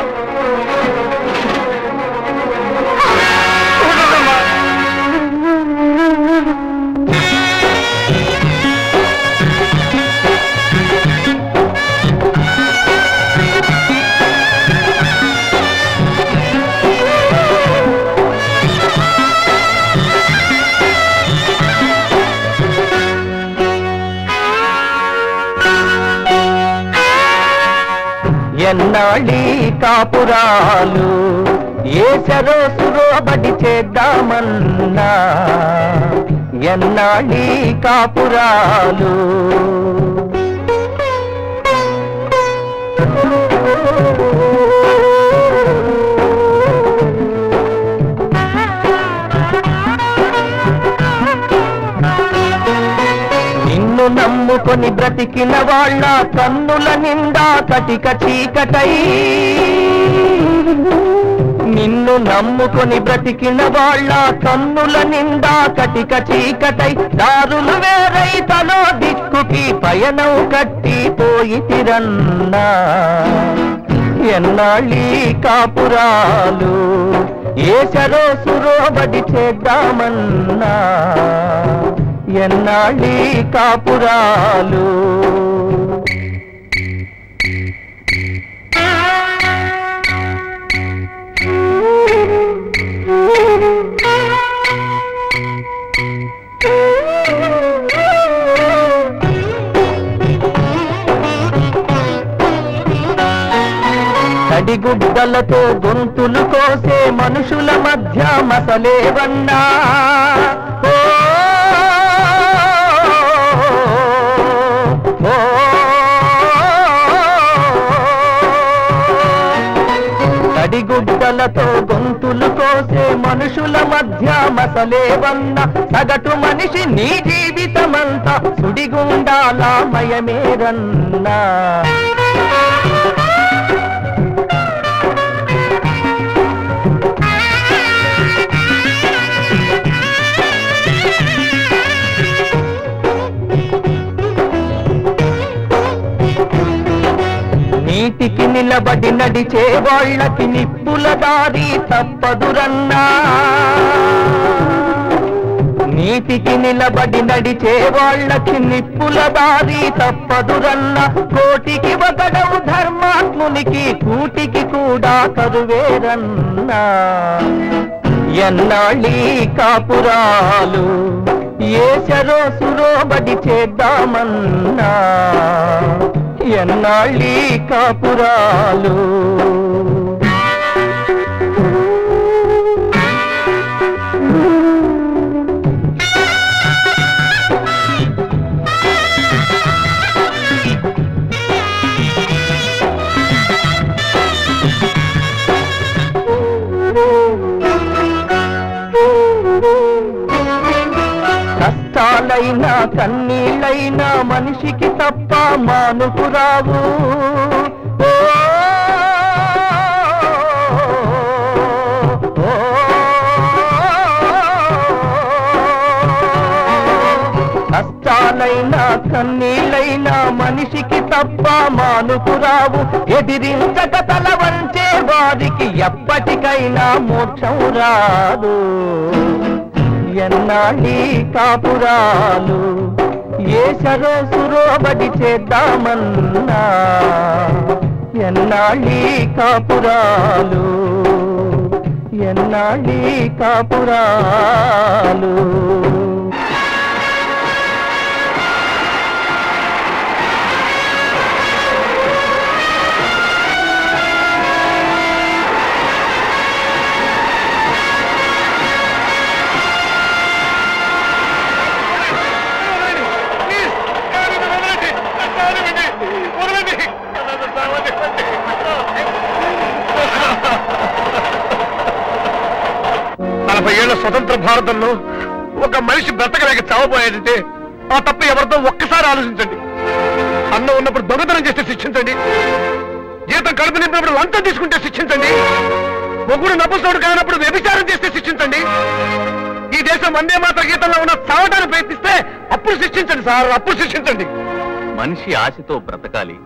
ఎన్నాళ్ళీ కాపురాలు ఏసరో సురోబడి చేద్దామన్నా, ఎన్నాళ్ళీ కాపురాలు. నిన్ను నమ్ముకొని బ్రతికిన వాళ్ళ కన్నుల నిండా కటిక చీకటై, నిన్ను నమ్ముకొని బ్రతికిన వాళ్ళ కన్నుల నిండా కటిక చీకటై, దారులు వేరై తలో దిక్కుకి పయనం కట్టిపోయి తిరన్నా. ఎన్నాళ్ళీ కాపురాలు ఏసరో సురోబడి చేద్దామన్నా, ఎన్నాళ్ళీ కాపురాలు. తడిగుడ్డలతో గొంతులు కోసే మనుషుల మధ్య మసలేవన్నా, తడిగుడ్డలతో గొంతులు కోసే మనుషుల మధ్య మసలేవన్న, సగటు మనిషి నీ జీవితమంతా సుడిగుండాల మయమేరన్నా. నీటికి నిలబడి నడిచే వాళ్ళకి నిప్పుల దారి తప్పదురన్నా, నీటికి నిలబడి నడిచే వాళ్ళకి నిప్పుల దారి తప్పదురన్నా. కోటికి ఒకడం ధర్మాత్మునికి కూటికి కూడా కరువేరన్నా. ఎన్నాళ్ళీ కాపురాలు ఏసరో సురోబడి చేద్దామన్నా, ఎన్నాళ్ళీ కాపురాలు. కన్నీళ్ళైనా మనిషికి తప్ప మానుకురావు. కష్టాలైనా కన్నీళ్ళైనా మనిషికి తప్ప మానుకురావు. ఎదిరించక తల వంచే వారికి ఎప్పటికైనా మోక్షం రాదు. ఎన్నాళ్ళీ కాపురాలు ఏ సరోసురోబడి చేద్దామన్నా, ఎన్నాళ్ళీ కాపురాలు ఎన్నాళ్ళీ కాపురాలు. స్వతంత్ర భారతంలో ఒక మనిషి బ్రతకలేక చావబోయేదంటే ఆ తప్పు ఎవరితో ఒక్కసారి ఆలోచించండి. అన్నం ఉన్నప్పుడు దొంగతనం చేస్తే శిక్షించండి. జీతం కడుపు నింపినప్పుడు లంచం తీసుకుంటే శిక్షించండి. మొగుడు నపుసోడు కానప్పుడు వ్యభిచారం చేస్తే శిక్షించండి. ఈ దేశం వందే మాతర గీతంలో ఉన్న చావటాన్ని ప్రయత్నిస్తే అప్పుడు శిక్షించండి సార్, అప్పుడు శిక్షించండి. మనిషి ఆశతో బ్రతకాలి,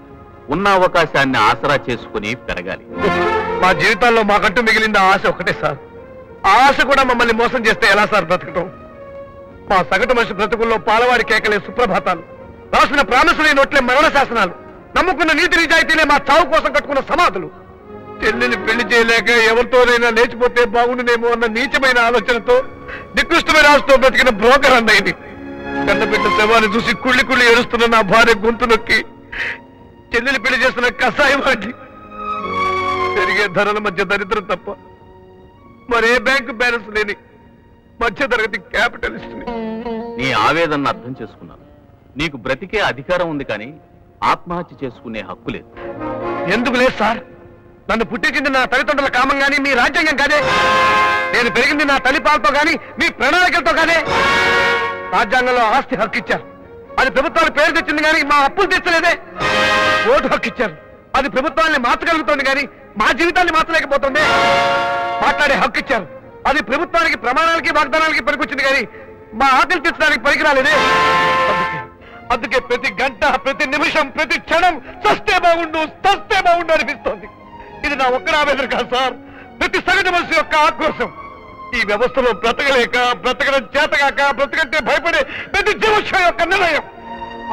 ఉన్న అవకాశాన్ని ఆసరా చేసుకుని పెరగాలి. మా జీవితాల్లో మాకంటూ మిగిలింది ఆశ ఒకటే సార్. ఆశ కూడా మమ్మల్ని మోసం చేస్తే ఎలా సార్ బ్రతకటం? మా సగటు మనిషి బ్రతుకుల్లో పాలవాడి కేకలే సుప్రభాతాలు, రాసిన ప్రామిసులే నోట్లే మరణ శాసనాలు, నమ్ముకున్న నీతి నిజాయితీలే మా చావు కోసం కట్టుకున్న సమాధులు. చెల్లిని పెళ్లి చేయలేక ఎవరితోనైనా లేచిపోతే బాగుండునేమో అన్న నీచమైన ఆలోచనతో నికృష్టమైన ఆశతో బ్రతికిన బ్రోకర్ అన్నయ్యని. కన్నబిడ్డ శవాన్ని చూసి కుళ్ళి కుళ్ళి ఏడుస్తున్న నా భార్య గొంతు నొక్కి చెల్లిని పెళ్లి చేస్తున్న కషాయం వాటి పెరిగే ధరల మధ్య దరిద్రం తప్ప మరే బ్యాంకు బ్యాలెన్స్ లేని మధ్యతరగతి క్యాపిటలిస్ట్. నీ ఆవేదనను అర్థం చేసుకున్నాను. నీకు బ్రతికే అధికారం ఉంది, కానీ ఆత్మహత్య చేసుకునే హక్కు లేదు. ఎందుకు లేదు సార్? నన్ను పుట్టించింది నా తల్లిదండ్రుల కామం గాని మీ రాజ్యాంగం కాదే. నేను పెరిగింది నా తల్లి పాలతో గాని మీ ప్రణాళికలతో కాదే. రాజ్యాంగంలో ఆస్తి హక్కు ఇచ్చారు, అది ప్రభుత్వాలు పేరు తెచ్చింది కానీ మా అప్పులు తెచ్చలేదే. ఓటు హక్కు ఇచ్చారు, అది ప్రభుత్వాన్ని మార్చగలుగుతుంది కానీ మా జీవితాన్ని మార్చలేకపోతుంది. మాట్లాడే హక్కు ఇచ్చారు, అది ప్రభుత్వానికి ప్రమాణాలకి వాగ్దానాలకి పనికొచ్చింది కానీ మా ఆకలి తీర్చడానికి పనికి రాలేదే. అందుకే ప్రతి గంట, ప్రతి నిమిషం, ప్రతి క్షణం చస్తే బాగుండు అనిపిస్తోంది. ఇది నా ఒక్క ఆవేదన కాదు సార్, ప్రతి సగటు మనిషి యొక్క ఆక్రోశం. ఈ వ్యవస్థలో బ్రతకడం చేతగాక, బ్రతకంటే భయపడే ప్రతి జీవోత్సవం యొక్క నిర్ణయం.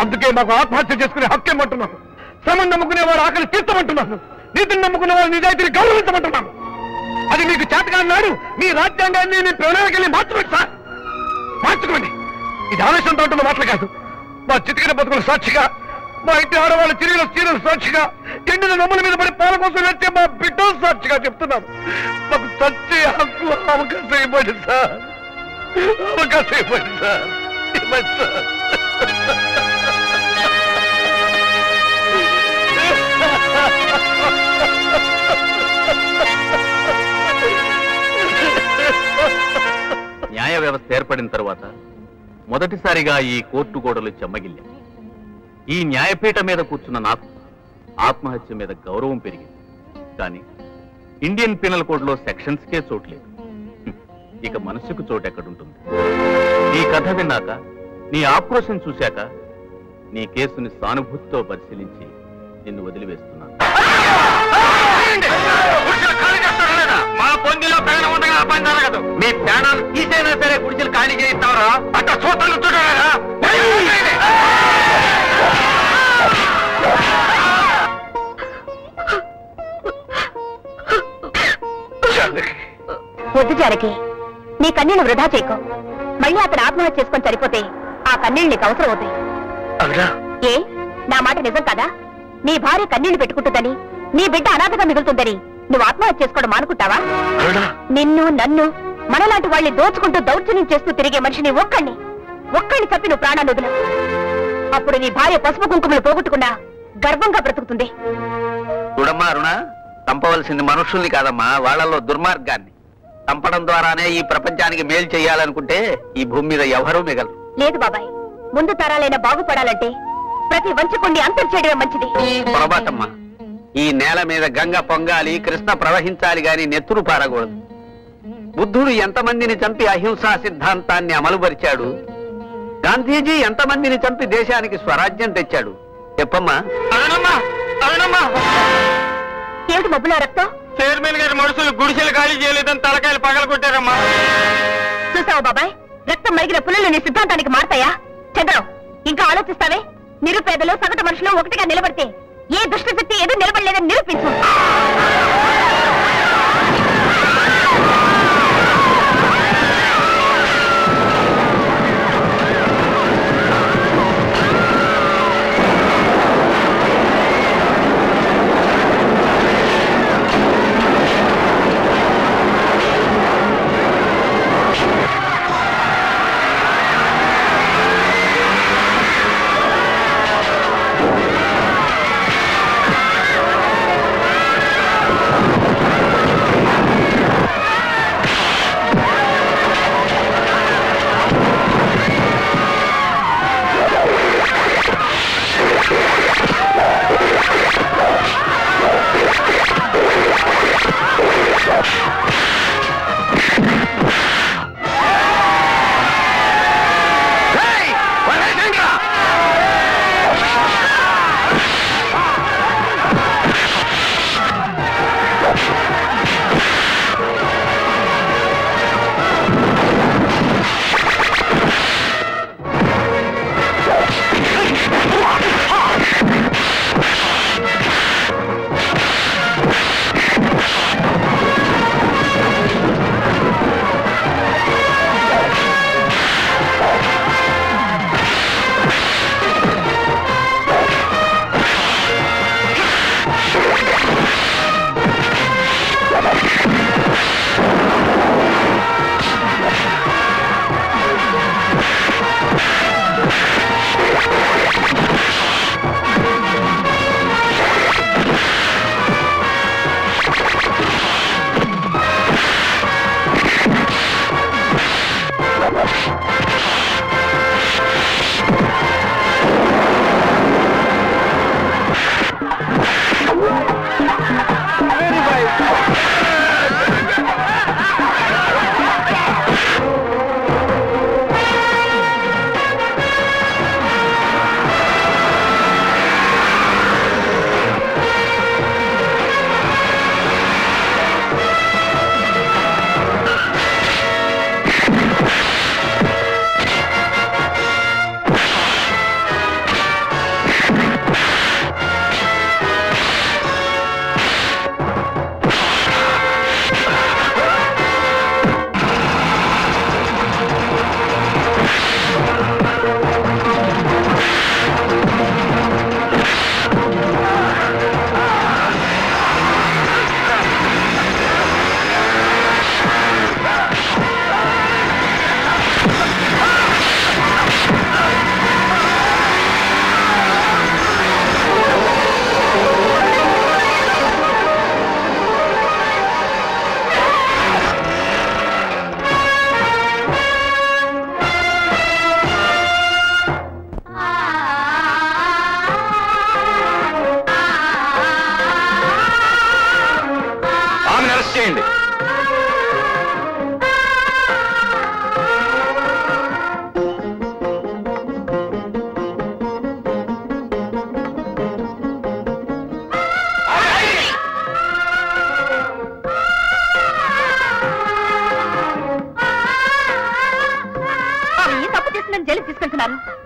అందుకే మాకు ఆత్మహత్య చేసుకునే హక్కు ఏమంటున్నాను. శ్రమం నమ్ముకునే వారు ఆకలి తీర్చమంటున్నాను. నీతిని నమ్ముకునే వారు నిజాయితీని గౌరవించమంటున్నాను. అది మీకు చేతగా అన్నాడు. మీ రాజ్యాంగాన్ని మీ ప్రణాళికల్ని మార్చుకోండి సార్, మార్చుకోండి. ఇది ఆవేశంతో ఉంటున్న మాటలు కాదు. మా చితికిన బతుకుల సాక్షిగా, మా ఇంటి ఆడవాళ్ళ చీరల సాక్షిగా, ఎండిన నమ్ముల మీద పడి పాల కోసం వచ్చే మా బిడ్డ సాక్షిగా చెప్తున్నాను. మాకు చచ్చే హక్కు అవకాశం ఇవ్వండి సార్, అవకాశం ఇవ్వండి సార్, ఇవ్వండి సార్. న్యాయ వ్యవస్థ ఏర్పడిన తర్వాత మొదటిసారిగా ఈ కోర్టు గోడలు చెమ్మగిల్లాయి. ఈ న్యాయపీఠ మీద కూర్చున్న నాకు ఆత్మహత్య మీద గౌరవం పెరిగింది. కానీ ఇండియన్ పీనల్ కోడ్లో సెక్షన్స్కే చోట్లేదు. ఇక మనసుకు చోటు ఎక్కడుంటుంది? నీ కథ విన్నాక, నీ ఆక్రోశం చూశాక, నీ కేసుని సానుభూతితో పరిశీలించి నిన్ను వదిలివేస్తున్నాను. మా పొందిలో పేన ఉండగా పని జరగదు. మీ పేనాలు తీసైనా సరే గుడిసెలు ఖాళీ చేయిస్తావరా? అట్లా చూస్తాను చూడరా. వద్దు జానకి, నీ కన్నీళ్లు వృధా చేయకు. మళ్ళీ అతను ఆత్మహత్య చేసుకొని సరిపోతే ఆ కన్నీళ్ళు నీకు అవసరం అవుతాయి. ఏ నా మాట నిజం కదా? నీ భార్య కన్నీళ్లు పెట్టుకుంటుందని, నీ బిడ్డ అనాథగా మిగులుతుందని నువ్వు ఆత్మహత్య చేసుకోవడం మానుకుంటావా? నిన్ను, నన్ను, మనలాంటి వాళ్ళని దోచుకుంటూ దౌర్జన్యం చేస్తూ తిరిగే మనిషిని ఒక్కడిని తప్పి నువ్వు ప్రాణాలు వదులు. అప్పుడు నీ భార్య పసుపు కుంకుమలు పోగొట్టుకున్నా గర్వంగా బ్రతుకుతుంది. చూడమ్మా అరుణ, చంపవలసింది మనుషుల్ని కాదమ్మా, వాళ్ళల్లో దుర్మార్గాన్ని. చంపడం ద్వారానే ఈ ప్రపంచానికి మేలు చేయాలనుకుంటే ఈ భూమి మీద ఎవరూ మిగలరు. లేదు బాబాయ్, ముందు తరాలైన బాగుపడాలంటే ప్రతి వంచకుండి అంతం చేయడమే మంచిది. పొరపాటమ్మా, ఈ నేల మీద గంగ పొంగాలి, కృష్ణ ప్రవహించాలి గాని నెత్తురు పారకూడదు. బుద్ధుడు ఎంతమందిని చంపి అహింసా సిద్ధాంతాన్ని అమలుపరిచాడు, గాంధీజీ ఎంతమందిని చంపి దేశానికి స్వరాజ్యం తెచ్చాడు చెప్పమ్మా. ఏమిటి మబ్బులా రక్తం? చైర్మన్ గారి మనుషులు గుడిసెలు ఖాళీ చేయలేదని తలకాయలు పగలు కొట్టారమ్మా. చూసావు బాబాయ్, రక్తం మరిగిన పుల్లలు నీ సిద్ధాంతానికి మారతాయా? చంద్రం, ఇంకా ఆలోచిస్తావే? నిరుపేదలు సగటు మనుషులు ఒకటిగా నిలబడితే ఏ దుష్టశక్తి ఏదో నిలబడలేదని నిరూపించు.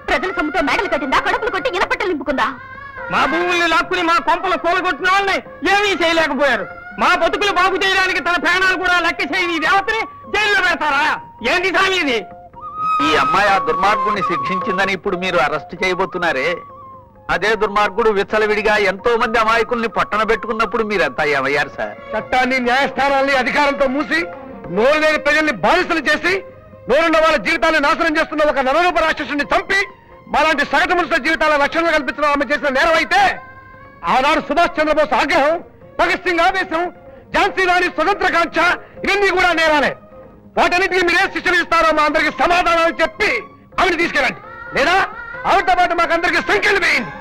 ప్రజల సొమ్ముతో మేడలు కట్టిందా, కడుపులు కొట్టి ఇనపట్టలు నింపుకుందా? మా భూముల్ని లాక్కుని మా కొంపలు కూలగొట్టిన వాళ్ళని ఏమీ చేయలేకపోయారు. మా బతుకులు బాగు చేయడానికి తన ప్రాణాలు కూడా లెక్క చేయని ఈ దేవతని జైల్లో పెడతారా? ఏంటి సామి ఇది? ఈ అమ్మాయి ఆ దుర్మార్గుడిని శిక్షించిందని ఇప్పుడు మీరు అరెస్ట్ చేయబోతున్నారే, అదే దుర్మార్గుడు విచ్చలవిడిగా ఎంతో మంది అమాయకుల్ని పట్టణ పెట్టుకున్నప్పుడు మీరెంత ఏమయ్యారు సార్? చట్టాన్ని, న్యాయస్థానాల్ని అధికారంతో మూసి నోరు లేని ప్రజల్ని బానిసలు చేసి నోరున్న వాళ్ళ జీవితాన్ని నాశనం చేస్తున్న ఒక నరరూప రాక్షసుని చంపి మాలాంటి సగటు మనుషుల జీవితాల రక్షణ కల్పించడం ఆమె చేసిన నేరం అయితే, ఆనాడు సుభాష్ చంద్రబోస్ ఆగ్రహం, భగత్ సింగ్ ఆవేశం, ఝాన్సీ రాణి స్వతంత్రకాంక్ష ఇవన్నీ కూడా నేరాలే. వాటన్నిటికీ మీరే శిక్షణ ఇస్తారో మా అందరికి సమాధానాలు చెప్పి ఆమెను తీసుకెళ్ళండి. లేదా ఆవిడతో పాటు మాకందరికి సంఖ్యలు వేయండి.